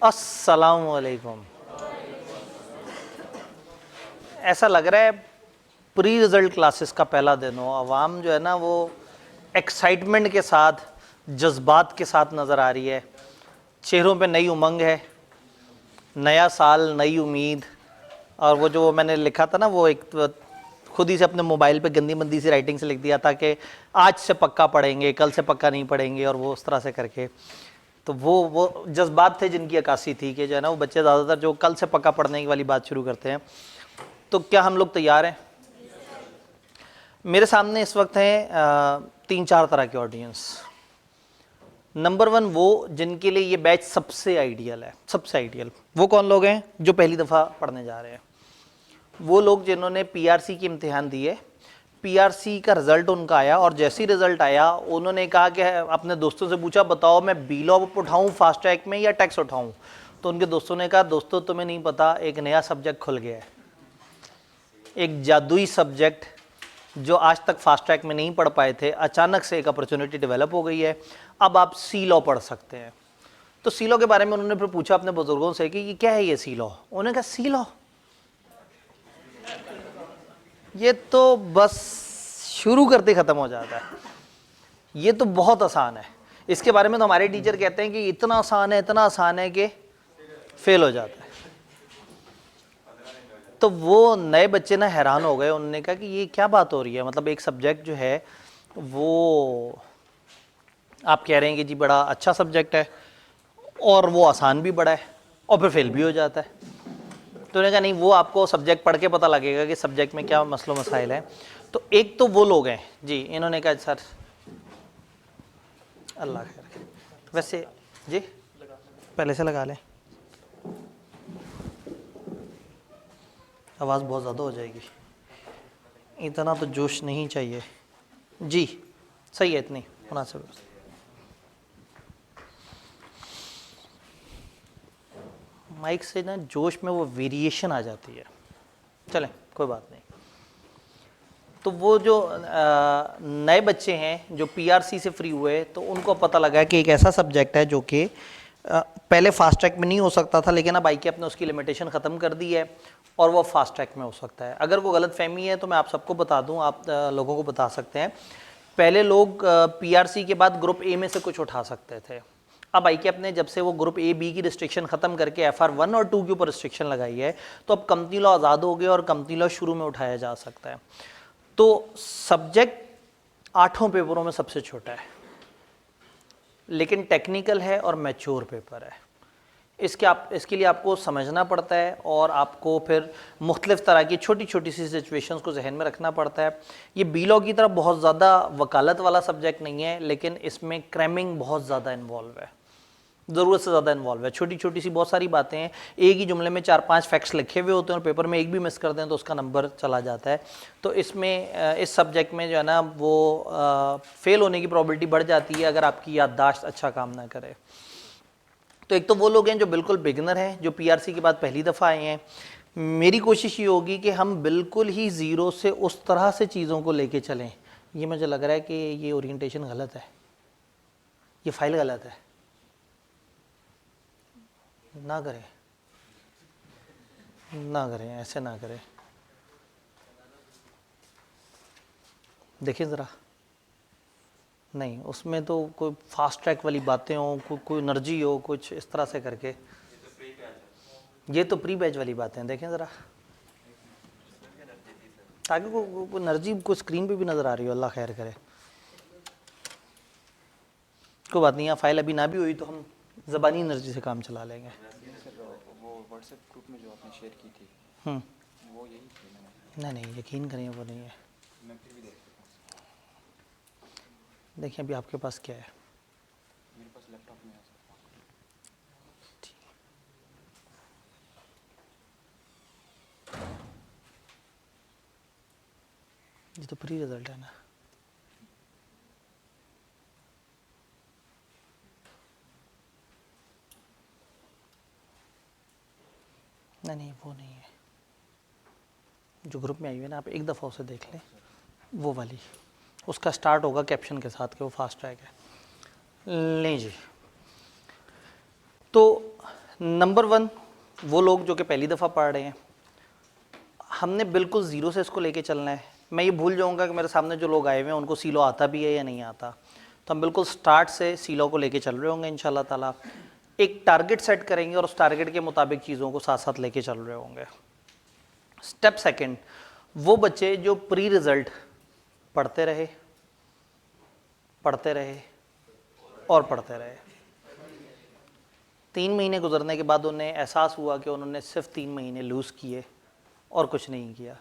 अस्सलाम वालेकुम। ऐसा लग रहा है प्री रिजल्ट क्लासेस का पहला दिन हो। आवाम जो है ना वो एक्साइटमेंट के साथ, जज्बात के साथ नज़र आ रही है। चेहरों पे नई उमंग है, नया साल, नई उम्मीद। और वो जो मैंने लिखा था ना, वो एक खुद ही से अपने मोबाइल पे गंदी मंदी सी राइटिंग से लिख दिया था कि आज से पक्का पढ़ेंगे, कल से पक्का नहीं पढ़ेंगे, और वो उस तरह से करके। तो वो जज्बात थे जिनकी अक्कासी थी कि जो है ना वो बच्चे ज़्यादातर जो कल से पक्का पढ़ने की वाली बात शुरू करते हैं। तो क्या हम लोग तैयार हैं? मेरे सामने इस वक्त हैं 3-4 तरह के ऑडियंस। नंबर 1 वो जिनके लिए ये बैच सबसे आइडियल है, सबसे आइडियल। वो कौन लोग हैं? जो पहली दफ़ा पढ़ने जा रहे हैं। वो लोग जिन्होंने पीआरसी की इम्तिहान दिए, पीआरसी का रिज़ल्ट उनका आया, और जैसे ही रिज़ल्ट आया उन्होंने कहा कि अपने दोस्तों से पूछा, बताओ मैं बीलॉप उठाऊँ फास्ट ट्रैक में या टैक्स उठाऊँ? तो उनके दोस्तों ने कहा, दोस्तों तुम्हें नहीं पता, एक नया सब्जेक्ट खुल गया है, एक जादुई सब्जेक्ट जो आज तक फास्ट ट्रैक में नहीं पढ़ पाए थे, अचानक से एक अपॉर्चुनिटी डेवलप हो गई है। अब आप सी लॉ पढ़ सकते हैं। तो सी लॉ के बारे में उन्होंने फिर पूछा अपने बुजुर्गों से कि ये क्या है ये सी लॉ? उन्होंने कहा सी लॉ ये तो बस शुरू करते ख़त्म हो जाता है, ये तो बहुत आसान है। इसके बारे में तो हमारे टीचर कहते हैं कि इतना आसान है, इतना आसान है कि फेल हो जाता है। तो वो नए बच्चे ना हैरान हो गए। उन्होंने कहा कि ये क्या बात हो रही है, मतलब एक सब्जेक्ट जो है वो आप कह रहे हैं कि जी बड़ा अच्छा सब्जेक्ट है और वो आसान भी बड़ा है और फिर फेल भी हो जाता है। तो उन्होंने कहा नहीं, वो आपको सब्जेक्ट पढ़ के पता लगेगा कि सब्जेक्ट में क्या मसलो मसाइल है। तो एक तो वो लोग हैं जी, इन्होंने कहा सर अल्लाह खैर। वैसे जी पहले से लगा लें, आवाज़ बहुत ज़्यादा हो जाएगी, इतना तो जोश नहीं चाहिए जी। सही है, इतनी मुनासिब। माइक से ना जोश में वो वेरिएशन आ जाती है। चलें कोई बात नहीं। तो वो जो नए बच्चे हैं जो पीआरसी से फ्री हुए, तो उनको पता लगा कि एक ऐसा सब्जेक्ट है जो कि पहले फास्ट ट्रैक में नहीं हो सकता था, लेकिन अब आईके अपने उसकी लिमिटेशन ख़त्म कर दी है और वो फास्ट ट्रैक में हो सकता है। अगर कोई गलत फहमी है तो मैं आप सबको बता दूं, आप लोगों को बता सकते हैं। पहले लोग पीआरसी के बाद ग्रुप ए में से कुछ उठा सकते थे। अब आईके अपने जब से वो ग्रुप ए बी की रिस्ट्रिक्शन ख़त्म करके एफआर 1 और 2 के ऊपर रिस्ट्रिक्शन लगाई है, तो अब कंपनी लॉ आज़ाद हो गया और कंपनी लॉ शुरू में उठाया जा सकता है। तो सब्जेक्ट 8 पेपरों में सबसे छोटा है, लेकिन टेक्निकल है और मैच्योर पेपर है। इसके लिए आपको समझना पड़ता है और आपको फिर मुख्तलिफ़ तरह की छोटी छोटी सी सिचुएशंस को जहन में रखना पड़ता है। ये बी लॉ की तरह बहुत ज़्यादा वकालत वाला सब्जेक्ट नहीं है, लेकिन इसमें क्रैमिंग बहुत ज़्यादा इन्वॉल्व है, ज़रूरत से ज़्यादा इन्वॉल्व है। छोटी छोटी सी बहुत सारी बातें हैं, एक ही जुमले में 4-5 फैक्ट्स लिखे हुए होते हैं और पेपर में एक भी मिस कर दें तो उसका नंबर चला जाता है। तो इसमें इस सब्जेक्ट में जो है ना वो फेल होने की प्रॉबिलिटी बढ़ जाती है अगर आपकी याददाश्त अच्छा काम ना करे। तो एक तो वो लोग हैं जो बिल्कुल बिगनर हैं, जो पीआरसी के बाद पहली दफ़ा आए हैं। मेरी कोशिश ये होगी कि हम बिल्कुल ही ज़ीरो से उस तरह से चीज़ों को लेके चलें। ये मुझे लग रहा है कि ये ओरिएंटेशन गलत है, ये फाइल गलत है, ना करें, ना करें, ऐसे ना करें। देखिए ज़रा, नहीं उसमें तो कोई फास्ट ट्रैक वाली बातें हो, कोई एनर्जी हो, कुछ इस तरह से करके। ये तो प्री बैच वाली बातें हैं, देखें ज़रा, ताकि कोई एनर्जी को स्क्रीन पे भी नज़र आ रही हो। अल्लाह खैर करे, कोई बात नहीं। यहाँ फाइल अभी ना भी हुई तो हम ज़बानी एनर्जी से काम चला लेंगे। वो व्हाट्सएप ग्रुप में जो आपने शेयर की थी वो यही थी? नहीं यकीन करिए वो नहीं है। मैं फिर भी देख सकता हूँ। देखिए अभी आपके पास क्या है? मेरे पास लैपटॉप में है सर। ये तो प्री रिजल्ट है ना। नहीं वो नहीं है, जो ग्रुप में आई हुई है ना, आप एक दफ़ा उसे देख लें, वो वाली। उसका स्टार्ट होगा कैप्शन के साथ कि वो फास्ट ट्रैक है। नहीं जी, तो नंबर 1 वो लोग जो कि पहली दफ़ा पढ़ रहे हैं, हमने बिल्कुल ज़ीरो से इसको लेके चलना है। मैं ये भूल जाऊंगा कि मेरे सामने जो लोग आए हुए हैं उनको सीलो आता भी है या नहीं आता, तो हम बिल्कुल स्टार्ट से सीलो को लेके चल रहे होंगे इंशाल्लाह ताला। एक टारगेट सेट करेंगे और उस टारगेट के मुताबिक चीज़ों को साथ साथ लेके चल रहे होंगे। स्टेप सेकंड, वो बच्चे जो प्री रिज़ल्ट पढ़ते रहे और पढ़ते रहे, 3 महीने गुजरने के बाद उन्हें एहसास हुआ कि उन्होंने सिर्फ 3 महीने लूज़ किए और कुछ नहीं किया।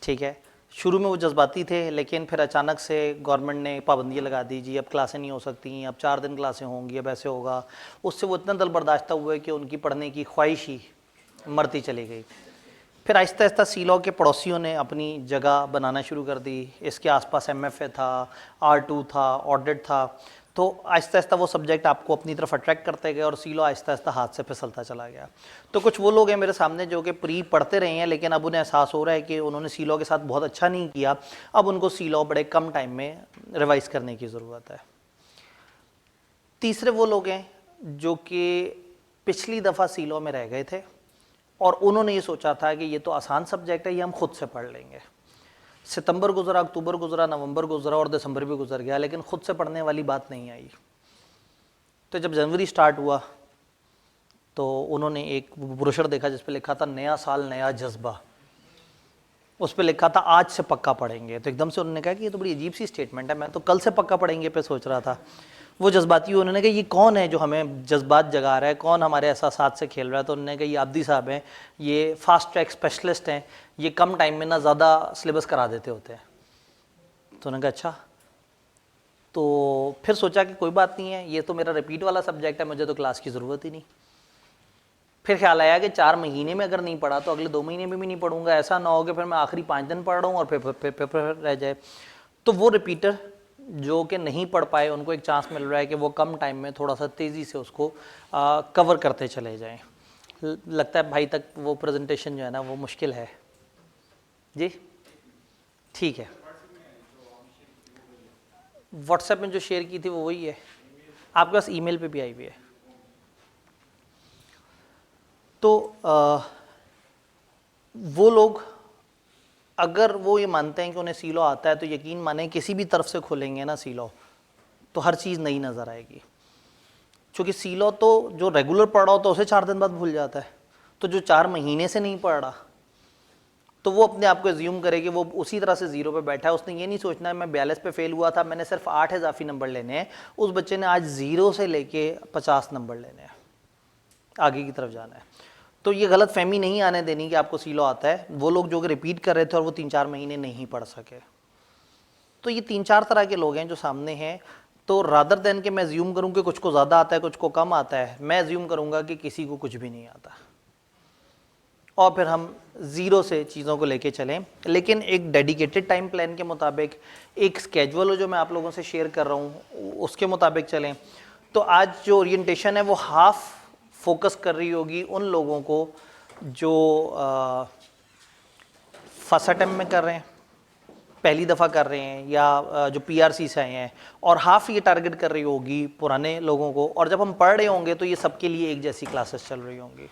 ठीक है, शुरू में वो जज्बाती थे, लेकिन फिर अचानक से गवर्नमेंट ने पाबंदियाँ लगा दी, जी अब क्लासें नहीं हो सकती, अब 4 दिन क्लासें होंगी, अब ऐसे होगा। उससे वो इतना दिल बर्दाश्त हुए कि उनकी पढ़ने की ख्वाहिश ही मरती चली गई। फिर आहिस्ता आहिस्ता सीलॉ के पड़ोसियों ने अपनी जगह बनाना शुरू कर दी। इसके आसपास MFA था, R2 था, ऑडिट था, तो आहिस्ता आहिस्ता वो सब्जेक्ट आपको अपनी तरफ अट्रैक्ट करते गए और सीलो आहिस्ता आहिस्ता हाथ से फिसलता चला गया। तो कुछ वो लोग हैं मेरे सामने जो कि प्री पढ़ते रहे हैं, लेकिन अब उन्हें एहसास हो रहा है कि उन्होंने सीलो के साथ बहुत अच्छा नहीं किया, अब उनको सीलो बड़े कम टाइम में रिवाइज़ करने की ज़रूरत है। तीसरे वो लोग हैं जो कि पिछली दफ़ा सीलो में रह गए थे और उन्होंने ये सोचा था कि ये तो आसान सब्जेक्ट है, ये हम खुद से पढ़ लेंगे। सितंबर गुजरा, अक्टूबर गुजरा, नवंबर गुजरा और दिसंबर भी गुजर गया, लेकिन खुद से पढ़ने वाली बात नहीं आई। तो जब जनवरी स्टार्ट हुआ तो उन्होंने एक ब्रोशर देखा जिस पे लिखा था नया साल नया जज्बा, उस पे लिखा था आज से पक्का पढ़ेंगे। तो एकदम से उन्होंने कहा कि ये तो बड़ी अजीब सी स्टेटमेंट है, मैं तो कल से पक्का पढ़ेंगे पे सोच रहा था। वो जज्बाती हुए, उन्होंने कहा ये कौन है जो हमें जज्बात जगा रहा है, कौन हमारे एहसासात से खेल रहा है। तो उन्होंने कहा ये आब्दी साहब हैं, ये फास्ट ट्रैक स्पेशलिस्ट हैं, ये कम टाइम में ना ज़्यादा सिलेबस करा देते होते हैं। तो उन्होंने कहा अच्छा। तो फिर सोचा कि कोई बात नहीं है, ये तो मेरा रिपीट वाला सब्जेक्ट है, मुझे तो क्लास की ज़रूरत ही नहीं। फिर ख्याल आया कि 4 महीने में अगर नहीं पढ़ा तो अगले 2 महीने में भी नहीं पढ़ूंगा, ऐसा ना हो कि फिर मैं आखिरी 5 दिन पढ़ रहा हूँ और पेपर रह जाए। तो वो रिपीटर जो कि नहीं पढ़ पाए उनको एक चांस मिल रहा है कि वो कम टाइम में थोड़ा सा तेज़ी से उसको कवर करते चले जाएं। लगता है भाई तक वो प्रेजेंटेशन जो है ना वो मुश्किल है जी। ठीक है, व्हाट्सएप में जो शेयर की थी वो वही है, आपके पास ईमेल पे भी आई हुई है। तो वो लोग अगर वो ये मानते हैं कि उन्हें सीलो आता है तो यकीन माने किसी भी तरफ से खोलेंगे ना सीलो तो हर चीज़ नई नज़र आएगी। क्योंकि सीलो तो जो रेगुलर पढ़ रहा हो तो उसे 4 दिन बाद भूल जाता है, तो जो 4 महीने से नहीं पढ़ रहा तो वो अपने आप को एज्यूम करे कि वो उसी तरह से ज़ीरो पे बैठा है। उसने ये नहीं सोचना है मैं 42 पे फेल हुआ था, मैंने सिर्फ 8 इजाफी नंबर लेने हैं। उस बच्चे ने आज 0 से लेके 50 नंबर लेने हैं, आगे की तरफ जाना है। तो ये गलत फहमी नहीं आने देनी कि आपको सीलो आता है। वो लोग जो कि रिपीट कर रहे थे और वो 3-4 महीने नहीं पढ़ सके, तो ये 3-4 तरह के लोग हैं जो सामने हैं। तो रादर देन कि मैं एज्यूम करूँ कि कुछ को ज़्यादा आता है कुछ को कम आता है, मैं एज्यूम करूँगा कि किसी को कुछ भी नहीं आता और फिर हम ज़ीरो से चीज़ों को लेके चलें, लेकिन एक डेडिकेटेड टाइम प्लान के मुताबिक, एक स्केजुअल जो मैं आप लोगों से शेयर कर रहा हूँ उसके मुताबिक चलें। तो आज जो ओरिएंटेशन है वो हाफ फोकस कर रही होगी उन लोगों को जो फर्स्ट अटेम्प्ट में कर रहे हैं, पहली दफ़ा कर रहे हैं, या जो PRC से आए हैं, और हाफ ये टारगेट कर रही होगी पुराने लोगों को। और जब हम पढ़ रहे होंगे तो ये सबके लिए एक जैसी क्लासेस चल रही होंगी।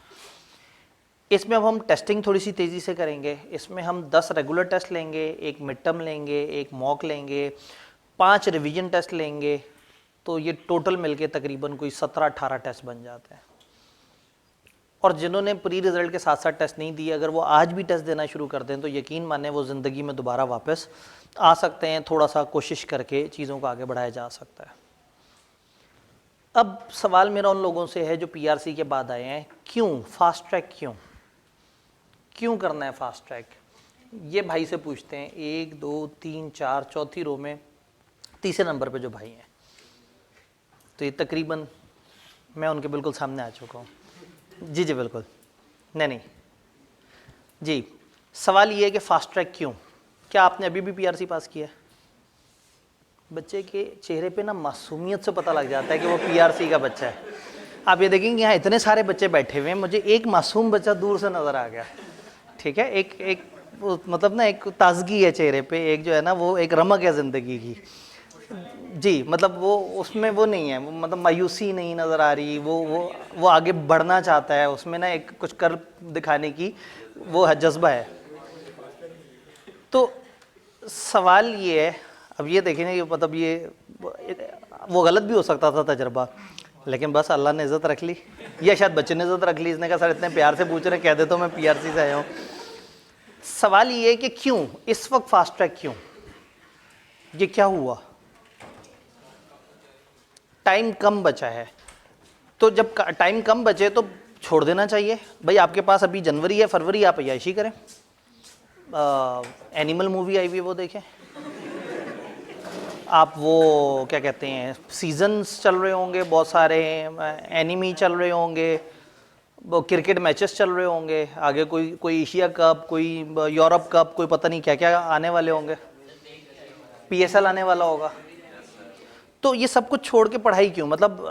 इसमें अब हम टेस्टिंग थोड़ी सी तेज़ी से करेंगे। इसमें हम 10 रेगुलर टेस्ट लेंगे, एक मिड टर्म लेंगे, एक मॉक लेंगे, 5 रिवीजन टेस्ट लेंगे, तो ये टोटल मिलके तकरीबन कोई 17-18 टेस्ट बन जाते हैं। और जिन्होंने प्री रिज़ल्ट के साथ साथ टेस्ट नहीं दिए, अगर वो आज भी टेस्ट देना शुरू कर दें तो यकीन माने वो ज़िंदगी में दोबारा वापस आ सकते हैं। थोड़ा सा कोशिश करके चीज़ों को आगे बढ़ाया जा सकता है। अब सवाल मेरा उन लोगों से है जो PRC के बाद आए हैं, क्यों फास्ट ट्रैक, क्यों करना है फास्ट ट्रैक? ये भाई से पूछते हैं, 1 2 3 4 चौथी रो में तीसरे नंबर पे जो भाई हैं, तो ये तकरीबन मैं उनके बिल्कुल सामने आ चुका हूँ। जी जी बिल्कुल, नहीं जी, सवाल ये है कि फास्ट ट्रैक क्यों? क्या आपने अभी भी PRC पास किया है? बच्चे के चेहरे पे ना मासूमियत से पता लग जाता है कि वो PRC का बच्चा है। आप ये देखेंगे यहाँ इतने सारे बच्चे बैठे हुए हैं, मुझे एक मासूम बच्चा दूर से नज़र आ गया। ठीक है, एक मतलब ना एक ताजगी है चेहरे पे, एक जो है ना वो एक रमक है ज़िंदगी की। जी, मतलब वो उसमें वो नहीं है, वो मतलब मायूसी नहीं नज़र आ रही, वो आगे बढ़ना चाहता है, उसमें ना एक कुछ कर दिखाने की वो है, जज्बा है। तो सवाल ये है, अब ये देखें ना, ये मतलब ये वो गलत भी हो सकता था तजर्बा, लेकिन बस अल्लाह ने इज़्ज़त रख ली, या शायद बच्चे ने इज़्ज़त रख ली, इसने कहा सर इतने प्यार से पूछ रहे, कह दे तो मैं पीआरसी से आया हूँ। सवाल ये है कि क्यों इस वक्त फास्ट ट्रैक, क्यों, ये क्या हुआ? टाइम कम बचा है, तो जब टाइम कम बचे तो छोड़ देना चाहिए भाई, आपके पास अभी जनवरी है, फरवरी, आप अय्याशी करें, एनिमल मूवी आई हुई है वो देखें, आप वो क्या कहते हैं सीजन्स चल रहे होंगे बहुत सारे, एनिमी चल रहे होंगे, वो क्रिकेट मैचेस चल रहे होंगे, आगे कोई एशिया कप, कोई यूरोप कप, कोई पता नहीं क्या क्या आने वाले होंगे, पीएसएल आने वाला होगा। तो ये सब कुछ छोड़ के पढ़ाई क्यों, मतलब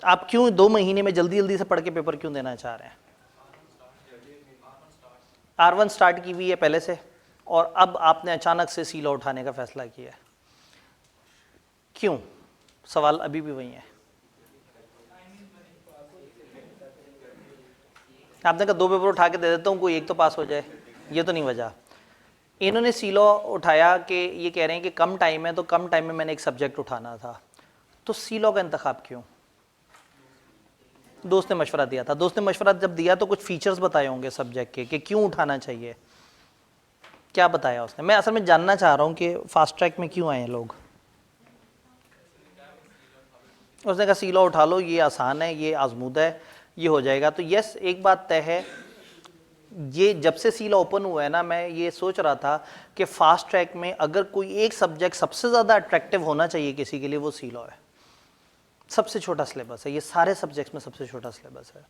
आप क्यों 2 महीने में जल्दी जल्दी से पढ़ के पेपर क्यों देना चाह रहे हैं? R1 स्टार्ट की हुई है पहले से, और अब आपने अचानक से सीला उठाने का फैसला किया है, क्यों? सवाल अभी भी वही है। आपने कहा 2 पेपर उठा के दे देता हूँ, कोई एक तो पास हो जाए, ये तो नहीं वजह। इन्होंने सीलो उठाया कि ये कह रहे हैं कि कम टाइम है, तो कम टाइम में मैंने एक सब्जेक्ट उठाना था, तो सीलो का इंतखाब क्यों? दोस्त ने मशवरा दिया था, दोस्त ने मशवरा जब दिया तो कुछ फीचर्स बताए होंगे सब्जेक्ट के कि क्यों उठाना चाहिए, क्या बताया उसने? मैं असल में जानना चाह रहा हूँ कि फास्ट ट्रैक में क्यों आए हैं लोग। उसने कहा सीलो उठा लो, ये आसान है, ये आजमूदा है, ये हो जाएगा। तो यस, एक बात तय है, ये जब से सीला ओपन हुआ है ना, मैं ये सोच रहा था कि फास्ट ट्रैक में अगर कोई एक सब्जेक्ट सबसे ज़्यादा अट्रैक्टिव होना चाहिए किसी के लिए, वो सीलो है। सबसे छोटा सिलेबस है, ये सारे सब्जेक्ट्स में सबसे छोटा सिलेबस है,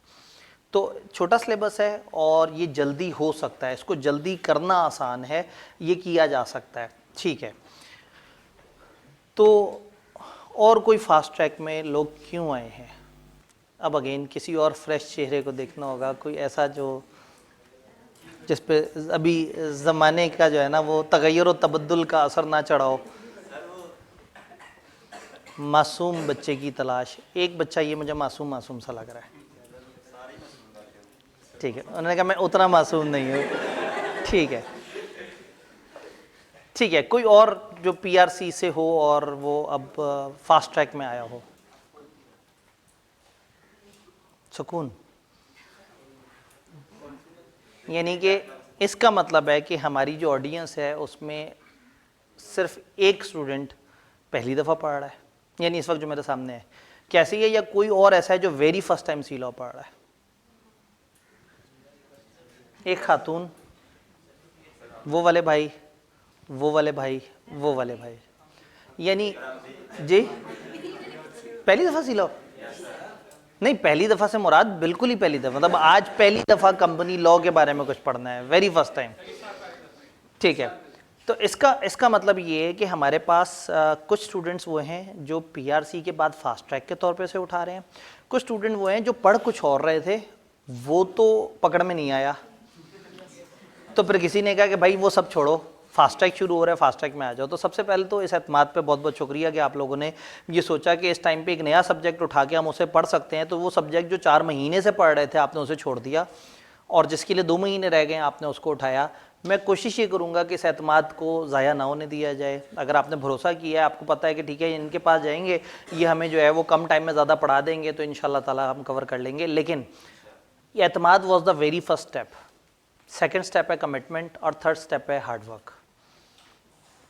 तो छोटा सिलेबस है और ये जल्दी हो सकता है, इसको जल्दी करना आसान है, ये किया जा सकता है, ठीक है। तो और कोई फास्ट ट्रैक में लोग क्यों आए हैं? अब अगेन किसी और फ्रेश चेहरे को देखना होगा, कोई ऐसा जो जिस पे अभी ज़माने का जो है ना वो तगय्युर और तबद्दुल का असर ना चढ़ा हो। मासूम बच्चे की तलाश, एक बच्चा ये मुझे मासूम मासूम सा लग रहा है, ठीक है। उन्होंने कहा मैं उतना मासूम नहीं हूँ, ठीक है ठीक है। कोई और जो पीआरसी से हो और वो अब फास्ट ट्रैक में आया हो? सुकून, यानी कि इसका मतलब है कि हमारी जो ऑडियंस है उसमें सिर्फ एक स्टूडेंट पहली दफ़ा पढ़ रहा है, यानी इस वक्त जो मेरे सामने है, कैसी है, या कोई और ऐसा है जो वेरी फर्स्ट टाइम सीला पढ़ रहा है? एक खातून, वो वाले भाई, वो वाले भाई, वो वाले भाई, यानी जी पहली दफ़ा सीला? नहीं, पहली दफ़ा से मुराद बिल्कुल ही पहली दफ़ा, मतलब आज पहली दफ़ा कंपनी लॉ के बारे में कुछ पढ़ना है, वेरी फर्स्ट टाइम, ठीक है। तो इसका मतलब ये है कि हमारे पास कुछ स्टूडेंट्स वो हैं जो पीआरसी के बाद फास्ट ट्रैक के तौर पे से उठा रहे हैं, कुछ स्टूडेंट वो हैं जो पढ़ कुछ और रहे थे, वो तो पकड़ में नहीं आया, तो फिर किसी ने कहा कि भाई वो सब छोड़ो, फास्ट ट्रैक शुरू हो रहा है, फास्ट ट्रैक में आ जाओ। तो सबसे पहले तो इस एतमाद पे बहुत बहुत शुक्रिया कि आप लोगों ने ये सोचा कि इस टाइम पे एक नया सब्जेक्ट उठा के हम उसे पढ़ सकते हैं। तो वो सब्जेक्ट जो 4 महीने से पढ़ रहे थे आपने उसे छोड़ दिया, और जिसके लिए 2 महीने रह गए आपने उसको उठाया। मैं कोशिश ये करूँगा कि इस एतमाद को ज़ाया ना होने दिया जाए। अगर आपने भरोसा किया है, आपको पता है कि ठीक है इनके पास जाएंगे, ये हमें जो है वो कम टाइम में ज़्यादा पढ़ा देंगे, तो इंशाल्लाह ताला हम कवर कर लेंगे। लेकिन एतमाद was the very first step, second step है कमिटमेंट, और थर्ड स्टेप है हार्ड वर्क।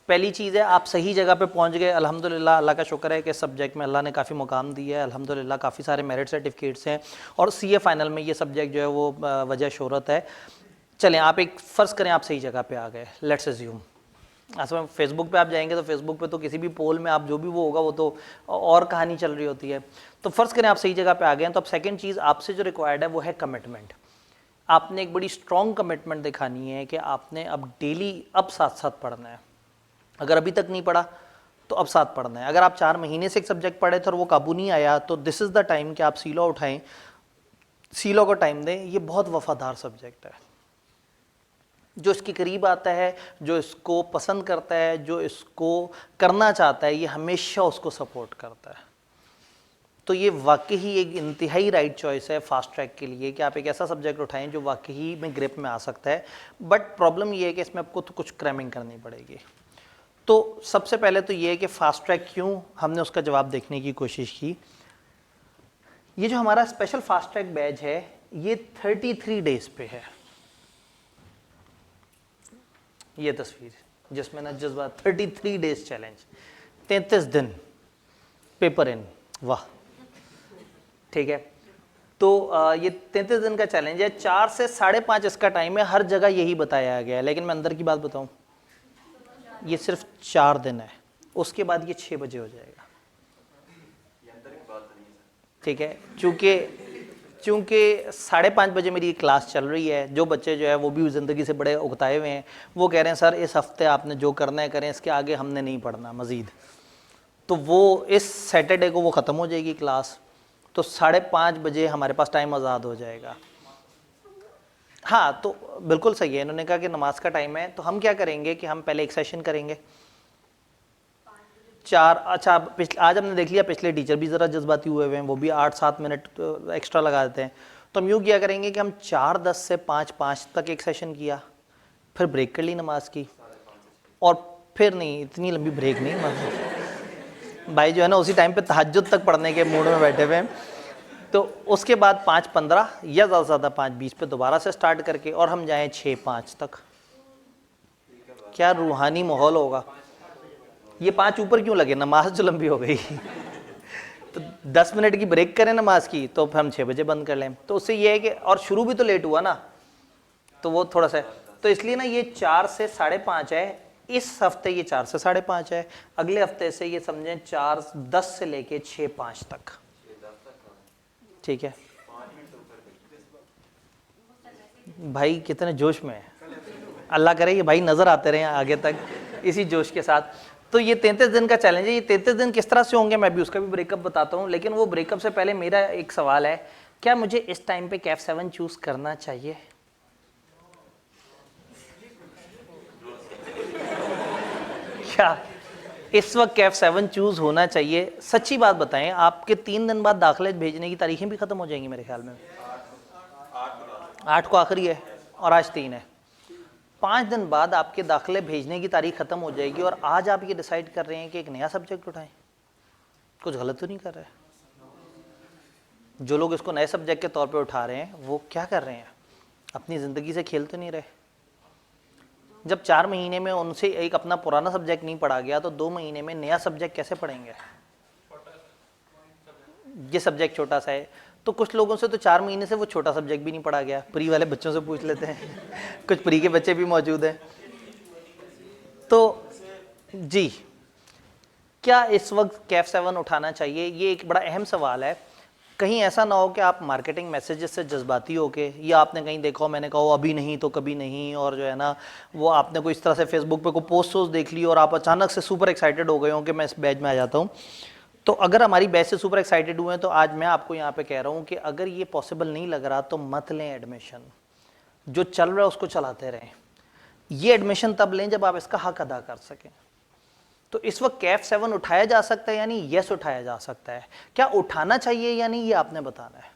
पहली चीज़ है आप सही जगह पे पहुंच गए, अल्हम्दुलिल्लाह, अल्लाह का शुक्र है कि सब्जेक्ट में अल्लाह ने काफ़ी मुकाम दिया है, अल्हम्दुलिल्लाह काफ़ी सारे मेरिट सर्टिफिकेट्स हैं, और सीए फाइनल में ये सब्जेक्ट जो है वो वजह शोहरत है। चलें, आप एक फ़र्ज़ करें आप सही जगह पे आ गए, लेट्स अज्यूम। असल में फेसबुक पे आप जाएंगे तो फेसबुक पे तो किसी भी पोल में आप जो भी वो होगा वो तो और कहानी चल रही होती है। तो फ़र्ज़ करें आप सही जगह पे आ गए हैं, तो अब सेकेंड चीज़ आपसे जो रिक्वायर्ड है वो है कमिटमेंट। आपने एक बड़ी स्ट्रॉन्ग कमिटमेंट दिखानी है कि आपने अब डेली अब साथ साथ पढ़ना है। अगर अभी तक नहीं पढ़ा तो अब साथ पढ़ना है। अगर आप 4 महीने से एक सब्जेक्ट पढ़े थे और वो काबू नहीं आया, तो दिस इज़ द टाइम कि आप सीलो उठाएं, सीलो को टाइम दें। ये बहुत वफादार सब्जेक्ट है, जो इसके करीब आता है, जो इसको पसंद करता है, जो इसको करना चाहता है, ये हमेशा उसको सपोर्ट करता है। तो ये वाकई ही एक इंतहाई राइट चॉइस है फास्ट ट्रैक के लिए कि आप एक ऐसा सब्जेक्ट उठाएं जो वाकई में ग्रिप में आ सकता है। बट प्रॉब्लम ये है कि इसमें आपको तो कुछ क्रैमिंग करनी पड़ेगी। तो सबसे पहले तो ये है कि फास्ट ट्रैक क्यों, हमने उसका जवाब देखने की कोशिश की। ये जो हमारा स्पेशल फास्ट ट्रैक बैच है ये 33 डेज पे है। ये तस्वीर जिसमें ना जज्बा 33 डेज चैलेंज, 33 दिन पेपर इन, वाह, ठीक है। तो ये 33 दिन का चैलेंज है, 4 से 5:30 इसका टाइम है, हर जगह यही बताया गया है। लेकिन मैं अंदर की बात बताऊं, ये सिर्फ 4 दिन है, उसके बाद ये 6 बजे हो जाएगा, ठीक है। चूंकि 5:30 बजे मेरी क्लास चल रही है, जो बच्चे जो है वो भी ज़िंदगी से बड़े उकताए हुए हैं, वो कह रहे हैं सर इस हफ्ते आपने जो करना है करें, इसके आगे हमने नहीं पढ़ना मज़ीद। तो वो इस सैटरडे को वो ख़त्म हो जाएगी क्लास, तो 5:30 बजे हमारे पास टाइम आज़ाद हो जाएगा। हाँ, तो बिल्कुल सही है, इन्होंने कहा कि नमाज का टाइम है, तो हम क्या करेंगे कि हम पहले एक सेशन करेंगे 4, अच्छा आज हमने देख लिया पिछले टीचर भी ज़रा जज्बाती हुए हैं, वो भी 8-7 मिनट एक्स्ट्रा लगा देते हैं। तो हम यूँ किया करेंगे कि हम 4:10 से 5:05 तक एक सेशन किया, फिर ब्रेक कर ली नमाज की, और फिर नहीं, इतनी लंबी ब्रेक नहीं, भाई जो है ना उसी टाइम पे तहज्जुद तक पढ़ने के मूड में बैठे हुए हैं। तो उसके बाद 5:15 या ज़्यादा से ज़्यादा 5:20 पे दोबारा से स्टार्ट करके और हम जाएँ 6:05 तक। क्या रूहानी माहौल होगा। ये 5 ऊपर क्यों लगे, नमाज जो लंबी हो गई तो 10 मिनट की ब्रेक करें नमाज की, तो फिर हम 6 बजे बंद कर लें। तो उससे ये है कि, और शुरू भी तो लेट हुआ ना, तो वो थोड़ा सा, तो इसलिए ना ये 4 से 5:30 है। इस हफ्ते ये 4 से 5:30 है, अगले हफ्ते से ये समझें 4:10 से लेके 6:05 तक, ठीक है। भाई कितने जोश में है, अल्लाह करे ये भाई नज़र आते रहे आगे तक इसी जोश के साथ। तो ये 33 दिन का चैलेंज है। ये 33 दिन किस तरह से होंगे मैं भी उसका भी ब्रेकअप बताता हूँ, लेकिन वो ब्रेकअप से पहले मेरा एक सवाल है, क्या मुझे इस टाइम पे कैफ 7 चूज़ करना चाहिए? क्या इस वक्त कैफ 7 चूज़ होना चाहिए? सच्ची बात बताएं, आपके 3 दिन बाद दाखिले भेजने की तारीखें भी ख़त्म हो जाएंगी मेरे ख्याल में। 8 को आखिरी है और आज 3 है, 5 दिन बाद आपके दाखिले भेजने की तारीख ख़त्म हो जाएगी, और आज आप ये डिसाइड कर रहे हैं कि एक नया सब्जेक्ट उठाएं। कुछ गलत तो नहीं कर रहे? जो लोग इसको नए सब्जेक्ट के तौर पे उठा रहे हैं वो क्या कर रहे हैं, अपनी ज़िंदगी से खेल तो नहीं रहे? जब 4 महीने में उनसे एक अपना पुराना सब्जेक्ट नहीं पढ़ा गया, तो 2 महीने में नया सब्जेक्ट कैसे पढ़ेंगे? ये सब्जेक्ट छोटा सा है, तो कुछ लोगों से तो 4 महीने से वो छोटा सब्जेक्ट भी नहीं पढ़ा गया। प्री वाले बच्चों से पूछ लेते हैं कुछ प्री के बच्चे भी मौजूद हैं। तो जी, क्या इस वक्त कैफ 7 उठाना चाहिए? ये एक बड़ा अहम सवाल है। कहीं ऐसा ना हो कि आप मार्केटिंग मैसेजेस से जज्बाती हो के, या आपने कहीं देखा हो, मैंने कहा अभी नहीं तो कभी नहीं, और जो है ना वो आपने कोई इस तरह से फेसबुक पे कोई पोस्ट देख ली और आप अचानक से सुपर एक्साइटेड हो गए हो कि मैं इस बैच में आ जाता हूँ। तो अगर हमारी बैच से सुपर एक्साइटेड हुए हैं, तो आज मैं आपको यहाँ पे कह रहा हूँ कि अगर ये पॉसिबल नहीं लग रहा तो मत लें एडमिशन, जो चल रहा है उसको चलाते रहें। ये एडमिशन तब लें जब आप इसका हक अदा कर सकें। तो इस वक्त कैफ 7 उठाया जा सकता है यानी यस उठाया जा सकता है। क्या उठाना चाहिए या नहीं ये आपने बताना है।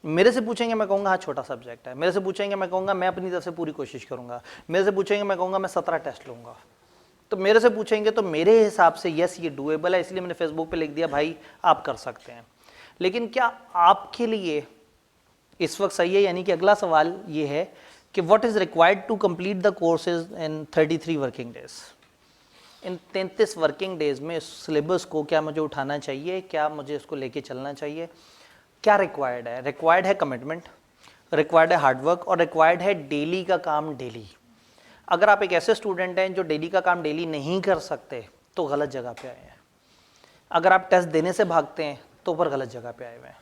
मेरे से पूछेंगे मैं कहूँगा हाँ छोटा सब्जेक्ट है, मेरे से पूछेंगे मैं कहूँगा मैं अपनी तरफ से पूरी कोशिश करूँगा, मेरे से पूछेंगे मैं कहूँगा मैं 17 टेस्ट लूँगा। तो मेरे से पूछेंगे तो मेरे हिसाब से यस ये डूएबल है, इसलिए मैंने फेसबुक पे लिख दिया भाई आप कर सकते हैं। लेकिन क्या आपके लिए इस वक्त सही है? यानी कि अगला सवाल ये है कि what is required to complete the courses in 33 working days. In 33 working days में सिलेबस को क्या मुझे उठाना चाहिए, क्या मुझे इसको लेके चलना चाहिए? क्या रिक्वायर्ड है? रिक्वायर्ड है कमिटमेंट, रिक्वायर्ड है हार्डवर्क, और रिक्वायर्ड है डेली का काम डेली। अगर आप एक ऐसे स्टूडेंट हैं जो डेली का काम डेली नहीं कर सकते तो गलत जगह पे आए हैं। अगर आप टेस्ट देने से भागते हैं तो पर गलत जगह पे आए हुए हैं।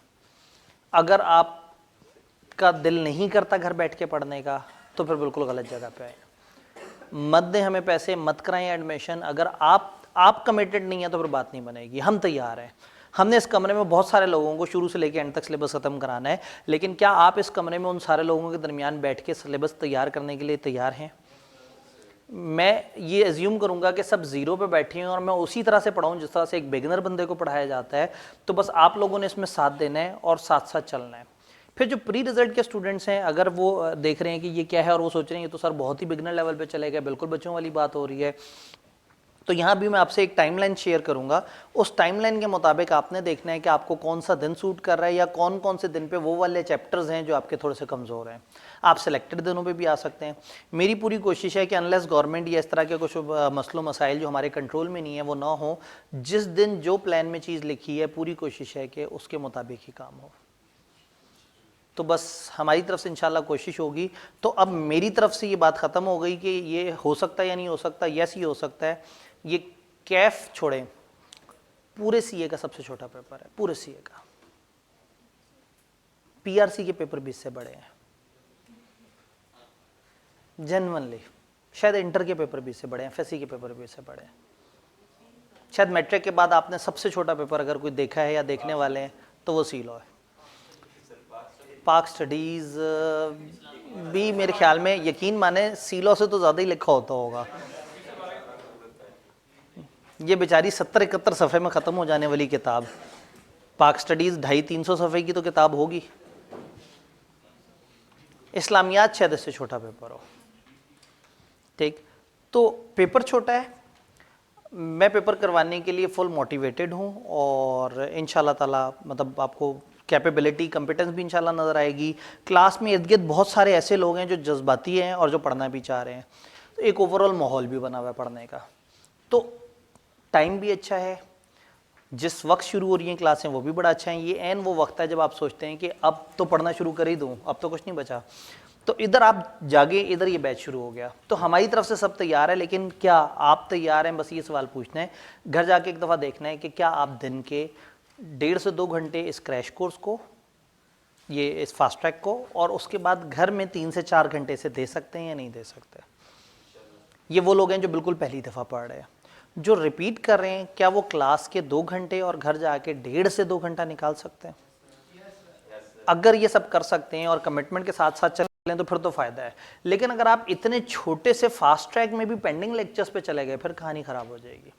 अगर आपका दिल नहीं करता घर बैठ के पढ़ने का तो फिर बिल्कुल गलत जगह पे आए हैं। मत दें हमें पैसे, मत कराएं एडमिशन। अगर आप कमिटेड नहीं है तो फिर बात नहीं बनेगी। हम तैयार हैं, हमने इस कमरे में बहुत सारे लोगों को शुरू से लेकर एंड तक सिलेबस ख़त्म कराना है, लेकिन क्या आप इस कमरे में उन सारे लोगों के दरमियान बैठ के सिलेबस तैयार करने के लिए तैयार हैं? मैं ये एज्यूम करूंगा कि सब जीरो पे बैठे हैं और मैं उसी तरह से पढ़ाऊँ जिस तरह से एक बिगिनर बंदे को पढ़ाया जाता है, तो बस आप लोगों ने इसमें साथ देना है और साथ साथ चलना है। फिर जो प्री रिजल्ट के स्टूडेंट्स हैं, अगर वो देख रहे हैं कि ये क्या है और वो सोच रहे हैं ये तो सर बहुत ही बिगिनर लेवल पे चले गए, बिल्कुल बच्चों वाली बात हो रही है, तो यहाँ भी मैं आपसे एक टाइमलाइन शेयर करूंगा। उस टाइमलाइन के मुताबिक आपने देखना है कि आपको कौन सा दिन सूट कर रहा है या कौन कौन से दिन पे वो वाले चैप्टर्स हैं जो आपके थोड़े से कमज़ोर हैं। आप सिलेक्टेड दिनों पे भी आ सकते हैं। मेरी पूरी कोशिश है कि अनलेस गवर्नमेंट या इस तरह के कुछ मसलों मसाइल जो हमारे कंट्रोल में नहीं है वो ना हो, जिस दिन जो प्लान में चीज़ लिखी है पूरी कोशिश है कि उसके मुताबिक ही काम हो। तो बस हमारी तरफ से इंशाल्लाह कोशिश होगी। तो अब मेरी तरफ से ये बात ख़त्म हो गई कि ये हो सकता है या नहीं हो सकता, यस ही हो सकता है। ये कैफ छोड़ें, पूरे सीए का सबसे छोटा पेपर है, पूरे सीए का। पीआरसी के पेपर भी इससे बड़े हैं जेन्युइनली, शायद इंटर के पेपर भी इससे बड़े हैं, एफएससी के पेपर भी इससे बड़े हैं। शायद मैट्रिक के बाद आपने सबसे छोटा पेपर अगर कोई देखा है या देखने वाले हैं तो वो सी लॉ है। पाक स्टडीज़ भी मेरे ख्याल में, यकीन माने, सी लॉ से तो ज़्यादा ही लिखा होता होगा। ये बेचारी 70-71 सफ़े में ख़त्म हो जाने वाली किताब, पाक स्टडीज़ 250-300 सफ़े की तो किताब होगी। इस्लामियात शायद इससे छोटा पेपर हो। ठीक, तो पेपर छोटा है, मैं पेपर करवाने के लिए फुल मोटिवेटेड हूँ और इंशाल्लाह ताला मतलब आपको कैपेबिलिटी, कंपिटेंस भी इंशाल्लाह नज़र आएगी। क्लास में इर्द गिर्द बहुत सारे ऐसे लोग हैं जो जज्बाती हैं और जो पढ़ना भी चाह रहे हैं, तो एक ओवरऑल माहौल भी बना हुआ है पढ़ने का। तो टाइम भी अच्छा है, जिस वक्त शुरू हो रही हैं क्लासें वो भी बड़ा अच्छा है। ये एन वो वक्त है जब आप सोचते हैं कि अब तो पढ़ना शुरू कर ही दूँ, अब तो कुछ नहीं बचा। तो इधर आप जागे, इधर ये बैच शुरू हो गया। तो हमारी तरफ से सब तैयार है, लेकिन क्या आप तैयार हैं? बस ये सवाल पूछना है। घर जाके एक दफ़ा देखना है कि क्या आप दिन के 1.5 से 2 घंटे इस क्रैश कोर्स को, ये इस फास्ट ट्रैक को, और उसके बाद घर में 3 से 4 घंटे से दे सकते हैं या नहीं दे सकते। ये वो लोग हैं जो बिल्कुल पहली दफ़ा पढ़ रहे हैं। जो रिपीट कर रहे हैं, क्या वो क्लास के 2 घंटे और घर जाके 1.5 से 2 घंटा निकाल सकते हैं? अगर ये सब कर सकते हैं और कमिटमेंट के साथ साथ चलें तो फिर तो फ़ायदा है। लेकिन अगर आप इतने छोटे से फास्ट ट्रैक में भी पेंडिंग लेक्चर्स पे चले गए, फिर कहानी ख़राब हो जाएगी।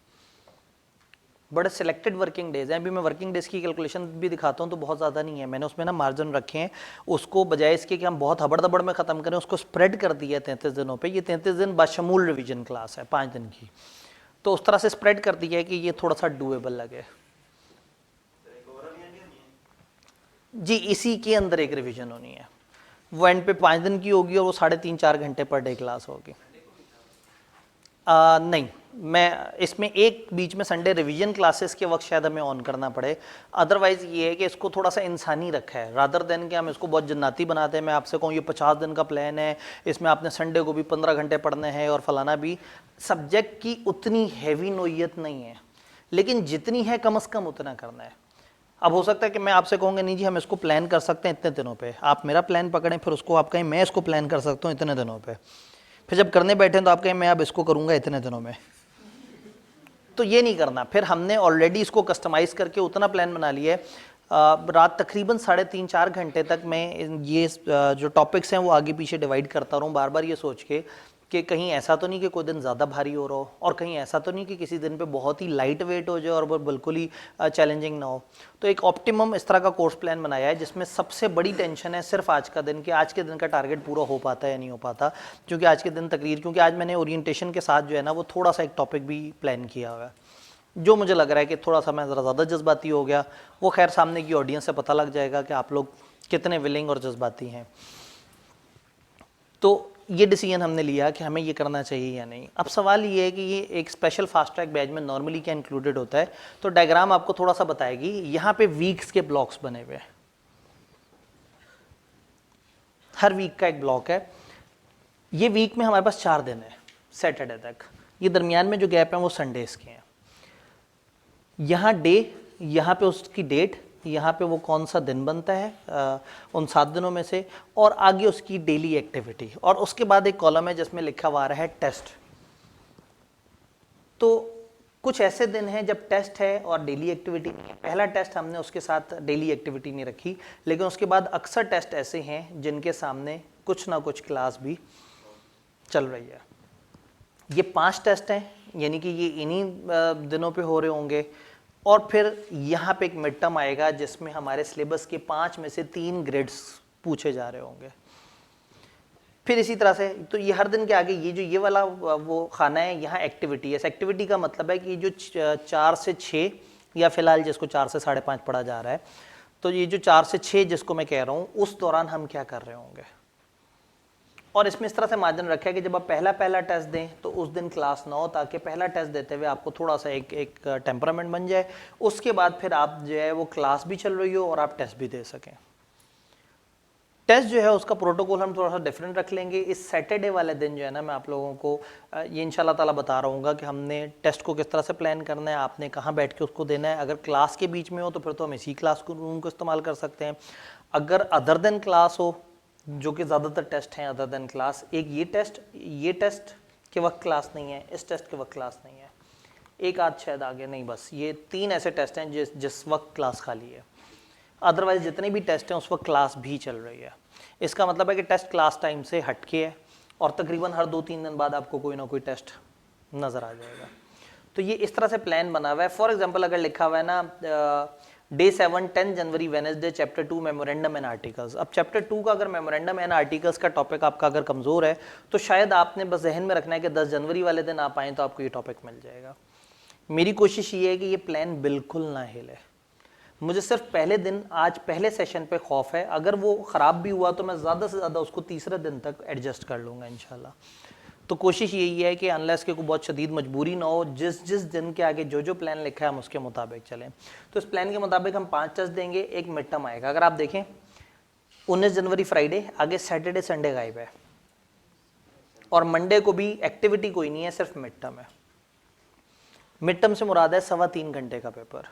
बड़े सिलेक्टेड वर्किंग डेज हैं। अभी मैं वर्किंग डेज की कैलकुलेशन भी दिखाता हूँ तो बहुत ज़्यादा नहीं है, मैंने उसमें ना मार्जिन रखे हैं। उसको बजाय इसके कि हम बहुत हबड़ दबड़ में ख़त्म करें, उसको स्प्रेड कर दिया है 33 दिनों पे। ये 33 दिन बाशमूल रिवीजन क्लास है 5 दिन की, तो उस तरह से स्प्रेड कर दिया है कि ये थोड़ा सा डूएबल लगे। जी, इसी के अंदर एक रिवीजन होनी है, वो एंड पे 5 दिन की होगी और वो 3.5-4 घंटे पर डे क्लास होगी। नहीं, मैं इसमें एक बीच में संडे रिवीजन क्लासेस के वक्त शायद हमें ऑन करना पड़े। अदरवाइज़ ये है कि इसको थोड़ा सा इंसानी रखा है, रादर देन कि हम इसको बहुत जन्नती बनाते हैं। मैं आपसे कहूँ ये 50 दिन का प्लान है, इसमें आपने संडे को भी 15 घंटे पढ़ने हैं और फलाना भी। सब्जेक्ट की उतनी हैवी नोयत नहीं है, लेकिन जितनी है कम से कम उतना करना है। अब हो सकता है कि मैं आपसे कहूँगा नहीं जी हम इसको प्लान कर सकते हैं इतने दिनों पे, आप मेरा प्लान पकड़ें, फिर उसको आप कहें मैं इसको प्लान कर सकता हूँ इतने दिनों पे, फिर जब करने बैठे तो आप कहें मैं अब इसको करूँगा इतने दिनों में। तो ये नहीं करना। फिर हमने ऑलरेडी इसको कस्टमाइज़ करके उतना प्लान बना लिया है। रात तकरीबन 3.5-4 घंटे तक मैं ये जो टॉपिक्स हैं वो आगे पीछे डिवाइड करता रहूँ, बार बार ये सोच के कि कहीं ऐसा तो नहीं कि कोई दिन ज़्यादा भारी हो रहा हो और कहीं ऐसा तो नहीं कि किसी दिन पे बहुत ही लाइट वेट हो जाए और वो बिल्कुल ही चैलेंजिंग ना हो। तो एक ऑप्टिमम इस तरह का कोर्स प्लान बनाया है जिसमें सबसे बड़ी टेंशन है सिर्फ आज का दिन, कि आज के दिन का टारगेट पूरा हो पाता है या नहीं हो पाता। क्योंकि आज के दिन तकरीर, क्योंकि आज मैंने ओरिएंटेशन के साथ जो है ना वो थोड़ा सा एक टॉपिक भी प्लान किया हुआ है जो मुझे लग रहा है कि थोड़ा सा मैं ज़रा ज़्यादा जज्बाती हो गया। वो खैर सामने की ऑडियंस से पता लग जाएगा कि आप लोग कितने विलिंग और जज्बाती हैं। तो ये डिसीजन हमने लिया कि हमें ये करना चाहिए या नहीं। अब सवाल ये है कि ये एक स्पेशल फास्ट ट्रैक बैच में नॉर्मली क्या इंक्लूडेड होता है, तो डायग्राम आपको थोड़ा सा बताएगी। यहाँ पे वीक्स के ब्लॉक्स बने हुए हैं, हर वीक का एक ब्लॉक है। ये वीक में हमारे पास 4 दिन है सैटरडे तक, ये दरमियान में जो गैप है वो संडेज के हैं। यहाँ डे, यहाँ पे उसकी डेट, यहाँ पे वो कौन सा दिन बनता है उन 7 दिनों में से, और आगे उसकी डेली एक्टिविटी, और उसके बाद एक कॉलम है जिसमें लिखा हुआ आ रहा है टेस्ट। तो कुछ ऐसे दिन हैं जब टेस्ट है और डेली एक्टिविटी नहीं है। पहला टेस्ट हमने उसके साथ डेली एक्टिविटी नहीं रखी, लेकिन उसके बाद अक्सर टेस्ट ऐसे हैं जिनके सामने कुछ ना कुछ क्लास भी चल रही है। ये 5 टेस्ट हैं, यानी कि ये इन्हीं दिनों पे हो रहे होंगे, और फिर यहाँ पे एक मिड टर्म आएगा जिसमें हमारे सिलेबस के 5 में से 3 ग्रेड्स पूछे जा रहे होंगे। फिर इसी तरह से तो ये हर दिन के आगे ये जो ये वाला वो खाना है, यहाँ एक्टिविटी है। इस एक्टिविटी का मतलब है कि जो 4 से 6 या फिलहाल जिसको 4 से 5.5 पढ़ा जा रहा है, तो ये जो 4 से 6 जिसको मैं कह रहा हूँ, उस दौरान हम क्या कर रहे होंगे। और इसमें इस तरह से मार्जिन रखा है कि जब आप पहला टेस्ट दें तो उस दिन क्लास ना हो, ताकि पहला टेस्ट देते हुए आपको थोड़ा सा एक टेम्परामेंट बन जाए। उसके बाद फिर आप जो है वो क्लास भी चल रही हो और आप टेस्ट भी दे सकें। टेस्ट जो है उसका प्रोटोकॉल हम थोड़ा सा डिफरेंट रख लेंगे। इस सैटरडे वाले दिन जो है ना, मैं आप लोगों को ये इंशाल्लाह ताला बता रहा हूँ कि हमने टेस्ट को किस तरह से प्लान करना है, आपने कहाँ बैठ के उसको देना है। अगर क्लास के बीच में हो तो फिर तो हम इसी क्लास को रूम को इस्तेमाल कर सकते हैं। अगर अदर देन क्लास हो, जो कि ज़्यादातर टेस्ट हैं अदर देन क्लास, एक ये टेस्ट के वक्त क्लास नहीं है, इस टेस्ट के वक्त क्लास नहीं है, एक आध शायद आगे नहीं, बस ये 3 ऐसे टेस्ट हैं जिस वक्त क्लास खाली है। अदरवाइज जितने भी टेस्ट हैं उस वक्त क्लास भी चल रही है। इसका मतलब है कि टेस्ट क्लास टाइम से हटके है और तकरीबन हर 2-3 दिन बाद आपको कोई ना कोई टेस्ट नज़र आ जाएगा। तो ये इस तरह से प्लान बना हुआ है। फॉर एग्जांपल अगर लिखा हुआ है ना day 7 10 January Wednesday chapter 2 memorandum and articles. अब चैप्टर 2 का अगर मेमोरेंडम एंड आर्टिकल्स का टॉपिक आपका अगर कमज़ोर है तो शायद आपने बस जहन में रखना है कि 10 जनवरी वाले दिन आप आएँ तो आपको ये टॉपिक मिल जाएगा। मेरी कोशिश ये है कि ये प्लान बिल्कुल ना हिले। मुझे सिर्फ पहले दिन, आज पहले सेशन पे खौफ है, अगर वो ख़राब भी हुआ तो मैं ज़्यादा से ज़्यादा उसको तीसरे दिन तक एडजस्ट कर लूँगा इंशाल्लाह। तो कोशिश यही है कि अनलेस के कोई बहुत शदीद मजबूरी ना हो, जिस दिन के आगे जो प्लान लिखा है हम उसके मुताबिक चलें। तो इस प्लान के मुताबिक हम 5 टेस्ट देंगे, एक मिड टर्म आएगा। अगर आप देखें 19 जनवरी फ्राइडे, आगे सैटरडे संडे गायब है, और मंडे को भी एक्टिविटी कोई नहीं है, सिर्फ मिड टर्म है। मिड टर्म से मुराद है 3.25 घंटे का पेपर,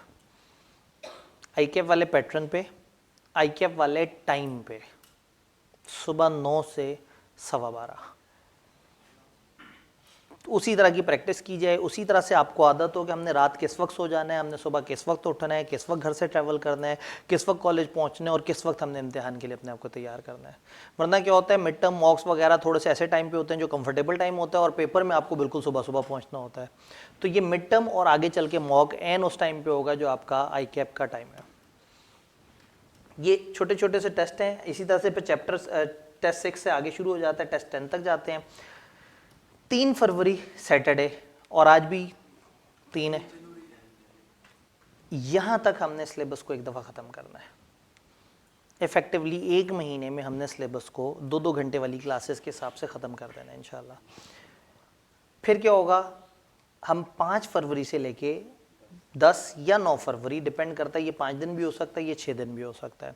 आईकेएफ वाले पैटर्न पे, आईकेएफ वाले टाइम पे, सुबह 9 से 12:15। उसी तरह की प्रैक्टिस की जाए, उसी तरह से आपको आदत हो कि हमने रात किस वक्त सो जाना है, हमने सुबह किस वक्त उठना है, किस वक्त घर से ट्रैवल करना है, किस वक्त कॉलेज पहुंचना है और किस वक्त हमने इम्तिहान के लिए अपने आप को तैयार करना है। वरना क्या होता है, मिड टर्म मॉक्स वगैरह थोड़े से ऐसे टाइम पे होते हैं जो कंफर्टेबल टाइम होता है और पेपर में आपको बिल्कुल सुबह सुबह पहुँचना होता है। तो ये मिड टर्म और आगे चल के मॉक एन उस टाइम पर होगा जो आपका आईकेएफ का टाइम है। ये छोटे छोटे से टेस्ट हैं। इसी तरह से फिर चैप्टर टेस्ट 6 से आगे शुरू हो जाता है, टेस्ट 10 तक जाते हैं। 3 फरवरी सैटरडे, और आज भी 3 है, यहाँ तक हमने सिलेबस को एक दफ़ा ख़त्म करना है। इफ़ेक्टिवली 1 महीने में हमने सिलेबस को 2-2 घंटे वाली क्लासेस के हिसाब से ख़त्म कर देना है इंशाल्लाह। फिर क्या होगा, हम 5 फरवरी से लेके 10 या 9 फरवरी, डिपेंड करता है, ये 5 दिन भी हो सकता है, ये 6 दिन भी हो सकता है,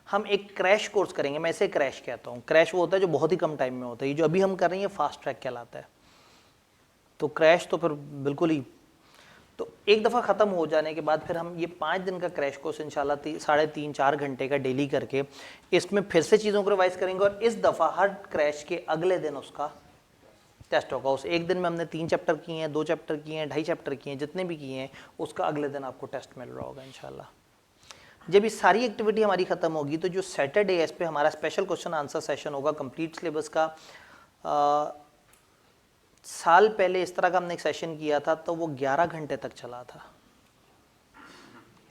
हम एक क्रैश कोर्स करेंगे। मैं इसे क्रैश कहता हूँ। क्रैश वो होता है जो बहुत ही कम टाइम में होता है, ये जो अभी हम कर रहे हैं ये फास्ट ट्रैक कहलाता है। तो क्रैश तो फिर बिल्कुल ही, तो एक दफ़ा ख़त्म हो जाने के बाद फिर हम ये 5 दिन का क्रैश कोर्स इंशाल्लाह 3.5-4 घंटे का डेली करके इसमें फिर से चीज़ों को रिवाइज करेंगे, और इस दफ़ा हर क्रैश के अगले दिन उसका टेस्ट होगा। उस एक दिन में हमने 3 चैप्टर किए हैं, 2 चैप्टर किए हैं, 2.5 चैप्टर किए हैं, जितने भी किए हैं उसका अगले दिन आपको टेस्ट मिल रहा होगा इंशाल्लाह। जब ये सारी एक्टिविटी हमारी ख़त्म होगी तो जो सैटरडे है इस पर हमारा स्पेशल क्वेश्चन आंसर सेशन होगा कंप्लीट सिलेबस का। साल पहले इस तरह का हमने एक सेशन किया था तो वो 11 घंटे तक चला था।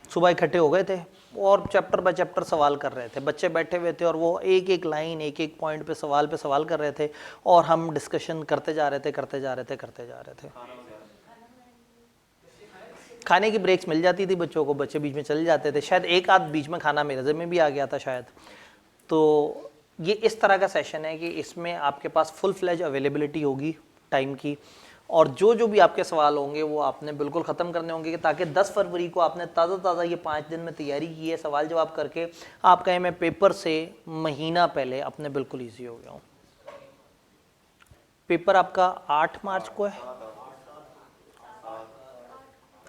सुबह इकट्ठे हो गए थे और चैप्टर बाय चैप्टर सवाल कर रहे थे, बच्चे बैठे हुए थे और वो एक एक लाइन, एक एक पॉइंट पे सवाल कर रहे थे और हम डिस्कशन करते जा रहे थे। खाने की ब्रेक्स मिल जाती थी बच्चों को, बच्चे बीच में चले जाते थे, शायद एक आध बीच में खाना मेरे ज़िम्मे भी आ गया था शायद। तो ये इस तरह का सेशन है कि इसमें आपके पास फुल फ्लेज अवेलेबिलिटी होगी टाइम की, और जो भी आपके सवाल होंगे वो आपने बिल्कुल ख़त्म करने होंगे, ताकि 10 फरवरी को आपने ताज़ा ये 5 दिन में तैयारी की है, सवाल जवाब करके आप कहें मैं पेपर से महीना पहले अपने बिल्कुल ईजी हो गया हूँ। पेपर आपका 8 मार्च को है,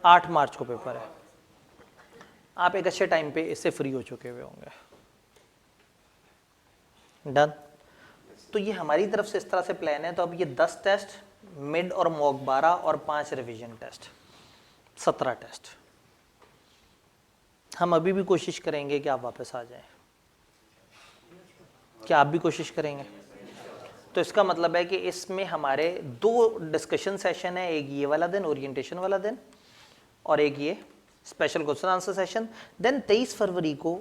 8 मार्च को पेपर है। आप एक अच्छे टाइम पे इससे फ्री हो चुके हुए होंगे। डन। तो ये हमारी तरफ से इस तरह से प्लान है। तो अब ये 10 टेस्ट, मिड और मॉक 12 और 5 रिवीजन टेस्ट, 17 टेस्ट। हम अभी भी कोशिश करेंगे कि आप वापस आ जाएं। क्या आप भी कोशिश करेंगे? तो इसका मतलब है कि इसमें हमारे 2 डिस्कशन सेशन है, एक ये वाला दिन ओरिएंटेशन वाला दिन और एक ये special question answer session. Then 23 फरवरी को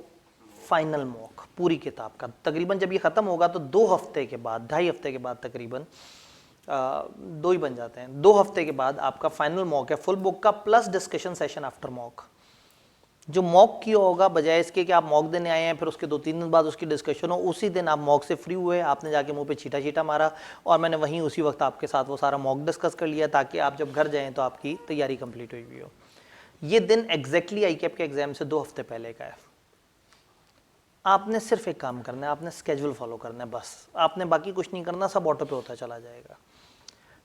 फाइनल मॉक पूरी किताब का। तकरीबन जब ये ख़त्म होगा तो 2 हफ्ते के बाद, 2.5 हफ्ते के बाद तकरीबन 2 ही बन जाते हैं, 2 हफ्ते के बाद आपका फाइनल मॉक है फुल बुक का, plus discussion session after mock. जो मॉक किया होगा, बजाय इसके कि आप मॉक देने आए हैं फिर उसके 2-3 दिन बाद उसकी डिस्कशन हो, उसी दिन आप मॉक से फ्री हुए, आपने जाके मुंह पे छीटा छीटा मारा और मैंने वहीं उसी वक्त आपके साथ वो सारा मॉक डिस्कस कर लिया, ताकि आप जब घर जाएं तो आपकी तैयारी कंप्लीट हुई हुई हो। ये दिन एग्जैक्टली आईकेप के एग्जाम से 2 हफ्ते पहले का है। आपने सिर्फ एक काम करना है, आपने स्केड्यूल फॉलो करना है, बस आपने बाकी कुछ नहीं करना, सब ऑटो पे होता चला जाएगा।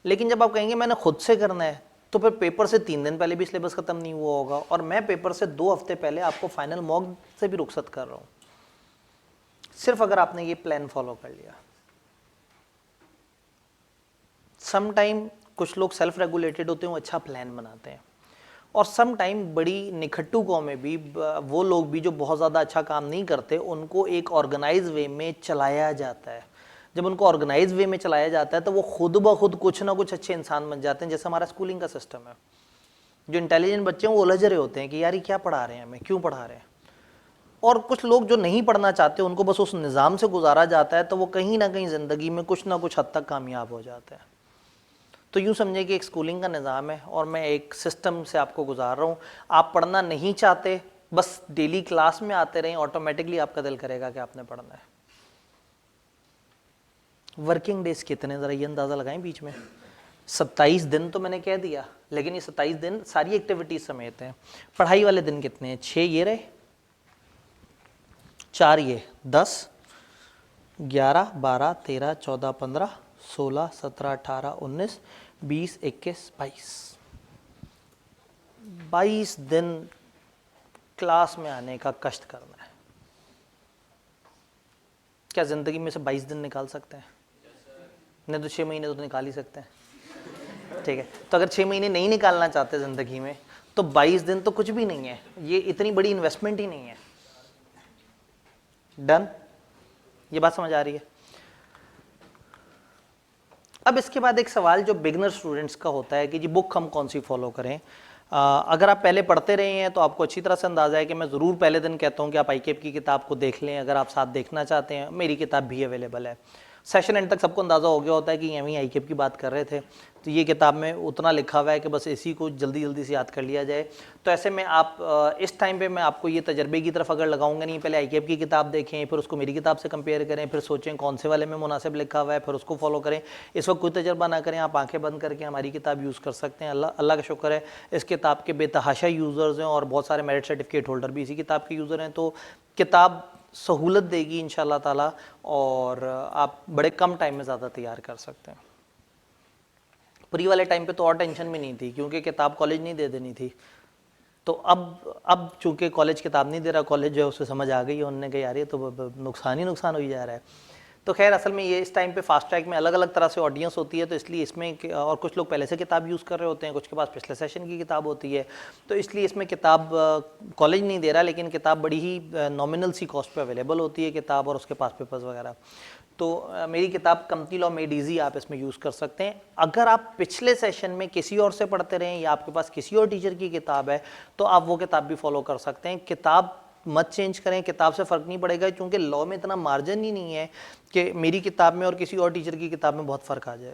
लेकिन जब आप कहेंगे मैंने खुद से करना है, तो फिर पेपर से 3 दिन पहले भी सिलेबस खत्म नहीं हुआ होगा, और मैं पेपर से 2 हफ्ते पहले आपको फाइनल मॉक से भी रुखसत कर रहा हूँ, सिर्फ अगर आपने ये प्लान फॉलो कर लिया। सम टाइम कुछ लोग सेल्फ रेगुलेटेड होते हैं, वो अच्छा प्लान बनाते हैं, और सम टाइम बड़ी निखट्टू कौमें भी, वो लोग भी जो बहुत ज़्यादा अच्छा काम नहीं करते, उनको एक ऑर्गेनाइज वे में चलाया जाता है। जब उनको ऑर्गेनाइज वे में चलाया जाता है तो वो खुद ब खुद कुछ ना कुछ अच्छे इंसान बन जाते हैं। जैसे हमारा स्कूलिंग का सिस्टम है, जो इंटेलिजेंट बच्चे हैं वो उलझ रहे होते हैं कि यार ये क्या पढ़ा रहे हैं, हमें क्यों पढ़ा रहे हैं। और कुछ लोग जो नहीं पढ़ना चाहते, उनको बस उस निज़ाम से गुजारा जाता है, तो वो कहीं ना कहीं ज़िंदगी में कुछ ना कुछ हद तक कामयाब हो जाते हैं। तो यूँ समझे कि एक स्कूलिंग का निज़ाम है और मैं एक सिस्टम से आपको गुजार रहा हूँ। आप पढ़ना नहीं चाहते, बस डेली क्लास में आते रहें, ऑटोमेटिकली आपका दिल करेगा कि आपने पढ़ना है। वर्किंग डेज कितने, ज़रा ये अंदाज़ा लगाएं बीच में। 27 दिन तो मैंने कह दिया, लेकिन ये 27 दिन सारी एक्टिविटीज समेत हैं। पढ़ाई वाले दिन कितने हैं? 6 ये रहे, 4 ये, 10, 11, 12, 13, 14, 15, 16, 17, 18, 19, 20, 21, 22 दिन क्लास में आने का कष्ट करना है। क्या ज़िंदगी में से 22 दिन निकाल सकते हैं? नहीं तो 6 महीने तो निकाल ही सकते हैं, ठीक है। तो अगर 6 महीने नहीं निकालना चाहते ज़िंदगी में, तो 22 दिन तो कुछ भी नहीं है, ये इतनी बड़ी इन्वेस्टमेंट ही नहीं है। डन? ये बात समझ आ रही है? अब इसके बाद एक सवाल जो बिगनर स्टूडेंट्स का होता है कि जी बुक हम कौन सी फॉलो करें। अगर आप पहले पढ़ते रहे हैं तो आपको अच्छी तरह से अंदाज़ा है कि मैं ज़रूर पहले दिन कहता हूं कि आप आईकेप की किताब को देख लें। अगर आप साथ देखना चाहते हैं, मेरी किताब भी अवेलेबल है। सेशन एंड तक सबको अंदाज़ा हो गया होता है कि यहीं आईकेप की बात कर रहे थे, तो ये किताब में उतना लिखा हुआ है कि बस इसी को जल्दी जल्दी से याद कर लिया जाए। तो ऐसे में आप इस टाइम पे मैं आपको ये तजर्बे की तरफ अगर लगाऊंगा नहीं, पहले आईकेप की किताब देखें, फिर उसको मेरी किताब से कंपेयर करें, फिर सोचें कौन से वाले में मुनासिब लिखा हुआ है, फिर उसको फॉलो करें। इस वक्त कोई तजर्बा ना करें, आप आंखें बंद करके हमारी किताब यूज़ कर सकते हैं। अल्लाह का शुक्र है, इस किताब के बेतहाशा यूज़र्स हैं और बहुत सारे मेरिट सर्टिफिकेट होल्डर भी इसी किताब के यूज़र हैं। तो किताब सहूलत देगी इंशाल्लाह ताला, और आप बड़े कम टाइम में ज़्यादा तैयार कर सकते हैं। प्री वाले टाइम पे तो और टेंशन भी नहीं थी, क्योंकि किताब कॉलेज नहीं दे देनी थी। तो अब चूंकि कॉलेज किताब नहीं दे रहा, कॉलेज जो है उसे समझ आ गई है, उन्होंने कहा यार ये तो नुकसान ही नुकसान हो ही जा रहा है। तो खैर असल में ये इस टाइम पे फास्ट ट्रैक में अलग अलग तरह से ऑडियंस होती है, तो इसलिए इसमें और कुछ लोग पहले से किताब यूज़ कर रहे होते हैं, कुछ के पास पिछले सेशन की किताब होती है, तो इसलिए इसमें किताब कॉलेज नहीं दे रहा, लेकिन किताब बड़ी ही नॉमिनल सी कॉस्ट पे अवेलेबल होती है किताब, और उसके पास पेपर्स वगैरह। तो मेरी किताब कम्पनी लॉ मेड ईजी आप इसमें यूज़ कर सकते हैं। अगर आप पिछले सेशन में किसी और से पढ़ते रहें या आपके पास किसी और टीचर की किताब है, तो आप वो किताब भी फॉलो कर सकते हैं। किताब मत चेंज करें, किताब से फ़र्क नहीं पड़ेगा, क्योंकि लॉ में इतना मार्जिन ही नहीं है कि मेरी किताब में और किसी और टीचर की किताब में बहुत फ़र्क आ जाए।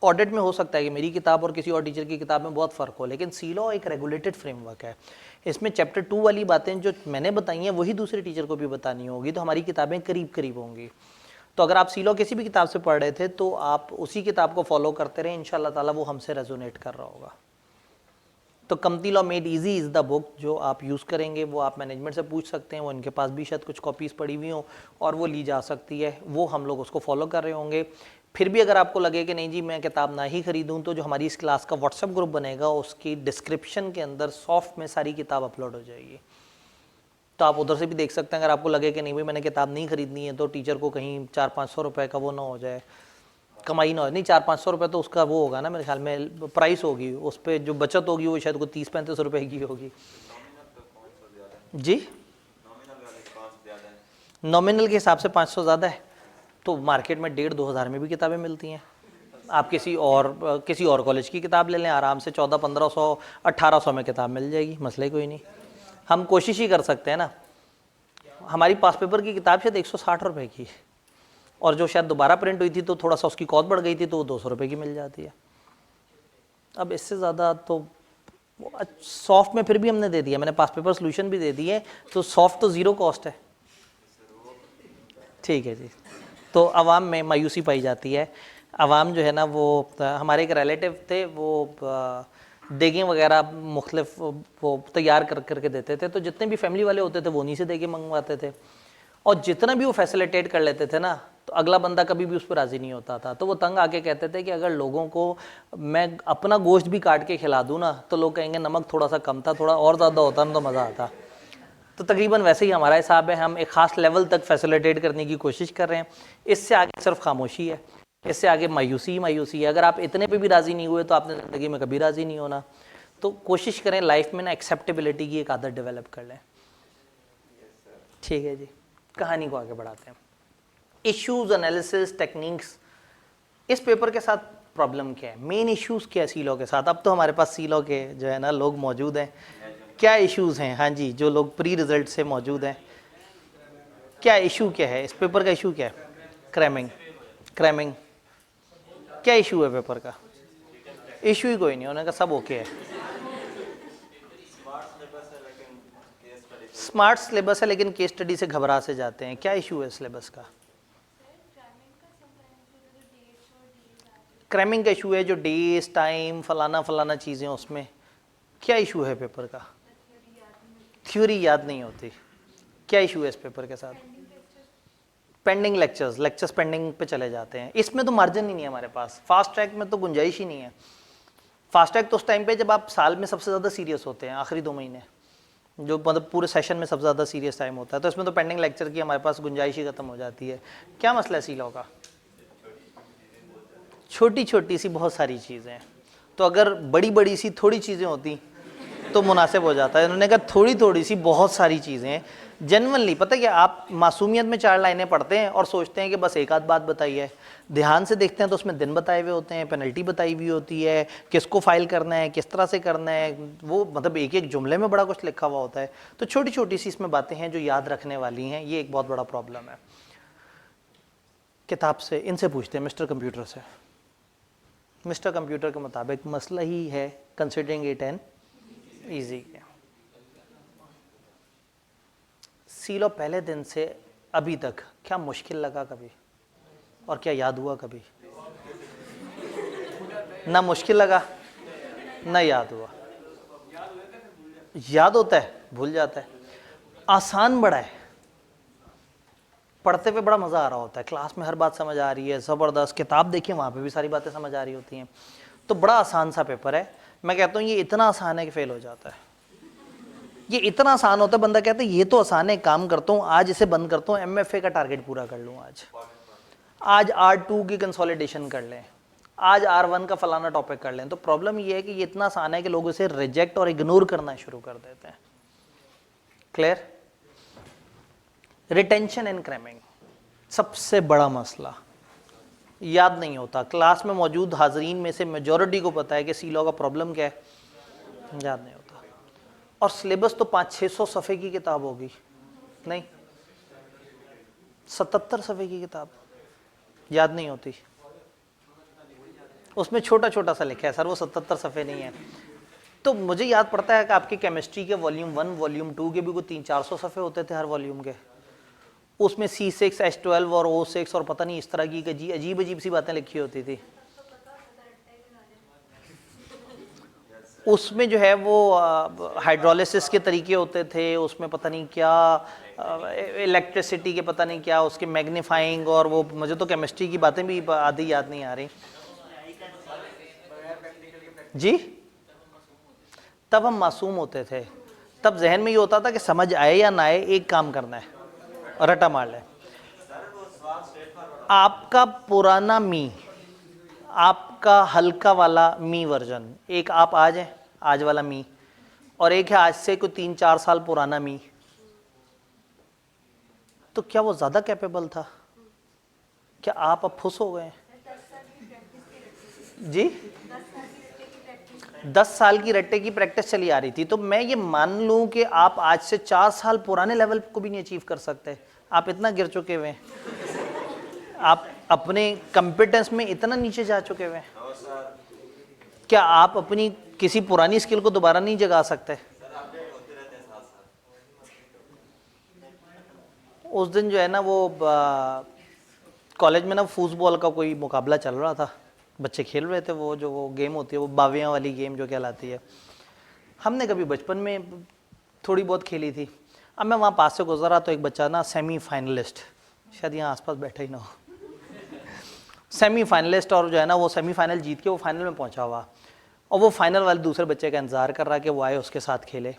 ऑडिट में हो सकता है कि मेरी किताब और किसी और टीचर की किताब में बहुत फ़र्क हो, लेकिन सी लॉ एक रेगुलेटेड फ्रेमवर्क है। इसमें चैप्टर 2 वाली बातें जो मैंने बताई हैं वही दूसरे टीचर को भी बतानी होगी, तो हमारी किताबें करीब करीब होंगी। तो अगर आप सी लॉ किसी भी किताब से पढ़ रहे थे तो आप उसी किताब को फॉलो करते रहें, इंशाल्लाह ताला वो हमसे रेजोनेट कर रहा होगा। तो company law made easy is the book जो आप यूज़ करेंगे, वो आप मैनेजमेंट से पूछ सकते हैं, वो इनके पास भी शायद कुछ कॉपीज़ पड़ी हुई हों और वो ली जा सकती है, वो हम लोग उसको फॉलो कर रहे होंगे। फिर भी अगर आपको लगे कि नहीं जी मैं किताब ना ही ख़रीदूँ, तो जो हमारी इस क्लास का व्हाट्सएप ग्रुप बनेगा उसकी डिस्क्रिप्शन के अंदर सॉफ्ट में सारी किताब अपलोड हो जाएगी, तो आप उधर से भी देख सकते हैं। अगर आपको लगे कि नहीं भाई मैंने किताब नहीं खरीदनी है, तो टीचर को कहीं 400-500 रुपये का वो ना हो जाए, कमाई ना हो, नहीं 400-500 रुपये तो उसका वो होगा ना मेरे ख्याल में प्राइस होगी, उस पर जो बचत होगी वो शायद कोई 30-35 रुपये की होगी। जी नॉमिनल के हिसाब से 500 ज़्यादा है, तो मार्केट में 1,500-2 हज़ार में भी किताबें मिलती हैं। आप किसी और कॉलेज की किताब ले लें, आराम से 1400-1500 1800 में किताब मिल जाएगी, मसला ही कोई नहीं। हम कोशिश ही कर सकते हैं ना। हमारी पास पेपर की किताब शायद 160 रुपये की, और जो शायद दोबारा प्रिंट हुई थी तो थोड़ा सा उसकी कॉस्ट बढ़ गई थी, तो वो 200 रुपये की मिल जाती है। अब इससे ज़्यादा तो सॉफ्ट में फिर भी हमने दे दिया, मैंने पास पेपर सोल्यूशन भी दे दिए, तो सॉफ्ट तो ज़ीरो कॉस्ट है। ठीक है जी। तो आवाम में मायूसी पाई जाती है। आवाम जो है ना वो हमारे एक रिलेटिव थे, वो देगें वगैरह मुख्तलिफ वो तैयार करके देते थे, तो जितने भी फैमिली वाले होते थे वो उन्हीं से देगें मंगवाते थे, और जितना भी वो फैसिलिटेट कर लेते थे ना, तो अगला बंदा कभी भी उस पर राज़ी नहीं होता था। तो वो तंग आके कहते थे कि अगर लोगों को मैं अपना गोश्त भी काट के खिला दूँ ना, तो लोग कहेंगे नमक थोड़ा सा कम था, थोड़ा और ज़्यादा होता ना तो मज़ा आता। तो तकरीबन वैसे ही हमारा हिसाब है, हम एक ख़ास लेवल तक फैसिलिटेट करने की कोशिश कर रहे हैं। इससे आगे सिर्फ खामोशी है, इससे आगे मायूसी ही मायूसी है। अगर आप इतने पे भी राज़ी नहीं हुए तो आपने ज़िंदगी में कभी राज़ी नहीं होना। तो कोशिश करें लाइफ में ना एक्सेप्टेबिलिटी की एक आदत डेवलप कर लें। ठीक है जी, कहानी को आगे बढ़ाते हैं। इश्यूज एनालिसिस टेक्निक्स, इस पेपर के साथ प्रॉब्लम क्या है, मेन इश्यूज क्या है सी लॉ के साथ। अब तो हमारे पास सी लॉ के जो है ना लोग मौजूद हैं, क्या इश्यूज हैं। हाँ जी, जो लोग प्री रिजल्ट से मौजूद हैं, क्या इशू क्या है इस पेपर का, इशू क्या है? क्रैमिंग क्या इशू है पेपर का? इशू ही कोई नहीं, उन्होंने कहा सब ओके है। स्मार्ट सिलेबस है लेकिन केस स्टडी से घबरा से जाते हैं। क्या इशू है सिलेबस का? क्रैमिंग का इशू है, जो डेज टाइम फलाना फलाना चीज़ें, उसमें क्या इशू है पेपर का? थ्योरी याद नहीं होती। क्या इशू है इस पेपर के साथ? पेंडिंग लेक्चर्स पेंडिंग पे चले जाते हैं। इसमें तो मार्जिन ही नहीं है हमारे पास, फास्ट ट्रैक में तो गुंजाइश ही नहीं है। फास्ट ट्रैक तो उस टाइम पे जब आप साल में सबसे ज़्यादा सीरियस होते हैं, आखिरी 2 महीने जो मतलब पूरे सेशन में सबसे ज़्यादा सीरियस टाइम होता है, तो इसमें तो पेंडिंग लेक्चर की हमारे पास गुंजाइश ही खत्म हो जाती है। क्या मसला है सी लॉ का? छोटी छोटी सी बहुत सारी चीज़ें हैं, तो अगर बड़ी बड़ी सी थोड़ी चीज़ें होती तो मुनासिब हो जाता है। उन्होंने कहा थोड़ी थोड़ी सी बहुत सारी चीज़ें हैं। जेन्युइनली पता है कि आप मासूमियत में 4 लाइनें पढ़ते हैं और सोचते हैं कि बस एक आध बात बताई है, ध्यान से देखते हैं तो उसमें दिन बताए हुए होते हैं, पेनल्टी बताई हुई होती है, किसको फाइल करना है, किस तरह से करना है, वो मतलब एक एक जुमले में बड़ा कुछ लिखा हुआ होता है। तो छोटी छोटी सी इसमें बातें हैं जो याद रखने वाली हैं, ये एक बहुत बड़ा प्रॉब्लम है। किताब से इनसे पूछते हैं, मिस्टर कंप्यूटर से। मिस्टर कंप्यूटर के मुताबिक मसला ही है कंसिडरिंग इट एन ईजी। सी लॉ पहले दिन से अभी तक क्या मुश्किल लगा कभी, और क्या याद हुआ कभी? ना मुश्किल लगा ना याद हुआ। याद होता है, भूल जाता है। आसान बड़ा है, पढ़ते हुए बड़ा मज़ा आ रहा होता है, क्लास में हर बात समझ आ रही है, ज़बरदस्त। किताब देखिए वहाँ पे भी सारी बातें समझ आ रही होती हैं। तो बड़ा आसान सा पेपर है। मैं कहता हूँ ये इतना आसान है कि फेल हो जाता है। ये इतना आसान होता है, बंदा कहता है ये तो आसान है, काम करता हूँ आज इसे बंद करता हूँ, MFA का टारगेट पूरा कर लूँ आज R2 की कंसोलिडेशन कर लें, आज R1 का फलाना टॉपिक कर लें। तो प्रॉब्लम ये है कि ये इतना आसान है कि लोग इसे रिजेक्ट और इग्नोर करना शुरू कर देते हैं। क्लियर? रिटेंशन एंड क्रैमिंग सबसे बड़ा मसला, याद नहीं होता। क्लास में मौजूद हाजरीन में से मेजॉरिटी को पता है कि सी लॉ का प्रॉब्लम क्या है, याद नहीं होता। और सिलेबस तो 500-600 सफ़े की किताब होगी, नहीं 77 सफ़े की किताब, याद नहीं होती। उसमें छोटा छोटा सा लिखा है सर, वो 77 सफ़े नहीं है। तो मुझे याद पड़ता है कि आपकी केमिस्ट्री के वॉल्यूम 1 वॉल्यूम 2 के भी कोई 300-400 सफ़े होते थे हर वॉल्यूम के। उसमें C6 H12 और O6 और पता नहीं इस तरह की अजीब अजीब सी बातें लिखी होती थी। उसमें जो है वो हाइड्रोलिसिस के तरीके होते थे, उसमें पता नहीं क्या इलेक्ट्रिसिटी के पता नहीं क्या उसके मैग्नीफाइंग, और वो मुझे तो केमिस्ट्री की बातें भी आधी याद नहीं आ रही जी। तब हम मासूम होते थे, तब जहन में ये होता था कि समझ आए या ना आए एक काम करना है, रटा मार ले। आपका पुराना मी आपका हल्का वाला मी वर्जन, एक आप आज हैं, आज वाला मी, और एक है आज से कोई 3-4 साल पुराना मी, तो क्या वो ज़्यादा कैपेबल था? क्या आप अब फुस हो गए? जी, 10 साल की रट्टे की प्रैक्टिस चली आ रही थी, तो मैं ये मान लूं कि आप आज से 4 साल पुराने लेवल को भी नहीं अचीव कर सकते, आप इतना गिर चुके हुए हैं, आप अपने कॉम्पिटेंस में इतना नीचे जा चुके हुए हैं, क्या आप अपनी किसी पुरानी स्किल को दोबारा नहीं जगा सकते? उस दिन जो है ना, वो कॉलेज में ना फुटबॉल का कोई मुकाबला चल रहा था, बच्चे खेल रहे थे, वो जो वो गेम होती है, वो बावियाँ वाली गेम जो कहलाती है, हमने कभी बचपन में थोड़ी बहुत खेली थी। अब मैं वहाँ पास से गुजरा तो एक बच्चा ना सेमीफाइनलिस्ट, शायद यहाँ आसपास बैठा ही ना हो, सेमीफाइनलिस्ट, और जो है ना वो सेमीफाइनल जीत के वो फाइनल में पहुँचा हुआ, और वो फाइनल वाले दूसरे बच्चे का इंतज़ार कर रहा कि वो आए उसके साथ खेले।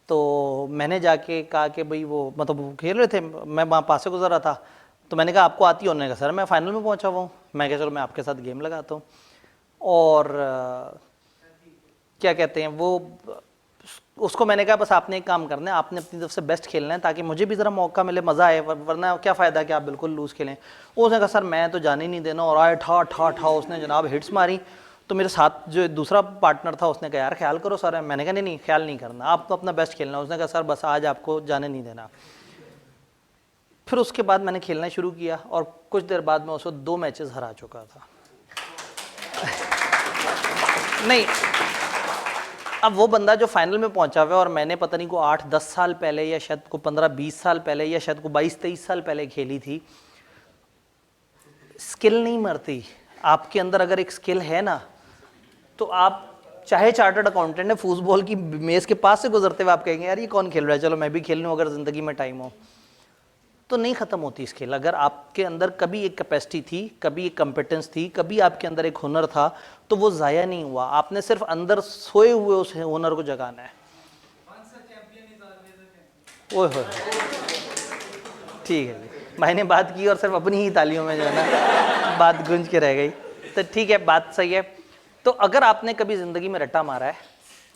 तो मैंने जाके कहा कि भाई वो मतलब वो खेल रहे थे, मैं वहाँ पास से गुजरा था, तो मैंने कहा आपको आती है? उन्होंने कहा सर मैं फाइनल में पहुँचा हुआ हूँ। मैं कहा चलो मैं आपके साथ गेम लगाता हूँ, और क्या कहते हैं वो, उसको मैंने कहा बस आपने एक काम करना है, आपने अपनी तरफ से बेस्ट खेलना है ताकि मुझे भी ज़रा मौका मिले, मज़ा आए, वरना क्या फ़ायदा कि आप बिल्कुल लूज़ खेलें। उसने कहा सर मैं तो जाने ही नहीं देना, और आए ठा ठा ठा, उसने जनाब हिट्स मारी। तो मेरे साथ जो दूसरा पार्टनर था उसने कहा यार ख्याल करो सर, मैंने कहा नहीं नहीं ख्याल नहीं करना, आप तो अपना बेस्ट खेलना। उसने कहा सर बस आज आपको जाने नहीं देना। फिर उसके बाद मैंने खेलना शुरू किया, और कुछ देर बाद मैं उसको 2 मैचेस हरा चुका था। नहीं, अब वो बंदा जो फाइनल में पहुंचा हुआ है, और मैंने पता नहीं को 8-10 साल पहले, या शायद को 15-20 साल पहले, या शायद को 22-23 साल पहले खेली थी। स्किल नहीं मरती, आपके अंदर अगर एक स्किल है ना, तो आप चाहे चार्टर्ड अकाउंटेंट है, फुटबॉल की मेज के पास से गुजरते हुए आप कहेंगे यार ये कौन खेल रहा है, चलो मैं भी खेल लूँ अगर ज़िंदगी में टाइम हो। तो नहीं ख़त्म होती स्किल। अगर आपके अंदर कभी एक कैपेसिटी थी, कभी एक कॉम्पिटेंस थी, कभी आपके अंदर एक हुनर था, तो वो ज़ाया नहीं हुआ, आपने सिर्फ अंदर सोए हुए उस हुनर को जगाना है। ओए होए, ठीक है जी, मैंने बात की और सिर्फ अपनी ही तालियों में जो है ना बात गूंज के रह गई, तो ठीक है, बात सही है। तो अगर आपने कभी ज़िंदगी में रट्टा मारा है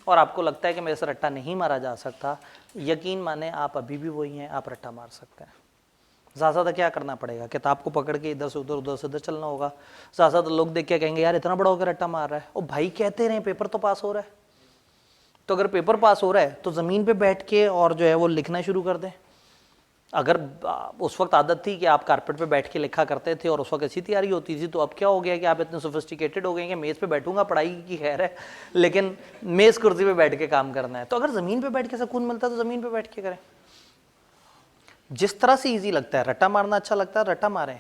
और आपको लगता है कि मेरे से रट्टा नहीं मारा जा सकता, यकीन माने आप अभी भी वही हैं, आप रट्टा मार सकते हैं। ज़्यादा क्या करना पड़ेगा, किताब को पकड़ के इधर से उधर चलना होगा। ज़्यादा लोग देख के कहेंगे यार इतना बड़ा होकर रट्टा मार रहा है, ओ भाई कहते रहे पेपर तो पास हो रहा है। तो अगर पेपर पास हो रहा है तो ज़मीन पे बैठ के और जो है वो लिखना शुरू कर दें। अगर उस वक्त आदत थी कि आप कारपेट पे बैठ के लिखा करते थे और उस वक्त अच्छी तैयारी होती थी, तो अब क्या हो गया कि आप इतने सोफिस्टिकेटेड हो गए कि मेज़ पे बैठूंगा, पढ़ाई की खैर है, लेकिन मेज़ कुर्सी पे बैठ के काम करना है। तो अगर ज़मीन पे बैठ के सुकून मिलता है तो ज़मीन पे बैठ के करें। जिस तरह से ईजी लगता है, रट्टा मारना अच्छा लगता है, रट्टा मारें।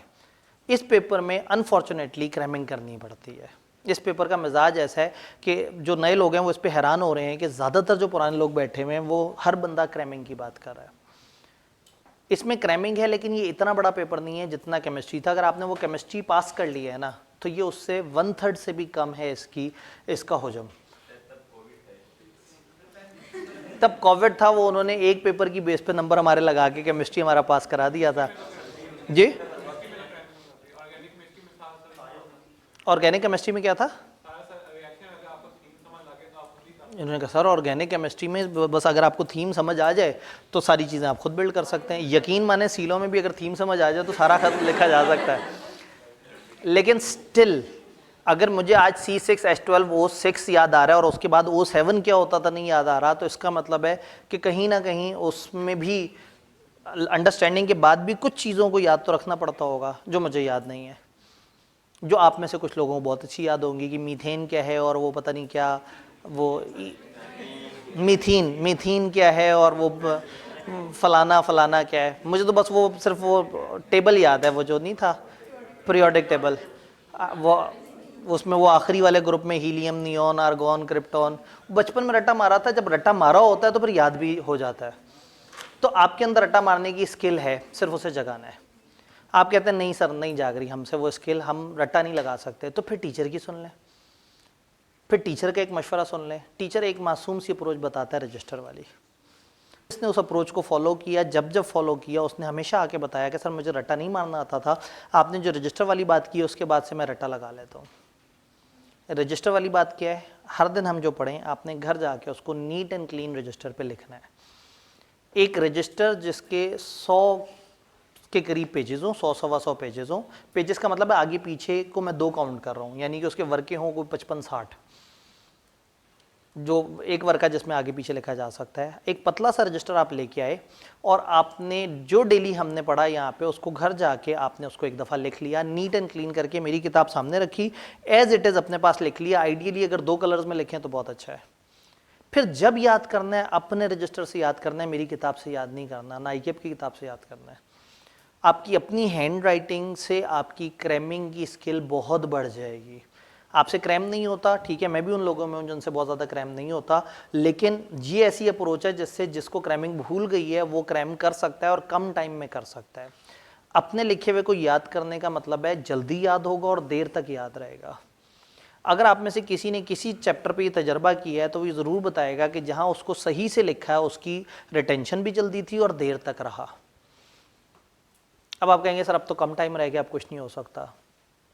इस पेपर में अनफॉर्चुनेटली क्रैमिंग करनी पड़ती है। इस पेपर का मिजाज ऐसा है कि जो नए लोग हैं वो इस पर हैरान हो रहे हैं कि ज़्यादातर जो पुराने लोग बैठे हुए हैं वो हर बंदा क्रैमिंग की बात कर रहा है। इसमें क्रैमिंग है, लेकिन ये इतना बड़ा पेपर नहीं है जितना केमिस्ट्री था। अगर आपने वो केमिस्ट्री पास कर लिया है ना, तो ये उससे 1/3 से भी कम है इसका हुजम। तब कोविड था, वो उन्होंने एक पेपर की बेस पे नंबर हमारे लगा के केमिस्ट्री हमारा पास करा दिया था जी। ऑर्गेनिक केमिस्ट्री में क्या था? इन्होंने कहा सर ऑर्गेनिक केमिस्ट्री में बस अगर आपको थीम समझ आ जाए तो सारी चीज़ें आप खुद बिल्ड कर सकते हैं। यकीन माने सीलों में भी अगर थीम समझ आ जाए तो सारा खत लिखा जा सकता है। लेकिन स्टिल अगर मुझे आज C6 H12 O6 याद आ रहा है और उसके बाद O7 क्या होता था नहीं याद आ रहा, तो इसका मतलब है कि कहीं ना कहीं उसमें भी अंडरस्टैंडिंग के बाद भी कुछ चीज़ों को याद तो रखना पड़ता होगा जो मुझे याद नहीं है, जो आप में से कुछ लोगों को बहुत अच्छी याद होंगी कि मीथेन क्या है और वो पता नहीं क्या, वो मीथीन क्या है और वो फलाना फलाना क्या है। मुझे तो बस वो सिर्फ वो टेबल याद है, वो जो नहीं था पीरियोडिक टेबल, वो उसमें वो आखिरी वाले ग्रुप में हीलियम, नियॉन, आर्गॉन, क्रिप्टॉन। बचपन में रट्टा मारा था, जब रट्टा मारा होता है तो फिर याद भी हो जाता है। तो आपके अंदर रट्टा मारने की स्किल है, सिर्फ उसे जगाना है। आप कहते हैं नहीं सर नहीं जाग रही हमसे वो स्किल, हम रट्टा नहीं लगा सकते, तो फिर टीचर की सुन लें, फिर टीचर का एक मशवरा सुन लें। टीचर एक मासूम सी अप्रोच बताता है रजिस्टर वाली। उसने उस अप्रोच को फॉलो किया, जब जब फॉलो किया उसने हमेशा आके बताया कि सर मुझे रट्टा नहीं मारना आता था, आपने जो रजिस्टर वाली बात की उसके बाद से मैं रट्टा लगा लेता हूँ। रजिस्टर वाली बात क्या है, हर दिन हम जो पढ़ें आपने घर जाके उसको नीट एंड क्लीन रजिस्टर पे लिखना है। एक रजिस्टर जिसके 100 के करीब पेजेस हों, 100-125 पेजेस हों, पेजेस का मतलब है आगे पीछे को मैं 2 काउंट कर रहा हूँ, यानी कि उसके वर्के हों कोई 55-60, जो एक वर्का जिसमें आगे पीछे लिखा जा सकता है। एक पतला सा रजिस्टर आप लेके आए और आपने जो डेली हमने पढ़ा यहाँ पे उसको घर जाके आपने उसको एक दफ़ा लिख लिया, नीट एंड क्लीन करके मेरी किताब सामने रखी, एज इट इज़ अपने पास लिख लिया। आइडियली अगर 2 कलर्स में लिखें तो बहुत अच्छा है। फिर जब याद करना है अपने रजिस्टर से याद करना है, मेरी किताब से याद नहीं करना, ना IKEP की किताब से याद करना है। आपकी अपनी हैंड राइटिंग से आपकी क्रैमिंग की स्किल बहुत बढ़ जाएगी। आपसे क्रैम नहीं होता, ठीक है, मैं भी उन लोगों में हूँ जिनसे बहुत ज़्यादा क्रैम नहीं होता, लेकिन ये ऐसी अप्रोच है जिससे जिसको क्रैमिंग भूल गई है वो क्रैम कर सकता है और कम टाइम में कर सकता है। अपने लिखे हुए को याद करने का मतलब है जल्दी याद होगा और देर तक याद रहेगा। अगर आप में से किसी ने किसी चैप्टर पे ये तजर्बा किया है तो वो ये ज़रूर बताएगा कि जहाँ उसको सही से लिखा है उसकी रिटेंशन भी जल्दी थी और देर तक रहा। अब आप कहेंगे सर अब तो कम टाइम रह गया, अब कुछ नहीं हो सकता।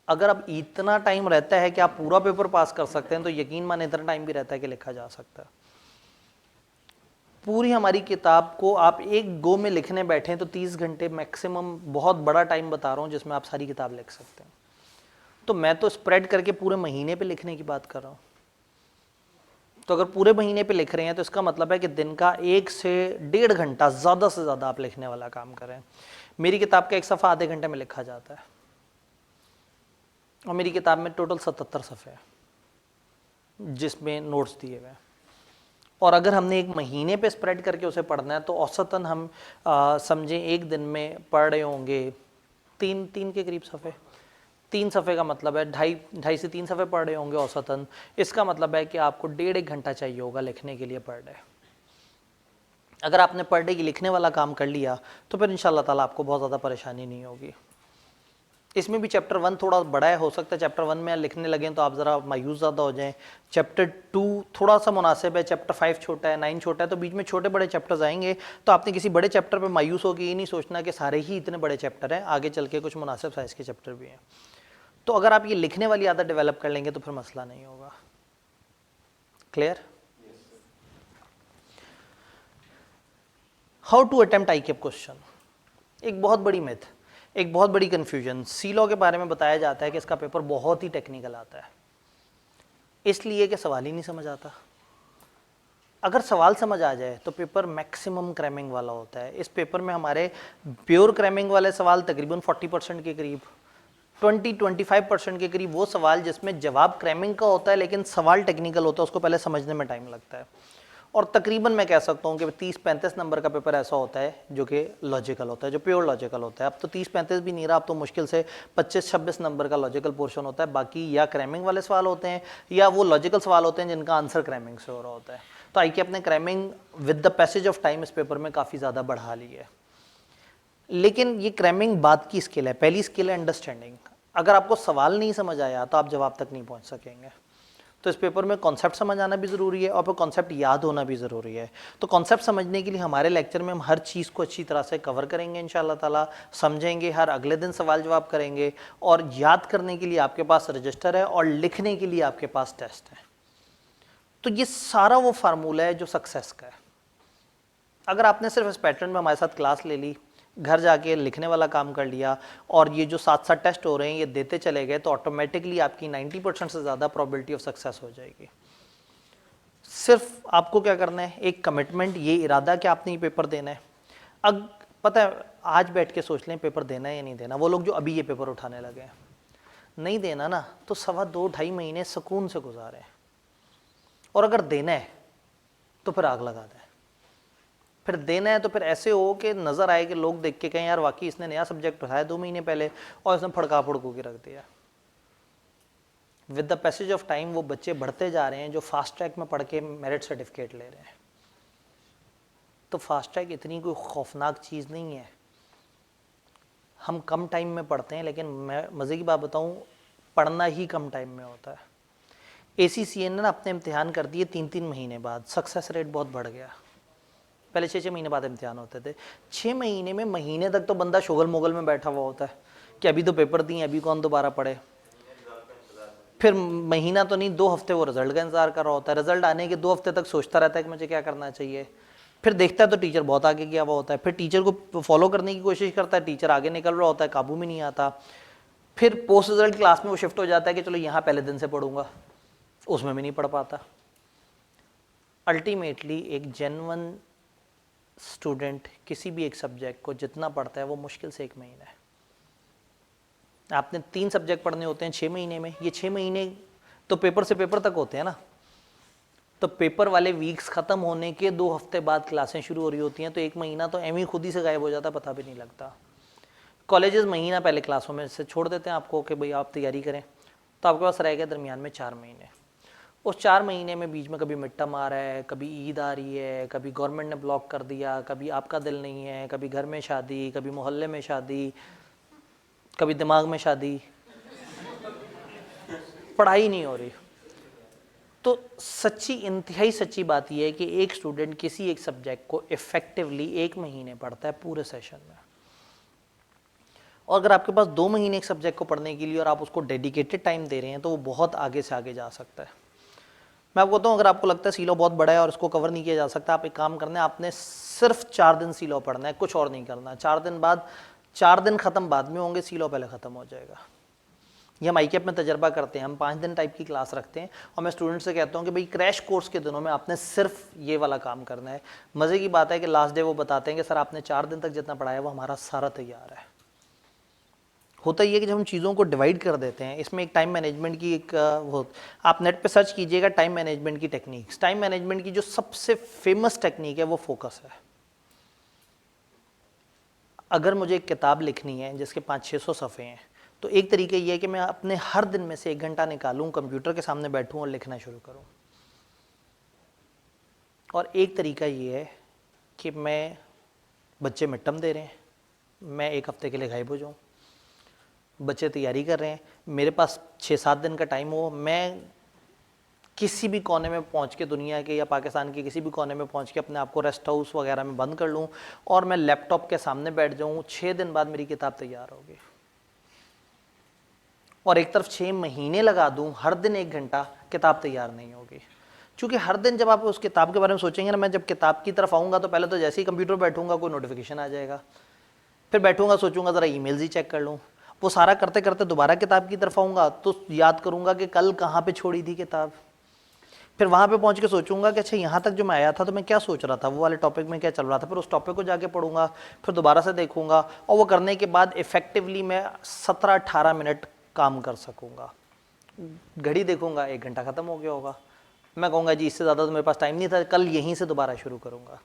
अगर अब इतना टाइम रहता है कि आप पूरा पेपर पास कर सकते हैं तो यकीन माने इतना टाइम भी रहता है कि लिखा जा सकता है। पूरी हमारी किताब को आप एक गो में लिखने बैठे तो 30 घंटे मैक्सिमम, बहुत बड़ा टाइम बता रहा हूँ जिसमें आप सारी किताब लिख सकते हैं। तो मैं तो स्प्रेड करके पूरे महीने पे लिखने की बात कर रहा हूँ। तो अगर पूरे महीने पे लिख रहे हैं तो इसका मतलब है कि दिन का 1 से 1.5 घंटा ज़्यादा से ज़्यादा आप लिखने वाला काम करें। मेरी किताब का एक सफ़ा आधे घंटे में लिखा जाता है और मेरी किताब में टोटल 77 सफ़े हैं जिसमें नोट्स दिए हुए हैं। और अगर हमने एक महीने पे स्प्रेड करके उसे पढ़ना है तो औसतन हम समझें एक दिन में पढ़ रहे होंगे 3 के करीब सफ़े। 3 सफ़े का मतलब है 2.5 से 3 सफ़े पढ़ रहे होंगे औसतन। इसका मतलब है कि आपको 1.5 घंटा चाहिए होगा लिखने के लिए पर डे। अगर आपने पर डे की लिखने वाला काम कर लिया तो फिर इंशाल्लाह ताला आपको बहुत ज़्यादा परेशानी नहीं होगी। इसमें भी चैप्टर 1 थोड़ा बड़ा है, हो सकता है चैप्टर 1 में लिखने लगें तो आप ज़रा मायूस ज़्यादा हो जाएं। चैप्टर 2 थोड़ा सा मुनासिब है, चैप्टर 5 छोटा है, 9 छोटा है, तो बीच में छोटे बड़े चैप्टर्स आएंगे। तो आपने किसी बड़े चैप्टर पे मायूस होकर ये नहीं सोचना कि सारे ही इतने बड़े चैप्टर हैं, आगे चल के कुछ मुनासिब साइज़ के चैप्टर भी हैं। तो अगर आप ये लिखने वाली आदत डेवलप कर लेंगे तो फिर मसला नहीं होगा। Clear? How to attempt IKEP question, एक बहुत बड़ी मिथ, एक बहुत बड़ी कंफ्यूजन। सी लॉ के बारे में बताया जाता है कि इसका पेपर बहुत ही टेक्निकल आता है, इसलिए कि सवाल ही नहीं समझ आता। अगर सवाल समझ आ जाए तो पेपर मैक्सिमम क्रैमिंग वाला होता है। इस पेपर में हमारे प्योर क्रैमिंग वाले सवाल तकरीबन 40% के करीब, 20-25% के करीब वो सवाल जिसमें जवाब क्रैमिंग का होता है लेकिन सवाल टेक्निकल होता है, उसको पहले समझने में टाइम लगता है। और तकरीबन मैं कह सकता हूँ कि 30-35 नंबर का पेपर ऐसा होता है जो कि लॉजिकल होता है, जो प्योर लॉजिकल होता है। अब तो 30-35 भी नहीं रहा, अब तो मुश्किल से 25-26 नंबर का लॉजिकल पोर्शन होता है। बाकी या क्रैमिंग वाले सवाल होते हैं या वो लॉजिकल सवाल होते हैं जिनका आंसर क्रैमिंग से हो रहा होता है। तो IKEP ने cramming with the passage of time इस पेपर में काफ़ी ज़्यादा बढ़ा ली है। लेकिन ये क्रैमिंग बाद की स्किल है, पहली स्किल है अंडरस्टैंडिंग। अगर आपको सवाल नहीं समझ आया तो आप जवाब तक नहीं पहुँच सकेंगे। तो इस पेपर में कॉन्सेप्ट समझ आना भी ज़रूरी है और फिर कॉन्सेप्ट याद होना भी ज़रूरी है। तो कॉन्सेप्ट समझने के लिए हमारे लेक्चर में हम हर चीज़ को अच्छी तरह से कवर करेंगे इंशाल्लाह ताला, समझेंगे, हर अगले दिन सवाल जवाब करेंगे। और याद करने के लिए आपके पास रजिस्टर है और लिखने के लिए आपके पास टेस्ट है। तो ये सारा वो फार्मूला है जो सक्सेस का है। अगर आपने सिर्फ इस पैटर्न में हमारे साथ क्लास ले ली, घर जाके लिखने वाला काम कर लिया और ये जो 7 टेस्ट हो रहे हैं ये देते चले गए, तो ऑटोमेटिकली आपकी 90% से ज़्यादा प्रोबेबिलिटी ऑफ सक्सेस हो जाएगी। सिर्फ आपको क्या करना है, एक कमिटमेंट, ये इरादा कि आपने ये पेपर देना है। अब पता है, आज बैठ के सोच लें पेपर देना है या नहीं देना। वो लोग जो अभी ये पेपर उठाने लगे हैं, नहीं देना ना तो 2.25 महीने सुकून से गुजारें, और अगर देना है तो फिर आग लगा दें। फिर देना है तो फिर ऐसे हो कि नज़र आए कि लोग देख के कहें यार वाकई इसने नया सब्जेक्ट उठाया 2 महीने पहले और इसने फड़का फड़कू के रख दिया। With the passage of time वो बच्चे बढ़ते जा रहे हैं जो फास्ट ट्रैक में पढ़ के मेरिट सर्टिफिकेट ले रहे हैं। तो फास्ट ट्रैक इतनी कोई खौफनाक चीज़ नहीं है। हम कम टाइम में पढ़ते हैं, लेकिन मैं मज़े की बात बताऊँ, पढ़ना ही कम टाइम में होता है। ACCA ने ना अपने इम्तिहान कर दिए 3-3 महीने बाद, सक्सेस रेट बहुत बढ़ गया। पहले 6-6 महीने बाद इम्तिहान होते थे। 6 महीने में महीने तक तो बंदा शोगल मोगल में बैठा हुआ होता है कि अभी तो पेपर दिए, अभी कौन दोबारा पढ़े। फिर महीना तो नहीं, 2 हफ्ते वो रिजल्ट का इंतजार कर रहा होता है। रिजल्ट आने के 2 हफ्ते तक सोचता रहता है कि मुझे क्या करना चाहिए। फिर देखता है तो टीचर बहुत आगे गया हुआ होता है, फिर टीचर को फॉलो करने की कोशिश करता है, टीचर आगे निकल रहा होता है, काबू में नहीं आता। फिर पोस्ट रिजल्ट क्लास में वो शिफ्ट हो जाता है कि चलो यहाँ पहले दिन से पढ़ूंगा, उसमें भी नहीं पढ़ पाता। अल्टीमेटली एक जेन्युइन स्टूडेंट किसी भी एक सब्जेक्ट को जितना पढ़ता है वो मुश्किल से 1 महीना है। आपने 3 सब्जेक्ट पढ़ने होते हैं 6 महीने में, ये 6 महीने तो पेपर से पेपर तक होते हैं ना, तो पेपर वाले वीक्स खत्म होने के 2 हफ्ते बाद क्लासें शुरू हो रही होती हैं, तो 1 महीना तो एम ही खुद ही से गायब हो जाता, पता भी नहीं लगता। कॉलेजेस महीना पहले क्लासों में से छोड़ देते हैं आपको कि भाई आप तैयारी करें, तो आपके पास रह गया दरमियान में 4 महीने। उस 4 महीने में बीच में कभी मिड टर्म आ रहा है, कभी ईद आ रही है, कभी गवर्नमेंट ने ब्लॉक कर दिया, कभी आपका दिल नहीं है, कभी घर में शादी, कभी मोहल्ले में शादी, कभी दिमाग में शादी, पढ़ाई नहीं हो रही। तो सच्ची इंतहाई सच्ची बात यह है कि एक स्टूडेंट किसी एक सब्जेक्ट को इफेक्टिवली 1 महीने पढ़ता है पूरे सेशन में, और अगर आपके पास 2 महीने एक सब्जेक्ट को पढ़ने के लिए और आप उसको डेडिकेटेड टाइम दे रहे हैं तो वो बहुत आगे से आगे जा सकता है। मैं आपको बताऊँ, अगर आपको लगता है सीलो बहुत बड़ा है और उसको कवर नहीं किया जा सकता, आप एक काम करना है, आपने सिर्फ 4 दिन सीलो पढ़ना है, कुछ और नहीं करना। 4 दिन बाद, 4 दिन ख़त्म बाद में होंगे, सीलो पहले ख़त्म हो जाएगा। ये हम ICAP में तजर्बा करते हैं, हम 5 दिन टाइप की क्लास रखते हैं और मैं स्टूडेंट से कहता हूँ कि भाई क्रैश कोर्स के दिनों में आपने सिर्फ ये वाला काम करना है। मज़े की बात है कि लास्ट डे वो बताते हैं कि सर आपने 4 दिन तक जितना पढ़ाया वो हमारा सारा तैयार है। होता ये कि जब हम चीज़ों को डिवाइड कर देते हैं, इसमें एक टाइम मैनेजमेंट की एक वो, आप नेट पे सर्च कीजिएगा टाइम मैनेजमेंट की टेक्निक्स। टाइम मैनेजमेंट की जो सबसे फेमस टेक्निक है वो फोकस है। अगर मुझे एक किताब लिखनी है जिसके 500-600 सफ़े हैं, तो एक तरीका ये है कि मैं अपने हर दिन में से 1 घंटा निकालूं, कंप्यूटर के सामने बैठूं और लिखना शुरू करूं। और एक तरीका ये है कि मैं, बच्चे मिड टर्म दे रहे हैं, मैं 1 हफ्ते के लिए गायब हो जाऊं, बच्चे तैयारी कर रहे हैं, मेरे पास 6-7 दिन का टाइम हो, मैं किसी भी कोने में पहुंच के, दुनिया के या पाकिस्तान के किसी भी कोने में पहुंच के अपने आप को रेस्ट हाउस वगैरह में बंद कर लूं और मैं लैपटॉप के सामने बैठ जाऊं, 6 दिन बाद मेरी किताब तैयार होगी। और एक तरफ 6 महीने लगा दूं, हर दिन 1 घंटा, किताब तैयार नहीं होगी। क्योंकि हर दिन जब आप उस किताब के बारे में सोचेंगे ना, मैं जब किताब की तरफ आऊँगा तो पहले तो जैसे ही कंप्यूटर बैठूंगा कोई नोटिफिकेशन आ जाएगा, फिर बैठूंगा सोचूंगा ज़रा ईमेल्स ही चेक कर लूँ, वो सारा करते करते दोबारा किताब की तरफ आऊँगा तो याद करूँगा कि कल कहाँ पे छोड़ी थी किताब, फिर वहाँ पे पहुँच के सोचूंगा कि अच्छा यहाँ तक जो मैं आया था तो मैं क्या सोच रहा था, वो वाले टॉपिक में क्या चल रहा था, फिर उस टॉपिक को जाके पढ़ूंगा, फिर दोबारा से देखूंगा, और वो करने के बाद इफेक्टिवली मैं 17-18 मिनट काम कर सकूँगा। घड़ी देखूंगा 1 घंटा ख़त्म हो गया होगा, मैं कहूँगा जी इससे ज़्यादा तो मेरे पास टाइम नहीं था, कल यहीं से दोबारा शुरू करूँगा।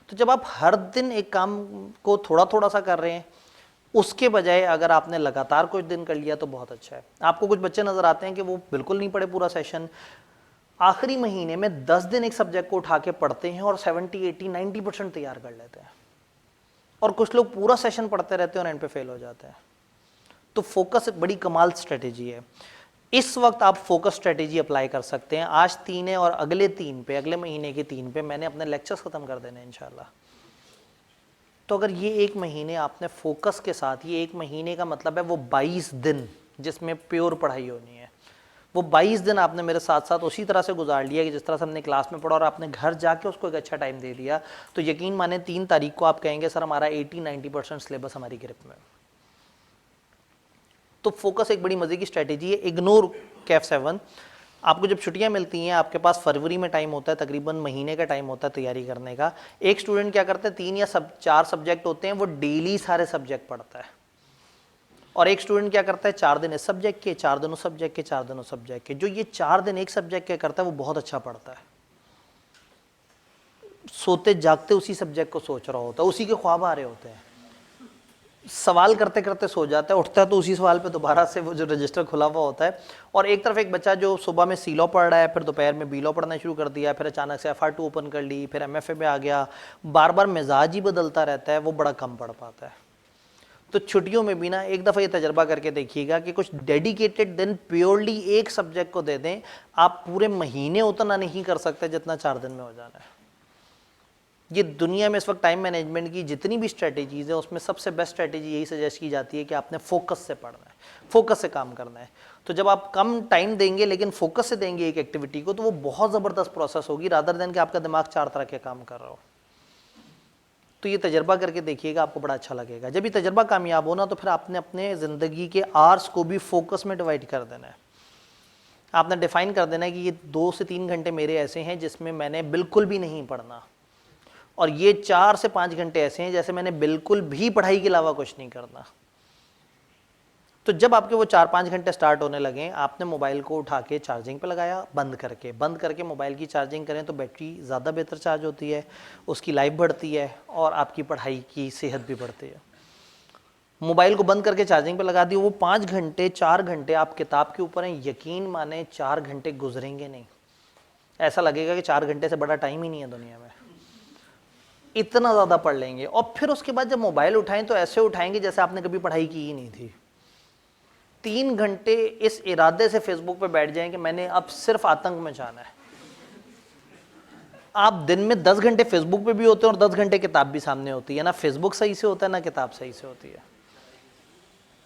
तो जब आप हर दिन एक काम को थोड़ा थोड़ा सा कर रहे हैं, उसके बजाय अगर आपने लगातार कुछ दिन कर लिया तो बहुत अच्छा है। आपको कुछ बच्चे नज़र आते हैं कि वो बिल्कुल नहीं पढ़े पूरा सेशन, आखिरी महीने में 10 दिन एक सब्जेक्ट को उठा के पढ़ते हैं और 70-80-90% तैयार कर लेते हैं, और कुछ लोग पूरा सेशन पढ़ते रहते हैं और एंड पे फेल हो जाते हैं। तो फोकस एक बड़ी कमाल स्ट्रेटेजी है। इस वक्त आप फोकस स्ट्रेटेजी अप्लाई कर सकते हैं। आज 3 है और अगले 3 पे, अगले महीने के 3 पे मैंने अपने लेक्चर्स ख़त्म कर देने इंशाल्लाह। तो अगर ये 1 महीने आपने फोकस के साथ, ये 1 महीने का मतलब है वो 22 दिन जिसमें प्योर पढ़ाई होनी है, वो 22 दिन आपने मेरे साथ साथ उसी तरह से गुजार लिया कि जिस तरह से हमने क्लास में पढ़ा, और आपने घर जाके उसको एक अच्छा टाइम दे दिया, तो यकीन माने 3 तारीख को आप कहेंगे सर हमारा 80-90% सिलेबस हमारी ग्रिप में। तो फोकस एक बड़ी मज़े की स्ट्रेटेजी है। इग्नोर कैफ 7। आपको जब छुट्टियां मिलती हैं, आपके पास फरवरी में टाइम होता है, तकरीबन महीने का टाइम होता है तैयारी करने का। एक स्टूडेंट क्या करता है, 3 या 4 सब्जेक्ट होते हैं, वो डेली सारे सब्जेक्ट पढ़ता है, और एक स्टूडेंट क्या करता है, 4 दिन इस सब्जेक्ट के, 4 दिन उस सब्जेक्ट के, 4 दिन उस सब्जेक्ट के। जो ये 4 दिन एक सब्जेक्ट के करता है वो बहुत अच्छा पढ़ता है, सोते जागते उसी सब्जेक्ट को सोच रहा होता है, उसी के ख्वाब आ रहे होते हैं, सवाल करते करते सो जाता है, उठता है तो उसी सवाल पे दोबारा से वो जो रजिस्टर खुला हुआ होता है। और एक तरफ एक बच्चा जो सुबह में सी लॉ पढ़ रहा है, फिर दोपहर में बी लॉ पढ़ना शुरू कर दिया, फिर अचानक से FR2 ओपन कर ली, फिर MFA में आ गया, बार बार मिजाज ही बदलता रहता है, वो बड़ा कम पढ़ पाता है। तो छुट्टियों में भी ना एक दफ़ा ये तजर्बा करके देखिएगा कि कुछ डेडिकेटेड दिन प्योरली एक सब्जेक्ट को दे दें। आप पूरे महीने उतना नहीं कर सकते जितना 4 दिन में हो जाना है। ये दुनिया में इस वक्त टाइम मैनेजमेंट की जितनी भी स्ट्रेटेजीज है उसमें सबसे बेस्ट स्ट्रेटेजी यही सजेस्ट की जाती है कि आपने फोकस से पढ़ना है, फोकस से काम करना है। तो जब आप कम टाइम देंगे लेकिन फोकस से देंगे एक एक्टिविटी को, तो वो बहुत ज़बरदस्त प्रोसेस होगी रादर देन कि आपका दिमाग 4 तरह के काम कर रहा हो। तो ये तजर्बा करके देखिएगा, आपको बड़ा अच्छा लगेगा। जब ये तजर्बा कामयाब हो ना, तो फिर आपने अपने ज़िंदगी के आवर्स को भी फोकस में डिवाइड कर देना है। आपने डिफाइन कर देना है कि ये 2 से 3 घंटे मेरे ऐसे हैं जिसमें मैंने बिल्कुल भी नहीं पढ़ना, और ये 4 से 5 घंटे ऐसे हैं जैसे मैंने बिल्कुल भी पढ़ाई के अलावा कुछ नहीं करना। तो जब आपके वो 4-5 घंटे स्टार्ट होने लगे, आपने मोबाइल को उठा के चार्जिंग पे लगाया, बंद करके मोबाइल की चार्जिंग करें तो बैटरी ज़्यादा बेहतर चार्ज होती है, उसकी लाइफ बढ़ती है और आपकी पढ़ाई की सेहत भी बढ़ती है। मोबाइल को बंद करके चार्जिंग पे लगा दिए, वो 5 घंटे 4 घंटे आप किताब के ऊपर हैं, यकीन माने 4 घंटे गुजरेंगे नहीं, ऐसा लगेगा कि 4 घंटे से बड़ा टाइम ही नहीं है दुनिया में, इतना ज़्यादा पढ़ लेंगे। और फिर उसके बाद जब मोबाइल उठाएं तो ऐसे उठाएंगे जैसे आपने कभी पढ़ाई की ही नहीं थी। 3 घंटे इस इरादे से फेसबुक पे बैठ जाएं कि मैंने अब सिर्फ आतंक मचाना है। आप दिन में 10 घंटे फेसबुक पे भी होते हैं और 10 घंटे किताब भी सामने होती है ना, फेसबुक सही से होता है ना किताब सही से होती है।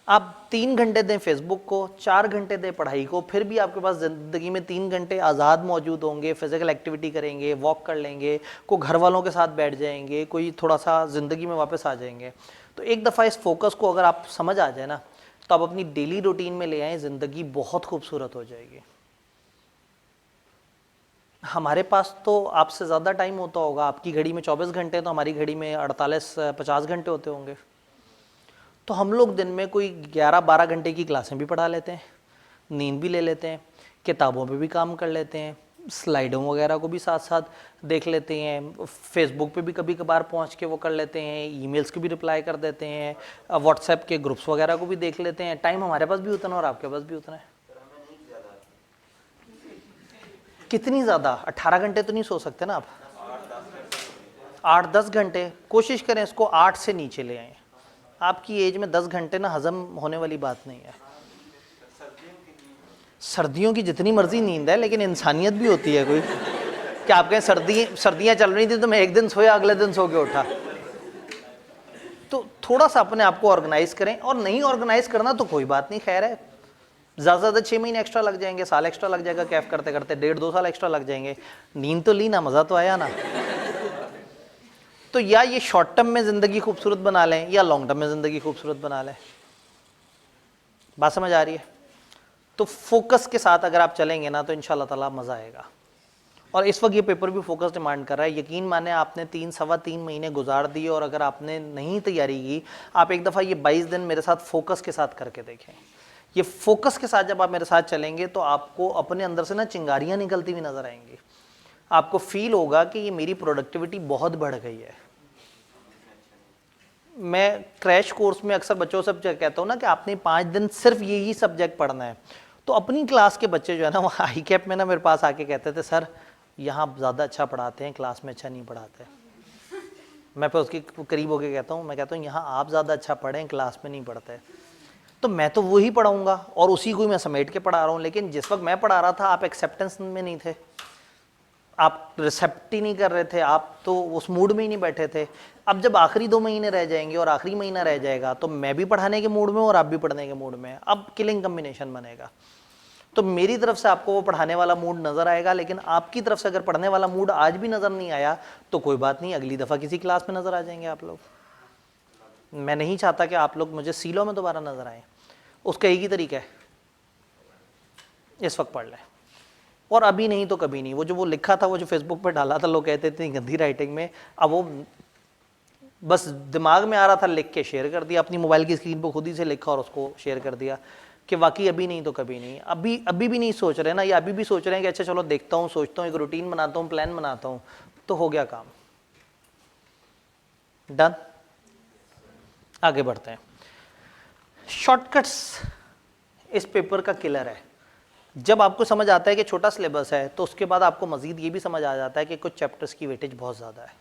आप 3 घंटे दें फेसबुक को, 4 घंटे दें पढ़ाई को, फिर भी आपके पास ज़िंदगी में 3 घंटे आज़ाद मौजूद होंगे। फिजिकल एक्टिविटी करेंगे, वॉक कर लेंगे, को घर वालों के साथ बैठ जाएंगे, कोई थोड़ा सा ज़िंदगी में वापस आ जाएंगे। तो एक दफ़ा इस फोकस को अगर आप समझ आ जाए ना, तो आप अपनी डेली रूटीन में ले आएँ, ज़िंदगी बहुत खूबसूरत हो जाएगी। हमारे पास तो आपसे ज़्यादा टाइम होता होगा, आपकी घड़ी में 24 घंटे तो हमारी घड़ी में 48-50 घंटे होते होंगे। तो हम लोग दिन में कोई 11-12 घंटे की क्लासें भी पढ़ा लेते हैं, नींद भी ले लेते हैं, किताबों पे भी काम कर लेते हैं, स्लाइडों वगैरह को भी साथ साथ देख लेते हैं, फेसबुक पे भी कभी कभार पहुंच के वो कर लेते हैं, ईमेल्स को भी रिप्लाई कर देते हैं, व्हाट्सएप के ग्रुप्स वगैरह को भी देख लेते हैं। टाइम हमारे पास भी उतना और आपके पास भी उतना है। कितनी ज़्यादा? 18 घंटे तो नहीं सो सकते ना आप, 8-10 घंटे कोशिश करें इसको 8 से नीचे ले आएँ। आपकी एज में 10 घंटे ना हजम होने वाली बात नहीं है। सर्दियों की जितनी मर्जी नींद है, लेकिन इंसानियत भी होती है कोई, कि आप कहें सर्दियाँ चल रही थी तो मैं एक दिन सोया अगले दिन सो के उठा। तो थोड़ा सा अपने आप को ऑर्गेनाइज करें, और नहीं ऑर्गेनाइज करना तो कोई बात नहीं, खैर है, ज़्यादा से ज़्यादा 6 महीने एक्स्ट्रा लग जाएंगे, साल एक्स्ट्रा लग जाएगा, कैफ करते करते 1.5-2 साल एक्स्ट्रा लग जाएंगे। नींद तो ली ना, मज़ा तो आया ना। तो या ये शॉर्ट टर्म में ज़िंदगी खूबसूरत बना लें या लॉन्ग टर्म में ज़िंदगी खूबसूरत बना लें। बात समझ आ रही है? तो फोकस के साथ अगर आप चलेंगे ना तो इंशाल्लाह ताला मज़ा आएगा। और इस वक्त ये पेपर भी फोकस डिमांड कर रहा है। यकीन माने आपने 3-3.25 महीने गुजार दिए, और अगर आपने नहीं तैयारी की, आप एक दफ़ा ये 22 दिन मेरे साथ फोकस के साथ करके देखें। ये फोकस के साथ जब आप मेरे साथ चलेंगे तो आपको अपने अंदर से ना चिंगारियाँ निकलती हुई नज़र आएंगी। आपको फील होगा कि ये मेरी प्रोडक्टिविटी बहुत बढ़ गई है। मैं क्रैश कोर्स में अक्सर बच्चों से कहता हूँ ना कि आपने 5 दिन सिर्फ यही सब्जेक्ट पढ़ना है। तो अपनी क्लास के बच्चे जो है ना, वो आई कैप में ना मेरे पास आके कहते थे, सर यहाँ ज़्यादा अच्छा पढ़ाते हैं, क्लास में अच्छा नहीं पढ़ाते। मैं फिर उसके करीब होके कहता हूँ, मैं कहता हूँ यहाँ आप ज़्यादा अच्छा पढ़ें, क्लास में नहीं पढ़ते। तो मैं तो वही पढ़ाऊँगा और उसी को ही मैं समेट के पढ़ा रहा हूँ। लेकिन जिस वक्त मैं पढ़ा रहा था आप एक्सेप्टेंस में नहीं थे, आप रिसेप्ट ही नहीं कर रहे थे, आप तो उस मूड में ही नहीं बैठे थे। अब जब आखिरी 2 महीने रह जाएंगे और आखिरी महीना रह जाएगा तो मैं भी पढ़ाने के मूड में और आप भी पढ़ने के मूड में, अब किलिंग कम्बिनेशन बनेगा। तो मेरी तरफ से आपको वो पढ़ाने वाला मूड नज़र आएगा, लेकिन आपकी तरफ से अगर पढ़ने वाला मूड आज भी नज़र नहीं आया तो कोई बात नहीं, अगली दफ़ा किसी क्लास में नज़र आ जाएंगे आप लोग। मैं नहीं चाहता कि आप लोग मुझे सीलों में दोबारा नज़र आएँ। उसका एक ही तरीका है, इस वक्त पढ़ लें, और अभी नहीं तो कभी नहीं। वो लिखा था, वो जो फेसबुक पर डाला था, लोग कहते थे गंदी राइटिंग में, अब वो बस दिमाग में आ रहा था, लिख के शेयर कर दिया, अपनी मोबाइल की स्क्रीन पर खुद ही से लिखा और उसको शेयर कर दिया कि वाकई अभी नहीं तो कभी नहीं। अभी भी नहीं सोच रहे ना, या अभी भी सोच रहे हैं कि अच्छा चलो देखता हूँ, सोचता हूँ, एक रूटीन बनाता हूँ, प्लान बनाता हूँ, तो हो गया काम, डन। आगे बढ़ते हैं। शॉर्टकट्स इस पेपर का किलर है। जब आपको समझ आता है कि छोटा सिलेबस है, तो उसके बाद आपको मज़ीद ये भी समझ आ जाता है कि कुछ चैप्टर्स की वेटेज बहुत ज़्यादा है।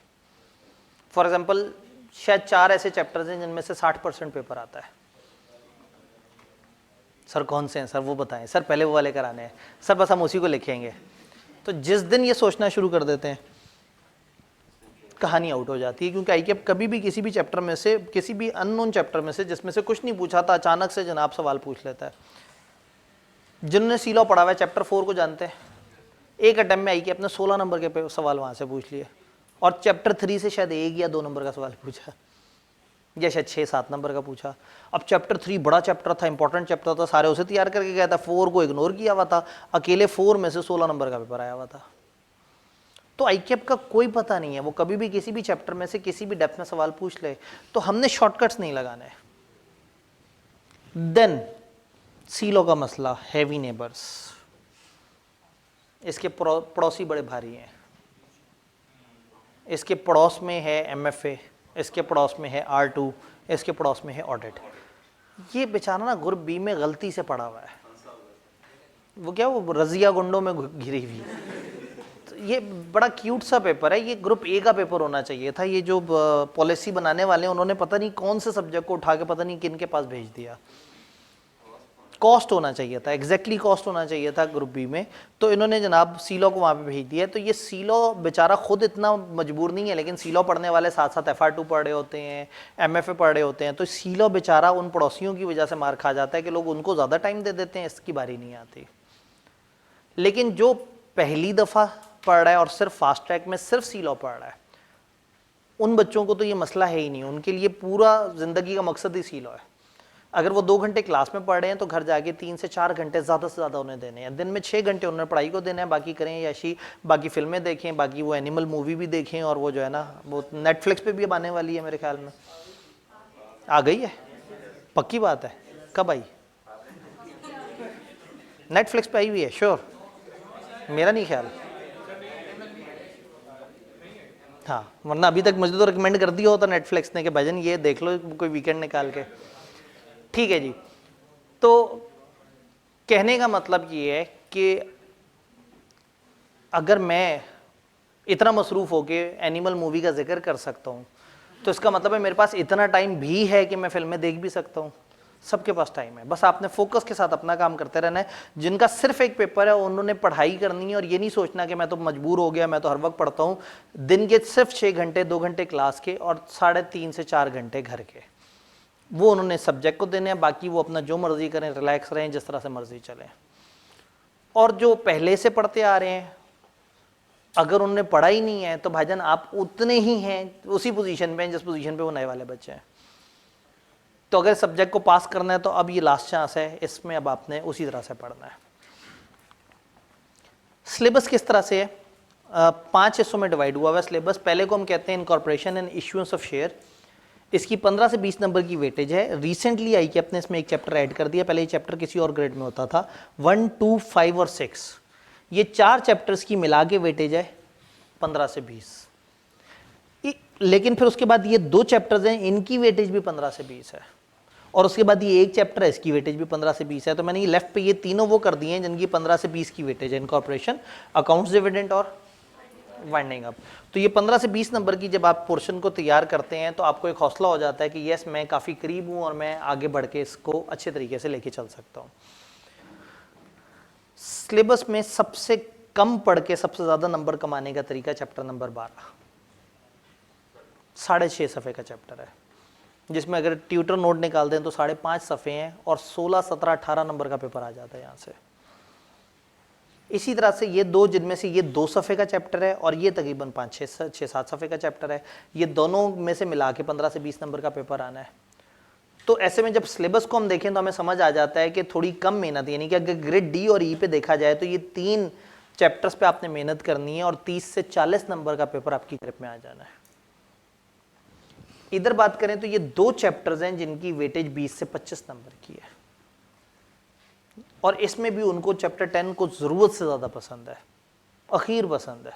फॉर एग्जांपल शायद 4 ऐसे चैप्टर्स हैं जिनमें से 60% पेपर आता है। सर कौन से हैं सर, वो बताएं सर, पहले वो वाले कराने हैं सर, बस हम उसी को लिखेंगे। तो जिस दिन ये सोचना शुरू कर देते हैं कहानी आउट हो जाती है, क्योंकि आईक्यूएफ कभी भी किसी भी चैप्टर में से, किसी भी अननोन चैप्टर में से जिसमें से कुछ नहीं पूछा था, अचानक से जनाब सवाल पूछ लेता है। जिन्होंने सी लॉ पढ़ा हुआ है चैप्टर 4 को जानते हैं, एक अटेम्प्ट में आईक्यूएफ ने 16 नंबर के सवाल वहाँ से पूछ लिए, और चैप्टर 3 से शायद 1 या 2 नंबर का सवाल पूछा, या शायद 6-7 नंबर का पूछा। अब चैप्टर 3 बड़ा चैप्टर था, इंपॉर्टेंट चैप्टर था, सारे उसे तैयार करके गया था, 4 को इग्नोर किया हुआ था, अकेले 4 में से 16 नंबर का पेपर आया हुआ था। तो आईक्यूएफ का कोई पता नहीं है, वो कभी भी किसी भी चैप्टर में से किसी भी डेप्थ में सवाल पूछ ले, तो हमने शॉर्टकट्स नहीं लगाने। देन सी लॉ का मसला, हैवी नेबर्स, इसके पड़ोसी बड़े भारी हैं। इसके पड़ोस में है एमएफए, इसके पड़ोस में है R2, इसके पड़ोस में है ऑडिट। ये बेचारा ना ग्रुप बी में गलती से पड़ा हुआ है, वो क्या, वो रजिया गुंडों में घिरी हुई है। तो ये बड़ा क्यूट सा पेपर है, ये ग्रुप ए का पेपर होना चाहिए था। ये जो पॉलिसी बनाने वाले हैं उन्होंने पता नहीं कौन से सब्जेक्ट को उठा के पता नहीं किन के पास भेज दिया। कॉस्ट होना चाहिए था, एग्जैक्टली कॉस्ट होना चाहिए था ग्रुप बी में, तो इन्होंने जनाब सी लॉ को वहाँ पे भेज दिया। तो ये सी लॉ बेचारा खुद इतना मजबूर नहीं है, लेकिन सी लॉ पढ़ने वाले साथ साथ FR2 पढ़ रहे होते हैं, MFA पढ़ रहे होते हैं, तो सी लॉ बेचारा उन पड़ोसियों की वजह से मार खा जाता है कि लोग उनको ज़्यादा टाइम दे देते हैं, इसकी बारी नहीं आती। लेकिन जो पहली दफ़ा पढ़ रहा है और सिर्फ फास्ट ट्रैक में सिर्फ सी लॉ पढ़ रहा है, उन बच्चों को तो ये मसला है ही नहीं, उनके लिए पूरा ज़िंदगी का मकसद ही सी लॉ है। अगर वो 2 घंटे क्लास में पढ़ रहे हैं तो घर जाके 3 से 4 घंटे ज़्यादा से ज़्यादा उन्हें देने हैं। दिन में 6 घंटे उन्हें पढ़ाई को देना है, बाकी करें याशी, बाकी फिल्में देखें, बाकी वो एनिमल मूवी भी देखें, और वो जो है ना वो नेटफ्लिक्स पे भी अब आने वाली है, मेरे ख्याल में आ गई है, पक्की बात है। कब आई? नेटफ्लिक्स पे आई हुई है, श्योर? मेरा नहीं ख्याल, हाँ, वरना अभी तक मुझे तो रिकमेंड कर दिया होता नेटफ्लिक्स ने कि भाईजान ये देख लो कोई वीकेंड निकाल के। ठीक है जी, तो कहने का मतलब ये है कि अगर मैं इतना मसरूफ़ होके एनिमल मूवी का जिक्र कर सकता हूँ, तो इसका मतलब है मेरे पास इतना टाइम भी है कि मैं फिल्में देख भी सकता हूँ। सबके पास टाइम है, बस आपने फोकस के साथ अपना काम करते रहना है। जिनका सिर्फ एक पेपर है उन्होंने पढ़ाई करनी है, और ये नहीं सोचना कि मैं तो मजबूर हो गया, मैं तो हर वक्त पढ़ता हूँ। दिन के सिर्फ 6 घंटे, 2 घंटे क्लास के और 3.5 से 4 घंटे घर के, वो उन्होंने सब्जेक्ट को देने हैं। बाकी वो अपना जो मर्जी करें, रिलैक्स रहें, जिस तरह से मर्जी चलें। और जो पहले से पढ़ते आ रहे हैं, अगर उन्होंने पढ़ा ही नहीं है तो भाईजान आप उतने ही हैं, उसी पोजीशन पे हैं जिस पोजीशन पे वो नए वाले बच्चे हैं। तो अगर सब्जेक्ट को पास करना है तो अब ये लास्ट चांस है, इसमें अब आपने उसी तरह से पढ़ना है। सिलेबस किस तरह से है? 5 हिस्सों में डिवाइड हुआ है सिलेबस। पहले को हम कहते हैं incorporation and issuance of share. इसकी 15 से 20 नंबर की वेटेज है। रिसेंटली आईक्यूएफ ने इसमें एक चैप्टर ऐड कर दिया, पहले ये चैप्टर किसी और ग्रेड में होता था। 1, 2, 5 और 6, ये 4 चैप्टर्स की मिला के वेटेज है 15 से 20। लेकिन फिर उसके बाद ये 2 चैप्टर्स हैं, इनकी वेटेज भी 15 से 20 है, और उसके बाद ये एक चैप्टर है, इसकी वेटेज भी 15 से 20 है। तो मैंने ये लेफ्ट पे ये तीनों वो कर दिए हैं जिनकी 15 से 20 की वेटेज है, इनकॉर्पोरेशन, अकाउंट्स, डिविडेंड और वाइंडिंग अप। तो ये 15 से 20 नंबर की जब आप पोर्शन को तैयार करते हैं तो आपको एक हौसला हो जाता है कि यस, मैं काफ़ी करीब हूँ और मैं आगे बढ़ के इसको अच्छे तरीके से लेके चल सकता हूँ। सिलेबस में सबसे कम पढ़ के सबसे ज़्यादा नंबर कमाने का तरीका चैप्टर नंबर 12, 6.5 सफ़े का चैप्टर है, जिसमें अगर ट्यूटर नोट निकाल दें तो 5.5 सफ़े हैं, और 16, 17, 18 नंबर का पेपर आ जाता है यहाँ से। इसी तरह से ये 2, जिनमें से ये 2 सफ़े का चैप्टर है और ये तकरीबन 5-6-7 सफ़े का चैप्टर है, ये दोनों में से मिला के 15 से 20 नंबर का पेपर आना है। तो ऐसे में जब सिलेबस को हम देखें तो हमें समझ आ जाता है कि थोड़ी कम मेहनत, यानी कि अगर ग्रेड डी और ई पे देखा जाए तो ये 3 चैप्टर्स पे आपने मेहनत करनी है, और 30 से 40 नंबर का पेपर आपकी ग्रिप में आ जाना है। इधर बात करें तो ये 2 चैप्टर्स हैं जिनकी वेटेज 20 से 25 नंबर की है, और इसमें भी उनको चैप्टर 10 को ज़रूरत से ज़्यादा पसंद है, अखीर पसंद है।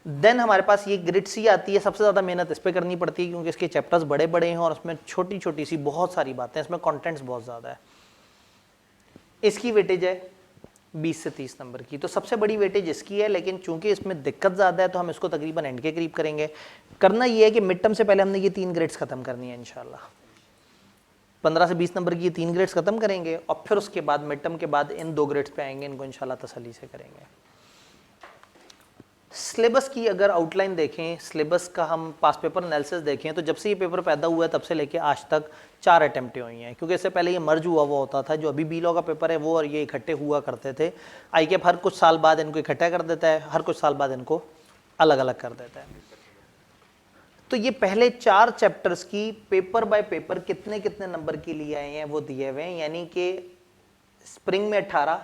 देन हमारे पास ये ग्रेड सी आती है, सबसे ज़्यादा मेहनत इस पर करनी पड़ती है क्योंकि इसके चैप्टर्स बड़े बड़े हैं और उसमें छोटी छोटी सी बहुत सारी बातें, इसमें कंटेंट्स बहुत ज़्यादा है। इसकी वेटेज है 20 से 30 नंबर की, तो सबसे बड़ी वेटेज इसकी है, लेकिन चूंकि इसमें दिक्कत ज़्यादा है तो हम इसको तकरीबन एंड के करीब करेंगे। करना ये है कि मिड टर्म से पहले हमने ये 3 ग्रेड्स खत्म करनी है इंशाल्लाह। 15 से 20 नंबर की ये 3 ग्रेड्स खत्म करेंगे, और फिर उसके बाद मिड टर्म के बाद इन 2 ग्रेड्स पे आएंगे, इनको इंशाल्लाह तसल्ली से करेंगे। सिलेबस की अगर आउटलाइन देखें, सिलेबस का हम पास पेपर एनालिसिस देखें, तो जब से ये पेपर पैदा हुआ है तब से लेके आज तक 4 अटेम्प्टें हुई हैं, क्योंकि इससे पहले ये मर्ज हुआ होता था। जो अभी बी लॉ का पेपर है वो और ये इकट्ठे हुआ करते थे। आईकेएप हर कुछ साल बाद इनको इकट्ठा कर देता है, हर कुछ साल बाद इनको अलग अलग कर देता है। तो ये पहले 4 चैप्टर्स की पेपर बाय पेपर कितने कितने नंबर की लिए आए हैं वो दिए हुए हैं, यानी कि स्प्रिंग में 18,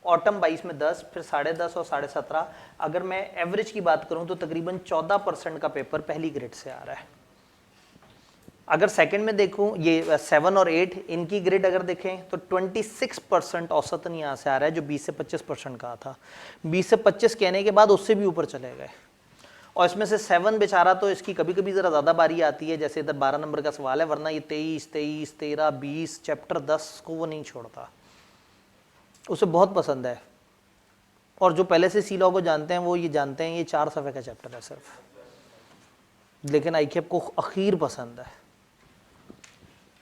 ऑटम 22 में 10, फिर 10.5 और 17.5। अगर मैं एवरेज की बात करूं तो तकरीबन 14% का पेपर पहली ग्रेड से आ रहा है। अगर सेकंड में देखूं, ये 7 और 8 इनकी ग्रेड अगर देखें तो 26% औसतन यहाँ से आ रहा है, जो 20 से 25% का था। 20 से 25 कहने के बाद उससे भी ऊपर चले गए। और इसमें से 7 बेचारा तो इसकी कभी कभी ज़रा ज़्यादा बारी आती है, जैसे इधर 12 नंबर का सवाल है, वरना ये 23, 13, 20, चैप्टर 10 को वो नहीं छोड़ता, उसे बहुत पसंद है। और जो पहले से सी लॉ को जानते हैं वो ये जानते हैं ये 4 सफ़े का चैप्टर है सिर्फ, लेकिन आईकेएप को अखीर पसंद है।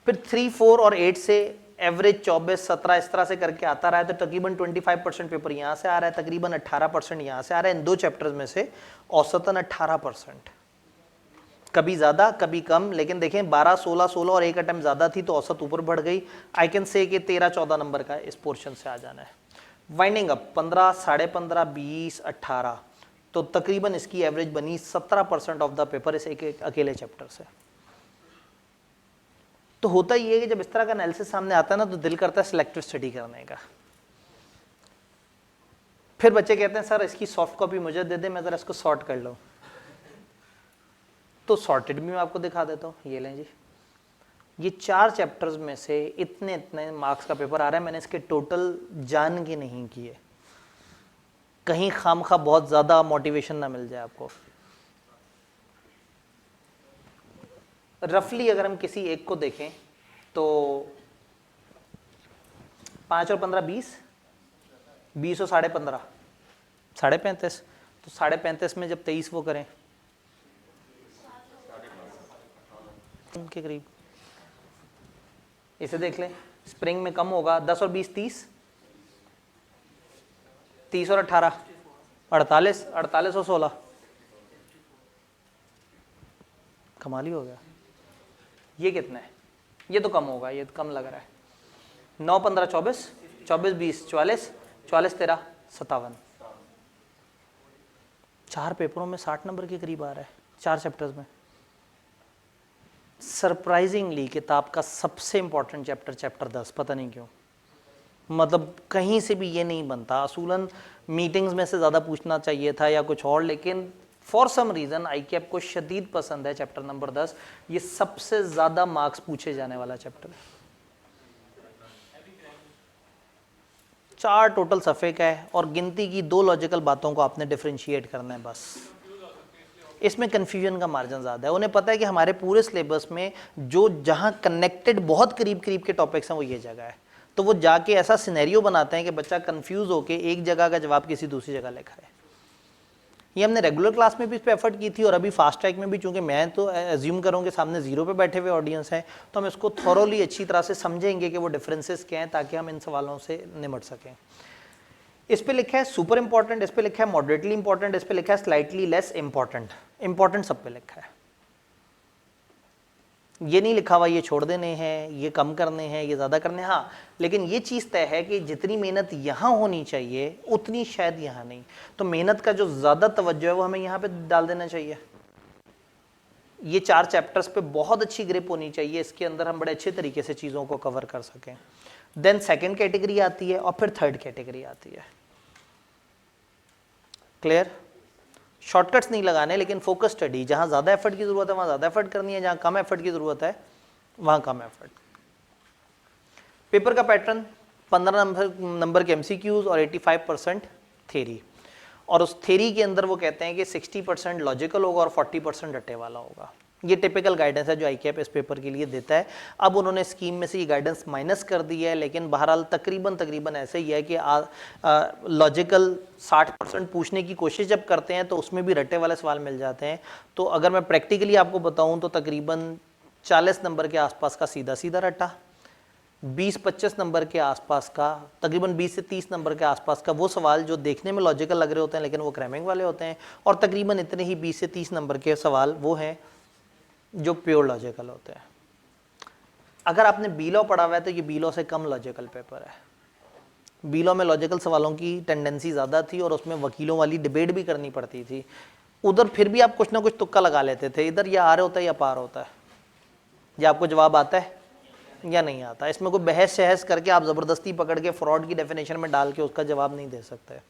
फिर 3, 4 और 8 से एवरेज 24, 17 इस तरह से करके आता रहा है, तो तकरीबन 25% पेपर यहाँ से आ रहा है, तकरीबन 18% यहाँ से आ रहा है। इन 2 चैप्टर्स में से औसतन 18%, कभी ज़्यादा कभी कम, लेकिन देखें 12, 16 और 1 अटेम्प्ट ज़्यादा थी तो औसत ऊपर बढ़ गई। आई कैन से कि 13, 14 नंबर का इस पोर्शन से आ जाना है। वाइंडिंग अप 15, 15.5, 20, 18, तो तकरीबन इसकी एवरेज बनी 17% ऑफ द पेपर इस एक अकेले चैप्टर से। तो होता ये है कि जब इस तरह का एनालिसिस सामने आता है ना, तो दिल करता है सिलेक्टिव स्टडी करने का। फिर बच्चे कहते हैं सर इसकी सॉफ्ट कॉपी मुझे दे दे, मैं ज़रा इसको सॉर्ट कर लूँ। तो सॉर्टेड भी मैं आपको दिखा देता हूँ, ये लें जी। ये 4 चैप्टर्स में से इतने इतने मार्क्स का पेपर आ रहा है। मैंने इसके टोटल जान के नहीं किए, कहीं खामखा बहुत ज़्यादा मोटिवेशन ना मिल जाए आपको। रफली अगर हम किसी एक को देखें तो 5 और 15 20, 20 और 15.5, 35.5, तो 35.5 में जब 23 वो करें के करीब, इसे देख लें। स्प्रिंग में कम होगा, 10 और 20 30, 30 और 18 48, 48 और 16, कमाल ही हो गया। ये कितना है? ये तो कम होगा, ये तो कम लग रहा है। 9, 15 24, 24 20 44, 44 13 57, 4 पेपरों में 60 नंबर के करीब आ रहा है, 4 चैप्टर्स में। सरप्राइजिंगली किताब का सबसे इंपॉर्टेंट चैप्टर, चैप्टर 10, पता नहीं क्यों, मतलब कहीं से भी ये नहीं बनता। असूलन मीटिंग्स में से ज़्यादा पूछना चाहिए था या कुछ और, लेकिन फॉर सम रीज़न आईकेएप को शदीद पसंद है चैप्टर नंबर 10। ये सबसे ज़्यादा मार्क्स पूछे जाने वाला चैप्टर है। 4 टोटल सफ़े का है और गिनती की 2 लॉजिकल बातों को आपने डिफरेंशिएट करना है बस। इसमें कन्फ्यूजन का मार्जिन ज़्यादा है। उन्हें पता है कि हमारे पूरे सिलेबस में जो जहाँ कनेक्टेड बहुत करीब करीब के टॉपिक्स हैं वो ये जगह है, तो वो जाके ऐसा सिनेरियो बनाते हैं कि बच्चा कंफ्यूज होके एक जगह का जवाब किसी दूसरी जगह लिखा है। ये हमने रेगुलर क्लास में भी इस पर एफर्ट की थी और अभी फास्ट ट्रैक में भी, चूंकि मैं तो एज्यूम करूँ कि सामने 0 पे बैठे हुए ऑडियंस हैं, तो हम इसको थॉरोली अच्छी तरह से समझेंगे कि वो डिफरेंसेस क्या हैं, ताकि हम इन सवालों से निपट सकें। इस पे लिखा है सुपर इंपॉर्टेंट, इस पे लिखा है मॉडरेटली इंपॉर्टेंट, इस पे लिखा है स्लाइटली लेस इंपॉर्टेंट। इंपॉर्टेंट सब पे लिखा है, ये नहीं लिखा हुआ ये छोड़ देने हैं, ये कम करने हैं, ये ज़्यादा करने हैं। हाँ, लेकिन ये चीज़ तय है कि जितनी मेहनत यहाँ होनी चाहिए उतनी शायद यहाँ नहीं, तो मेहनत का जो ज़्यादा तवज्जो है वो हमें यहाँ पे डाल देना चाहिए। ये 4 चैप्टर्स पे बहुत अच्छी ग्रिप होनी चाहिए, इसके अंदर हम बड़े अच्छे तरीके से चीज़ों को कवर कर सकें। देन सेकेंड कैटेगरी आती है और फिर थर्ड कैटेगरी आती है। क्लियर? शॉर्टकट्स नहीं लगाने, लेकिन फोकस स्टडी, जहाँ ज़्यादा एफर्ट की ज़रूरत है वहाँ ज़्यादा एफर्ट करनी है, जहाँ कम एफर्ट की ज़रूरत है वहाँ कम एफर्ट। पेपर का पैटर्न 15 नंबर के एमसीक्यूज और 85% थ्योरी, और उस थ्योरी के अंदर वो कहते हैं कि 60% लॉजिकल होगा और 40% रट्टे वाला होगा। ये टिपिकल गाइडेंस है जो आईकेएप इस पेपर के लिए देता है। अब उन्होंने स्कीम में से ये गाइडेंस माइनस कर दी है, लेकिन बहरहाल तकरीबन ऐसे ही है कि लॉजिकल 60% पूछने की कोशिश जब करते हैं तो उसमें भी रट्टे वाले सवाल मिल जाते हैं। तो अगर मैं प्रैक्टिकली आपको बताऊं तो तकरीबन 40 नंबर के आसपास का सीधा सीधा रट्टा, 20-25 नंबर के आसपास का, तकरीबन 20 से 30 नंबर के आसपास का वो सवाल जो देखने में लॉजिकल लग रहे होते हैं लेकिन वो क्रैमिंग वाले होते हैं, और तकरीबन इतने ही 20 से 30 नंबर के सवाल वो हैं जो प्योर लॉजिकल होते हैं। अगर आपने बी लॉ पढ़ा हुआ है तो ये बी लॉ से कम लॉजिकल पेपर है। बी लॉ में लॉजिकल सवालों की टेंडेंसी ज़्यादा थी और उसमें वकीलों वाली डिबेट भी करनी पड़ती थी। उधर फिर भी आप कुछ ना कुछ तुक्का लगा लेते थे, इधर या आर होता है या पार होता है, या आपको जवाब आता है या नहीं आता। इसमें कोई बहस शहस करके आप ज़बरदस्ती पकड़ के फ्रॉड की डेफिनेशन में डाल के उसका जवाब नहीं दे सकते।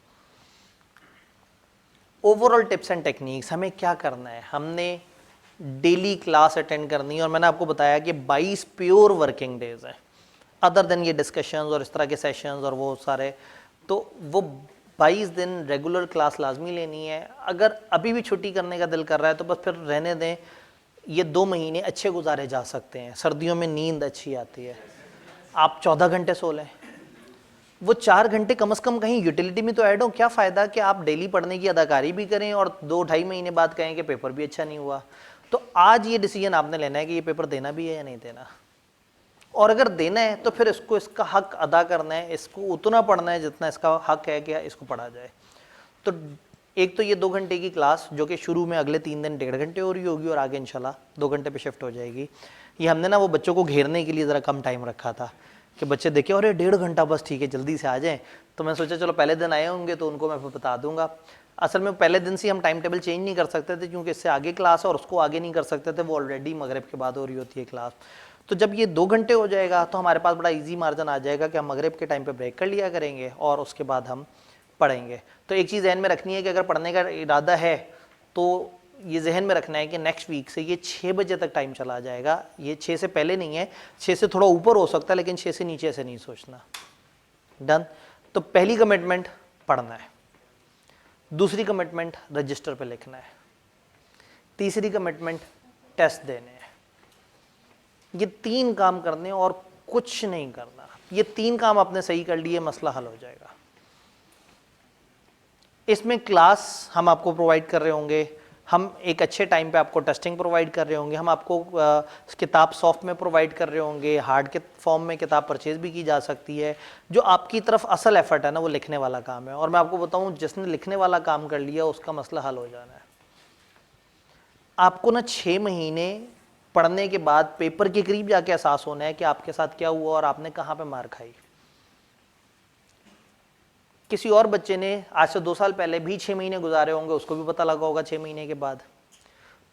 ओवरऑल टिप्स एंड टेक्निक्स, हमें क्या करना है, हमने डेली क्लास अटेंड करनी है, और मैंने आपको बताया कि 22 प्योर वर्किंग डेज हैं, अदर देन ये डिस्कशंस और इस तरह के सेशंस और वो सारे, तो वो 22 दिन रेगुलर क्लास लाजमी लेनी है। अगर अभी भी छुट्टी करने का दिल कर रहा है तो बस फिर रहने दें, ये 2 महीने अच्छे गुजारे जा सकते हैं। सर्दियों में नींद अच्छी आती है, आप 14 घंटे सो लें, वो 4 घंटे कम से कम कहीं यूटिलिटी में तो ऐड हो। क्या फ़ायदा कि आप डेली पढ़ने की अदाकारी भी करें और 2-2.5 महीने बाद कहें कि पेपर भी अच्छा नहीं हुआ। तो आज ये डिसीजन आपने लेना है कि ये पेपर देना भी है या नहीं देना, और अगर देना है तो फिर इसको इसका हक अदा करना है, इसको उतना पढ़ना है जितना इसका हक है कि इसको पढ़ा जाए। तो एक तो ये 2 घंटे की क्लास जो कि शुरू में अगले 3 दिन 1.5 घंटे हो रही होगी और आगे इंशाल्लाह 2 घंटे पे शिफ्ट हो जाएगी। ये हमने ना वो बच्चों को घेरने के लिए ज़रा कम टाइम रखा था कि बच्चे देखे अरे 1.5 घंटा बस ठीक है जल्दी से आ जाएँ, तो मैं सोचा चलो पहले दिन आए होंगे तो उनको मैं बता दूंगा। असल में पहले दिन से हम टाइम टेबल चेंज नहीं कर सकते थे क्योंकि इससे आगे क्लास है और उसको आगे नहीं कर सकते थे, वो ऑलरेडी मगरिब के बाद हो रही होती है क्लास। तो जब ये 2 घंटे हो जाएगा तो हमारे पास बड़ा इजी मार्जिन आ जाएगा कि हम मगरिब के टाइम पे ब्रेक कर लिया करेंगे और उसके बाद हम पढ़ेंगे। तो एक चीज़ जहन में रखनी है कि अगर पढ़ने का इरादा है तो ये जहन में रखना है कि नेक्स्ट वीक से ये 6 बजे तक टाइम चला जाएगा। ये 6 से पहले नहीं है, 6 से थोड़ा ऊपर हो सकता है लेकिन 6 से नीचे से नहीं सोचना। डन। तो पहली कमिटमेंट पढ़ना है, दूसरी कमिटमेंट रजिस्टर पे लिखना है, तीसरी कमिटमेंट टेस्ट देने हैं। ये 3 काम करने और कुछ नहीं करना। ये 3 काम आपने सही कर लिए, मसला हल हो जाएगा। इसमें क्लास हम आपको प्रोवाइड कर रहे होंगे, हम एक अच्छे टाइम पे आपको टेस्टिंग प्रोवाइड कर रहे होंगे, हम आपको किताब सॉफ्ट में प्रोवाइड कर रहे होंगे, हार्ड के फॉर्म में किताब परचेज भी की जा सकती है। जो आपकी तरफ असल एफर्ट है ना वो लिखने वाला काम है, और मैं आपको बताऊं जिसने लिखने वाला काम कर लिया उसका मसला हल हो जाना है। आपको ना 6 महीने पढ़ने के बाद पेपर के करीब जाके एहसास होना है कि आपके साथ क्या हुआ और आपने कहाँ पे मार खाई। किसी और बच्चे ने आज से 2 साल पहले भी 6 महीने गुजारे होंगे, उसको भी पता लगा होगा 6 महीने के बाद।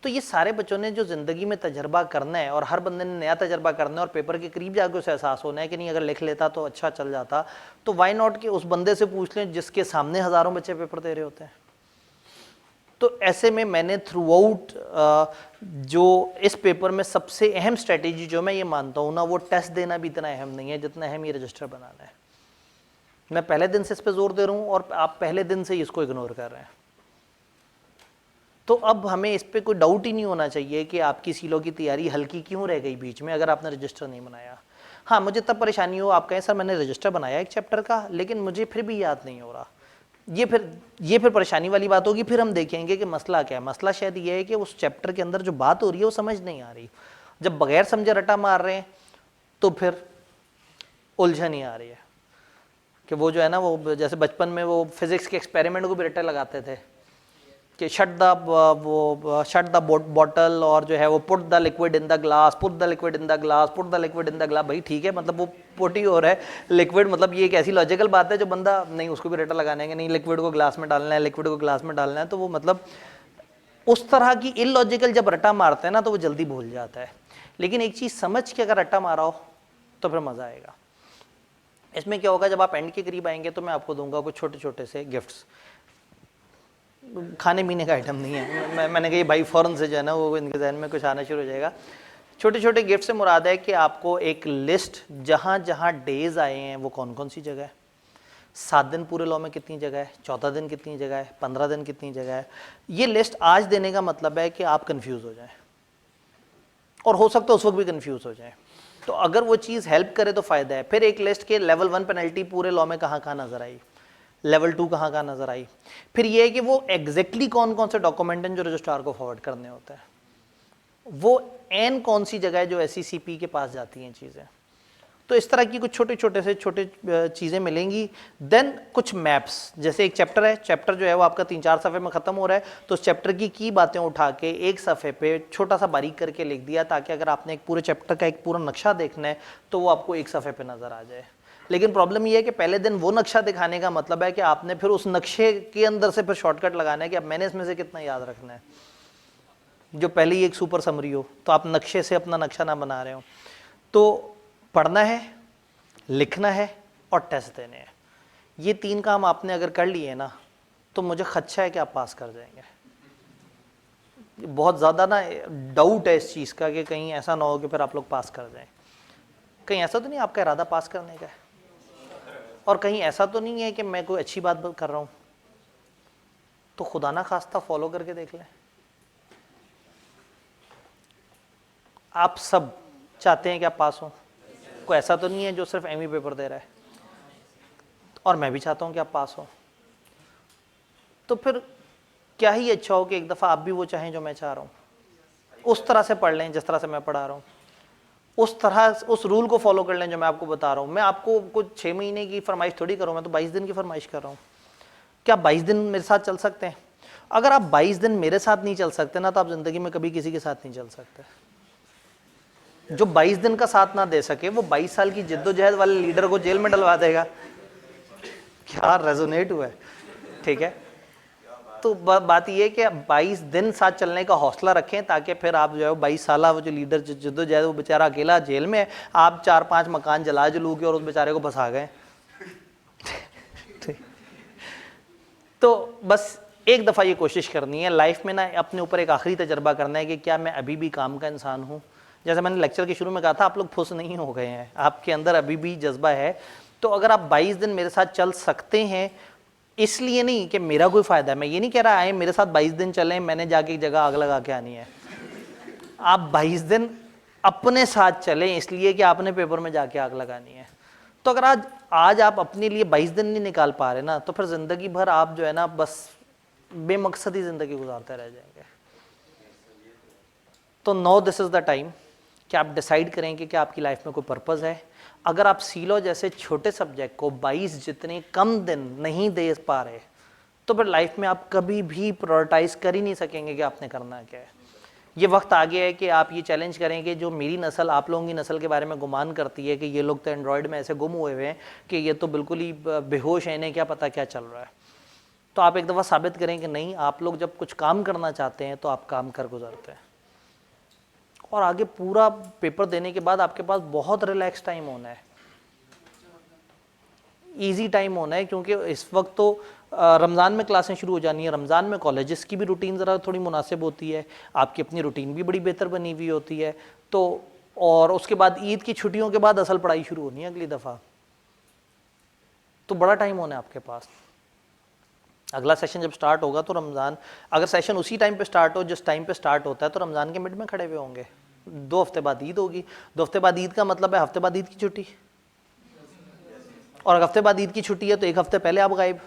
तो ये सारे बच्चों ने जो ज़िंदगी में तजर्बा करना है और हर बंदे ने नया तजर्बा करना है और पेपर के करीब जाके उसे एहसास होना है कि नहीं अगर लिख लेता तो अच्छा चल जाता, तो वाई नॉट कि उस बंदे से पूछ लें जिसके सामने हज़ारों बच्चे पेपर दे रहे होते हैं। तो ऐसे में मैंने थ्रू आउट जो इस पेपर में सबसे अहम स्ट्रेटेजी जो मैं ये मानता हूँ ना, वो टेस्ट देना भी इतना अहम नहीं है जितना अहम ये रजिस्टर बनाना है। मैं पहले दिन से इस पर जोर दे रहा हूँ और आप पहले दिन से ही इसको इग्नोर कर रहे हैं। तो अब हमें इस पर कोई डाउट ही नहीं होना चाहिए कि आपकी सीलो की तैयारी हल्की क्यों रह गई बीच में अगर आपने रजिस्टर नहीं बनाया। हाँ, मुझे तब परेशानी हो आप कहें सर मैंने रजिस्टर बनाया एक चैप्टर का लेकिन मुझे फिर भी याद नहीं हो रहा, ये फिर परेशानी वाली बात होगी। फिर हम देखेंगे कि मसला क्या है। मसला शायद ये है कि उस चैप्टर के अंदर जो बात हो रही है वो समझ नहीं आ रही। जब बगैर समझे रटा मार रहे हैं तो फिर उलझन ही आ रही है कि वो जो है ना, वो जैसे बचपन में वो फिजिक्स के एक्सपेरिमेंट को भी रटे लगाते थे कि शट द बॉटल और जो है वो put the liquid in the glass, put the liquid in the glass, put the liquid in the glass. भाई ठीक है, मतलब वो पुट ही हो रहा है, लिक्विड मतलब ये एक ऐसी लॉजिकल बात है जो बंदा नहीं उसको भी रटा लगाने के नहीं, लिक्विड को ग्लास में डालना है, लिक्विड को ग्लास में डालना है। तो वो मतलब उस तरह की इलॉजिकल जब रटा मारते हैं ना तो वो जल्दी भूल जाता है। लेकिन एक चीज़ समझ के अगर रटा मारा हो तो फिर मज़ा आएगा। इसमें क्या होगा, जब आप एंड के करीब आएंगे तो मैं आपको दूंगा कुछ छोटे छोटे से गिफ्ट्स। खाने पीने का आइटम नहीं है, मैंने कहा भाई फ़ौरन से जो है ना वो इनके जहन में कुछ आना शुरू हो जाएगा। छोटे छोटे गिफ्ट से मुराद है कि आपको एक लिस्ट, जहाँ जहाँ डेज आए हैं वो कौन कौन सी जगह है, 7 दिन पूरे लॉ में कितनी जगह है, 14 दिन कितनी जगह है, 15 दिन कितनी जगह है। ये लिस्ट आज देने का मतलब है कि आप कन्फ्यूज़ हो जाएं और हो सकता है उस वक्त भी कन्फ्यूज़ हो जाएं। तो अगर वो चीज़ हेल्प करे तो फ़ायदा है। फिर एक लिस्ट के लेवल 1 पेनल्टी पूरे लॉ में कहाँ कहाँ नज़र आई, लेवल 2 कहाँ कहाँ नज़र आई। फिर ये है कि वो एग्जैक्टली कौन कौन से डॉक्यूमेंट हैं जो रजिस्ट्रार को फॉरवर्ड करने होते हैं, वो एन कौन सी जगह है जो SECP के पास जाती हैं चीज़ें। तो इस तरह की कुछ छोटे चीज़ें मिलेंगी। देन कुछ मैप्स, जैसे एक चैप्टर है, चैप्टर जो है वो आपका 3-4 सफ़े में ख़त्म हो रहा है, तो उस चैप्टर की बातें उठा के एक सफ़े पे छोटा सा बारीक करके लिख दिया, ताकि अगर आपने एक पूरे चैप्टर का एक पूरा नक्शा देखना है तो वो आपको एक सफ़े पे नज़र आ जाए। लेकिन प्रॉब्लम ये है कि पहले दिन वो नक्शा दिखाने का मतलब है कि आपने फिर उस नक्शे के अंदर से फिर शॉर्टकट लगाना है कि अब मैंने इसमें से कितना याद रखना है, जो पहले ही एक सुपर समरी हो, तो आप नक्शे से अपना नक्शा ना बना रहे हो। तो पढ़ना है, लिखना है और टेस्ट देने हैं। ये 3 काम आपने अगर कर लिए ना, तो मुझे खदशा है कि आप पास कर जाएंगे। बहुत ज़्यादा ना डाउट है इस चीज़ का कि कहीं ऐसा ना हो कि फिर आप लोग पास कर जाएं। कहीं ऐसा तो नहीं आपका इरादा पास करने का है, और कहीं ऐसा तो नहीं है कि मैं कोई अच्छी बात कर रहा हूँ, तो खुदा ना खास्ता फॉलो करके देख लें। आप सब चाहते हैं कि आप पास हों, कोई ऐसा तो नहीं है जो सिर्फ एमई पेपर दे रहा है, और मैं भी चाहता हूं कि आप पास हो। तो फिर क्या ही अच्छा हो कि एक दफ़ा आप भी वो चाहें जो मैं चाह रहा हूँ, उस तरह से पढ़ लें जिस तरह से मैं पढ़ा रहा हूँ, उस तरह उस रूल को फॉलो कर लें जो मैं आपको बता रहा हूँ। मैं आपको कुछ 6 महीने की फरमाइश थोड़ी करूँ, मैं तो 22 दिन की फरमाइश कर रहा हूँ। क्या 22 दिन मेरे साथ चल सकते हैं? अगर आप 22 दिन मेरे साथ नहीं चल सकते ना, तो आप ज़िंदगी में कभी किसी के साथ नहीं चल सकते। जो 22 दिन का साथ ना दे सके, वो 22 साल की जिद्दोजहद वाले लीडर को जेल में डलवा देगा। क्या रेजोनेट हुआ है? ठीक है, तो बात ये है कि 22 दिन साथ चलने का हौसला रखें, ताकि फिर आप जो है 22 साल वो जो लीडर जिद्दोजहद, वो बेचारा अकेला जेल में है, आप 4-5 मकान जला जलू के और उस बेचारे को फंसा गए। तो बस एक दफ़ा ये कोशिश करनी है लाइफ में ना, अपने ऊपर एक आखिरी तजर्बा करना है कि क्या मैं अभी भी काम का इंसान हूँ। जैसे मैंने लेक्चर के शुरू में कहा था, आप लोग फुस नहीं हो गए हैं, आपके अंदर अभी भी जज्बा है। तो अगर आप 22 दिन मेरे साथ चल सकते हैं, इसलिए नहीं कि मेरा कोई फ़ायदा है, मैं ये नहीं कह रहा आए मेरे साथ 22 दिन चलें, मैंने जाके एक जगह आग लगा के आनी है। आप 22 दिन अपने साथ चलें, इसलिए कि आपने पेपर में जाके आग लगानी है। तो अगर आज आप अपने लिए 22 दिन नहीं निकाल पा रहे ना, तो फिर ज़िंदगी भर आप जो है ना बस बेमकसदी ज़िंदगी गुजारते रह जाएंगे। तो know this is the time कि आप डिसाइड करें कि क्या आपकी लाइफ में कोई पर्पज़ है। अगर आप सीलो जैसे छोटे सब्जेक्ट को 22 जितने कम दिन नहीं दे पा रहे, तो फिर लाइफ में आप कभी भी प्रायोरिटाइज कर ही नहीं सकेंगे कि आपने करना क्या है। ये वक्त आ गया है कि आप ये चैलेंज करें कि जो मेरी नस्ल आप लोगों की नस्ल के बारे में गुमान करती है कि ये लोग तो एंड्रॉयड में ऐसे गुम हुए हुए हैं कि ये तो बिल्कुल ही बेहोश है, इन्हें क्या पता क्या चल रहा है। तो आप एक दफ़ा साबित करें कि नहीं, आप लोग जब कुछ काम करना चाहते हैं तो आप काम कर गुजरते हैं, और आगे पूरा पेपर देने के बाद आपके पास बहुत रिलैक्स टाइम होना है, इजी टाइम होना है। क्योंकि इस वक्त तो रमज़ान में क्लासें शुरू हो जानी है, रमज़ान में कॉलेजेस की भी रूटीन ज़रा थोड़ी मुनासिब होती है, आपकी अपनी रूटीन भी बड़ी बेहतर बनी हुई होती है। तो और उसके बाद ईद की छुट्टियों के बाद असल पढ़ाई शुरू होनी है अगली दफ़ा, तो बड़ा टाइम होना है आपके पास। अगला सेशन जब स्टार्ट होगा तो रमज़ान, अगर सेशन उसी टाइम पे स्टार्ट हो जिस टाइम पे स्टार्ट होता है, तो रमज़ान के मिड में खड़े हुए होंगे। 2 हफ्ते बाद ईद होगी, 2 हफ्ते बाद ईद का मतलब है हफ्ते बाद ईद की छुट्टी, और हफ्ते बाद ईद की छुट्टी है तो 1 हफ्ते पहले आप गायब।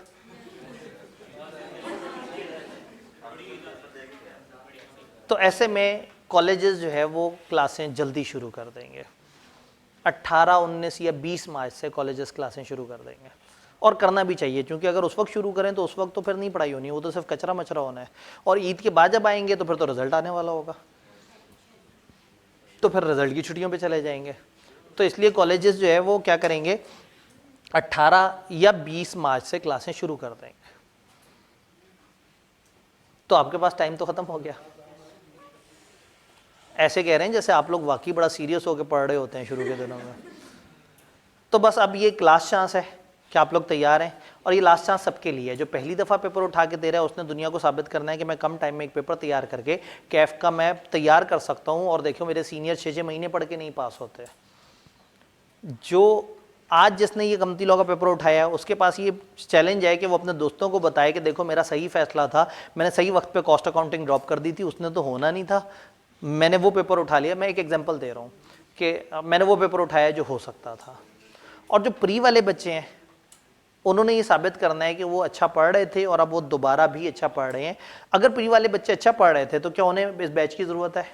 तो ऐसे में कॉलेजेस जो है वो क्लासें जल्दी शुरू कर देंगे, 18, 19 या 20 मार्च से कॉलेजेस क्लासें शुरू कर देंगे, और करना भी चाहिए, क्योंकि अगर उस वक्त शुरू करें तो उस वक्त तो फिर नहीं पढ़ाई होनी, वो तो सिर्फ कचरा मचरा होना है। और ईद के बाद जब आएंगे तो फिर तो रिजल्ट आने वाला होगा, तो फिर रिजल्ट की छुट्टियों पे चले जाएंगे। तो इसलिए कॉलेजेस जो है वो क्या करेंगे, 18 या 20 मार्च से क्लासें शुरू कर देंगे। तो आपके पास टाइम तो ख़त्म हो गया। ऐसे कह रहे हैं जैसे आप लोग वाकई बड़ा सीरियस होकर पढ़ रहे होते हैं शुरू के दिनों में। तो बस अब ये लास्ट चांस है कि आप लोग तैयार हैं, और ये लास्ट चांस सबके लिए है। जो पहली दफ़ा पेपर उठा के दे रहा है उसने दुनिया को साबित करना है कि मैं कम टाइम में एक पेपर तैयार करके कैफ का मैं तैयार कर सकता हूँ, और देखो मेरे सीनियर 6-6 महीने पढ़ के नहीं पास होते। जो आज जिसने ये कमती लॉ का पेपर उठाया है उसके पास ये चैलेंज है कि वो अपने दोस्तों को बताए कि देखो मेरा सही फैसला था, मैंने सही वक्त पे कॉस्ट अकाउंटिंग ड्रॉप कर दी थी, उसने तो होना नहीं था, मैंने वो पेपर उठा लिया। मैं एक एग्जांपल दे रहा हूँ कि मैंने वो पेपर उठाया जो हो सकता था। और जो प्री वाले बच्चे हैं उन्होंने ये साबित करना है कि वो अच्छा पढ़ रहे थे और अब वो दोबारा भी अच्छा पढ़ रहे हैं। अगर प्री वाले बच्चे अच्छा पढ़ रहे थे तो क्या उन्हें इस बैच की ज़रूरत है?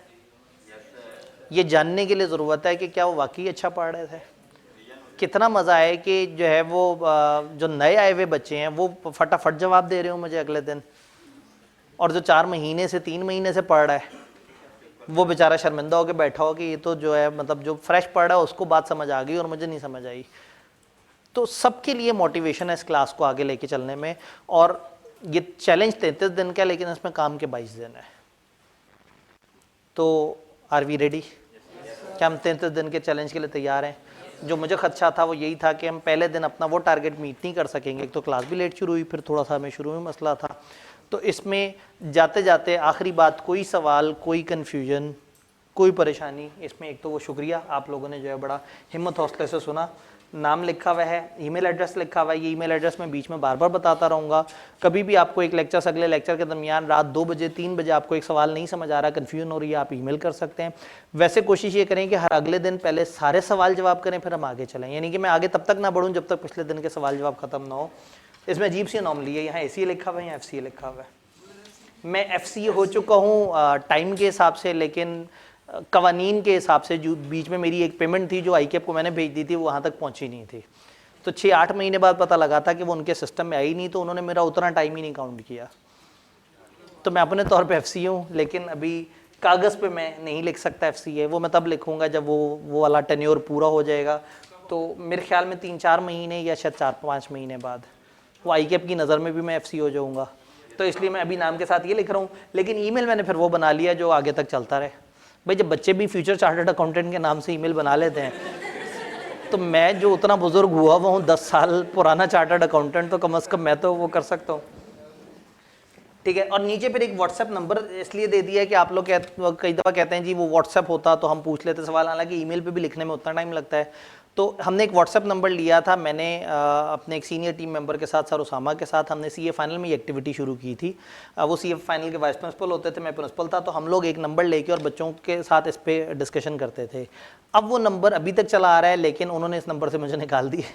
ये जानने के लिए ज़रूरत है कि क्या वो वाकई अच्छा पढ़ रहे थे। कितना मज़ा है कि जो है वो जो नए आए हुए बच्चे हैं वो फटाफट जवाब दे रहे हो मुझे अगले दिन, और जो 4 महीने से 3 महीने से पढ़ रहा है वो बेचारा शर्मिंदा होकर बैठा हो कि ये तो जो है मतलब जो फ्रेश पढ़ रहा है उसको बात समझ आ गई और मुझे नहीं समझ आई। तो सबके लिए मोटिवेशन है इस क्लास को आगे लेके चलने में। और ये चैलेंज 33 दिन का है, लेकिन इसमें काम के 22 दिन है। तो आर वी रेडी? क्या हम 33 दिन के चैलेंज के लिए तैयार हैं? जो मुझे खदशा था वो यही था कि हम पहले दिन अपना वो टारगेट मीट नहीं कर सकेंगे। एक तो क्लास भी लेट शुरू हुई, फिर थोड़ा सा हमें शुरू में मसला था। तो इसमें जाते जाते आखिरी बात, कोई सवाल, कोई कन्फ्यूजन, कोई परेशानी इसमें? एक तो वो शुक्रिया, आप लोगों ने जो है बड़ा हिम्मत हौसले से सुना। नाम लिखा हुआ है, ईमेल एड्रेस लिखा हुआ है, ये ईमेल एड्रेस मैं बीच में बार बार बताता रहूँगा। कभी भी आपको एक लेक्चर से अगले लेक्चर के दरमियान रात 2 बजे 3 बजे आपको एक सवाल नहीं समझ आ रहा, कन्फ्यूजन हो रही है, आप ईमेल कर सकते हैं। वैसे कोशिश ये करें कि हर अगले दिन पहले सारे सवाल जवाब करें, फिर हम आगे चलें। यानी कि मैं आगे तब तक ना बढ़ूँ जब तक पिछले दिन के सवाल जवाब खत्म ना हो। इसमें अजीब सी अनोमली है, यहाँ ACA लिखा हुआ है, यहाँ FCA लिखा हुआ है। मैं FCA हो चुका हूँ टाइम के हिसाब से, लेकिन कवानीन के हिसाब से जो बीच में मेरी एक पेमेंट थी जो ICAP को मैंने भेज दी थी वो वहाँ तक पहुँची नहीं थी। तो 6-8 महीने बाद पता लगा था कि वो उनके सिस्टम में आई नहीं, तो उन्होंने मेरा उतना टाइम ही नहीं काउंट किया। तो मैं अपने तौर पे FCA हूँ, लेकिन अभी कागज़ पे मैं नहीं लिख सकता FCA। वो मैं तब लिखूँगा जब वो वाला टेन्योर पूरा हो जाएगा। तो मेरे ख्याल में 3-4 महीने या शायद 4-5 महीने बाद वो ICAP की नज़र में भी मैं FCA हो जाऊँगा। तो इसलिए मैं अभी नाम के साथ ये लिख रहा हूँ, लेकिन ईमेल मैंने फिर वो बना लिया जो आगे तक चलता रहे। भाई जब बच्चे भी फ्यूचर चार्टर्ड अकाउंटेंट के नाम से ईमेल बना लेते हैं, तो मैं जो उतना बुजुर्ग हुआ हूँ 10 साल पुराना चार्टर्ड अकाउंटेंट, तो कम से कम मैं तो वो कर सकता हूँ। ठीक है। और नीचे फिर एक व्हाट्सएप नंबर इसलिए दे दिया है कि आप लोग कई दफ़ा कहते हैं जी वो व्हाट्सएप होता तो हम पूछ लेते सवाल, हालांकि ईमेल पे भी लिखने में उतना टाइम लगता है। तो हमने एक व्हाट्सएप नंबर लिया था, मैंने अपने एक सीनियर टीम मेंबर के साथ, सर उसामा के साथ, हमने CA फाइनल में ये एक्टिविटी शुरू की थी। वो CA फाइनल के वाइस प्रिंसिपल होते थे, मैं प्रिंसिपल था, तो हम लोग एक नंबर लेके और बच्चों के साथ इस पर डिस्कशन करते थे। अब वो नंबर अभी तक चला आ रहा है, लेकिन उन्होंने इस नंबर से मुझे निकाल दिया।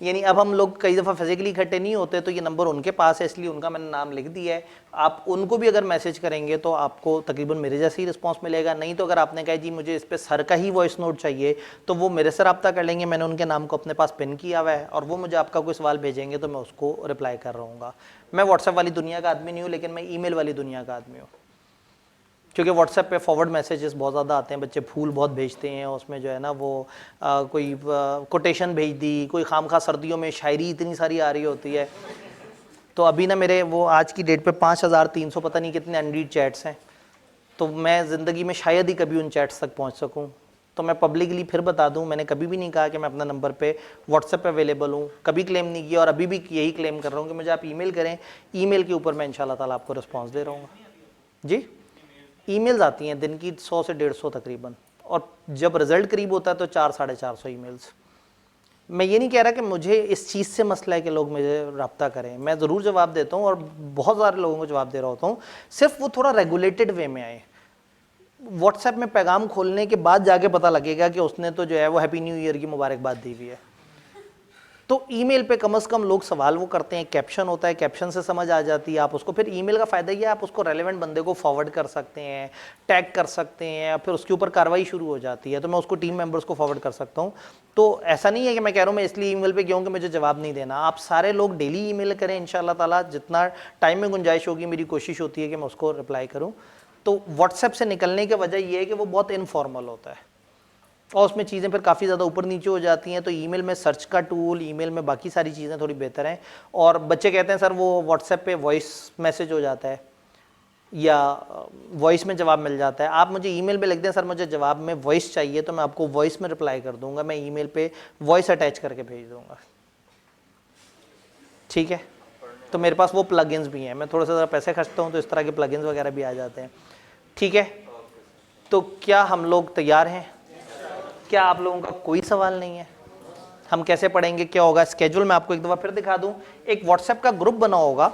यानी अब हम लोग कई दफ़ा फिजिकली इकट्ठे नहीं होते, तो ये नंबर उनके पास है, इसलिए उनका मैंने नाम लिख दिया है। आप उनको भी अगर मैसेज करेंगे तो आपको तकरीबन मेरे जैसे ही रिस्पांस मिलेगा। नहीं तो अगर आपने कहा जी मुझे इस पे सर का ही वॉइस नोट चाहिए, तो वो मेरे से रब्ता कर लेंगे। मैंने उनके नाम को अपने पास पिन किया हुआ है, और वो मुझे आपका कोई सवाल भेजेंगे तो मैं उसको रिप्लाई कर रहा हूँ। मैं व्हाट्सएप वाली दुनिया का आदमी नहीं हूँ, लेकिन मैं ईमेल वाली दुनिया का आदमी हूँ। क्योंकि व्हाट्सएप पे फॉरवर्ड मैसेजेस बहुत ज़्यादा आते हैं, बच्चे फूल बहुत भेजते हैं, उसमें जो है ना वो कोई कोटेशन भेज दी, कोई खामखा सर्दियों में शायरी इतनी सारी आ रही होती है। तो अभी ना मेरे वो आज की डेट पे 5300 पता नहीं कितने अनरीड चैट्स हैं। तो मैं ज़िंदगी में शायद ही कभी उन चैट्स तक पहुँच सकूँ। तो मैं पब्लिकली फिर बता दूँ, मैंने कभी भी नहीं कहा कि मैं अपना नंबर पे व्हाट्सएप पे अवेलेबल हूँ, कभी क्लेम नहीं किया, और अभी भी यही क्लेम कर रहा हूँ कि मुझे आप ईमेल करें, ईमेल के ऊपर मैं इंशाल्लाह ताला आपको रिस्पॉन्स दे रहा हूँ। जी, ईमेल्स आती हैं दिन की 100 से 150 तकरीबन, और जब रिज़ल्ट करीब होता है तो 400-450 ईमेल्स। मैं ये नहीं कह रहा कि मुझे इस चीज़ से मसला है कि लोग मुझे रब्ता करें, मैं ज़रूर जवाब देता हूँ और बहुत सारे लोगों को जवाब दे रहा होता हूँ, सिर्फ वो थोड़ा रेगुलेटेड वे में आए। व्हाट्सएप में पैगाम खोलने के बाद जाके पता लगेगा कि उसने तो जो है वो हैप्पी न्यू ईयर की मुबारकबाद दी हुई है। तो ईमेल पे कम से कम लोग सवाल वो करते हैं, कैप्शन होता है, कैप्शन से समझ आ जाती है। आप उसको फिर ईमेल का फ़ायदा ये है, आप उसको रेलेवेंट बंदे को फॉरवर्ड कर सकते हैं, टैग कर सकते हैं, फिर उसके ऊपर कार्रवाई शुरू हो जाती है। तो मैं उसको टीम मेंबर्स को फॉरवर्ड कर सकता हूँ। तो ऐसा नहीं है कि मैं कह रहा हूँ मैं इसलिए ईमेल पे क्यों कि मुझे जवाब नहीं देना। आप सारे लोग डेली ईमेल करें, इंशाल्लाह ताला जितना टाइम में गुंजाइश होगी मेरी कोशिश होती है कि मैं उसको रिप्लाई करूँ। तो व्हाट्सएप से निकलने की वजह यह है कि वो बहुत इनफॉर्मल होता है और उसमें चीज़ें फिर काफ़ी ज़्यादा ऊपर नीचे हो जाती हैं। तो ईमेल में सर्च का टूल, ईमेल में बाकी सारी चीज़ें थोड़ी बेहतर हैं। और बच्चे कहते हैं सर वो व्हाट्सएप पे वॉइस मैसेज हो जाता है या वॉइस में जवाब मिल जाता है। आप मुझे ईमेल पे लिख दें सर मुझे जवाब में वॉइस चाहिए, तो मैं आपको वॉइस में रिप्लाई कर दूंगा, मैं ईमेल पे वॉइस अटैच करके भेज दूंगा। ठीक है। तो मेरे पास वो प्लगइन्स भी हैं, मैं थोड़ा सा ज़रा पैसे खर्चता हूँ तो इस तरह के प्लगइन्स वगैरह भी आ जाते हैं। ठीक है। तो क्या हम लोग तैयार हैं? क्या आप लोगों का कोई सवाल नहीं है? हम कैसे पढ़ेंगे, क्या होगा? स्केड्यूल मैं आपको एक दफ़ा फिर दिखा दूं। एक व्हाट्सएप का ग्रुप बना होगा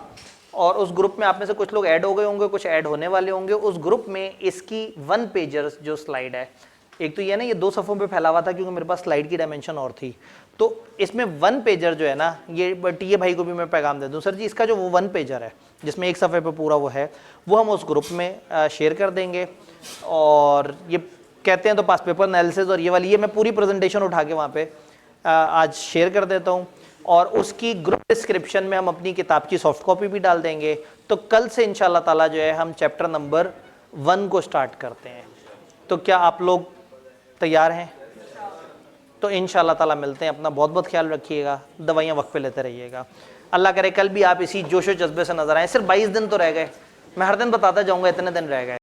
और उस ग्रुप में आप में से कुछ लोग ऐड हो गए होंगे, कुछ ऐड होने वाले होंगे। उस ग्रुप में इसकी 1 पेजर जो स्लाइड है, एक तो ये ना ये 2 सफ़ों पे फैला हुआ था क्योंकि मेरे पास स्लाइड की डायमेंशन और थी। तो इसमें 1 पेजर जो है ना, ये टीए भाई को भी मैं पैगाम दे दूं, सर जी इसका जो वो 1 पेजर है जिसमें एक सफ़े पे पूरा वो है, वो हम उस ग्रुप में शेयर कर देंगे। और ये कहते हैं तो पास पेपर एनालिसिस और ये वाली, ये मैं पूरी प्रेजेंटेशन उठा के वहाँ पे आज शेयर कर देता हूँ, और उसकी ग्रुप डिस्क्रिप्शन में हम अपनी किताब की सॉफ्ट कॉपी भी डाल देंगे। तो कल से इंशाल्लाह ताला जो है हम चैप्टर नंबर 1 को स्टार्ट करते हैं। तो क्या आप लोग तैयार हैं? तो इंशाल्लाह ताला मिलते हैं। अपना बहुत बहुत ख्याल रखिएगा, दवाइयाँ वक्त पे लेते रहिएगा। अल्लाह करे कल भी आप इसी जोशो जज्बे से नजर आए। सिर्फ 22 दिन तो रह गए, मैं हर दिन बताता जाऊँगा इतने दिन रह गए।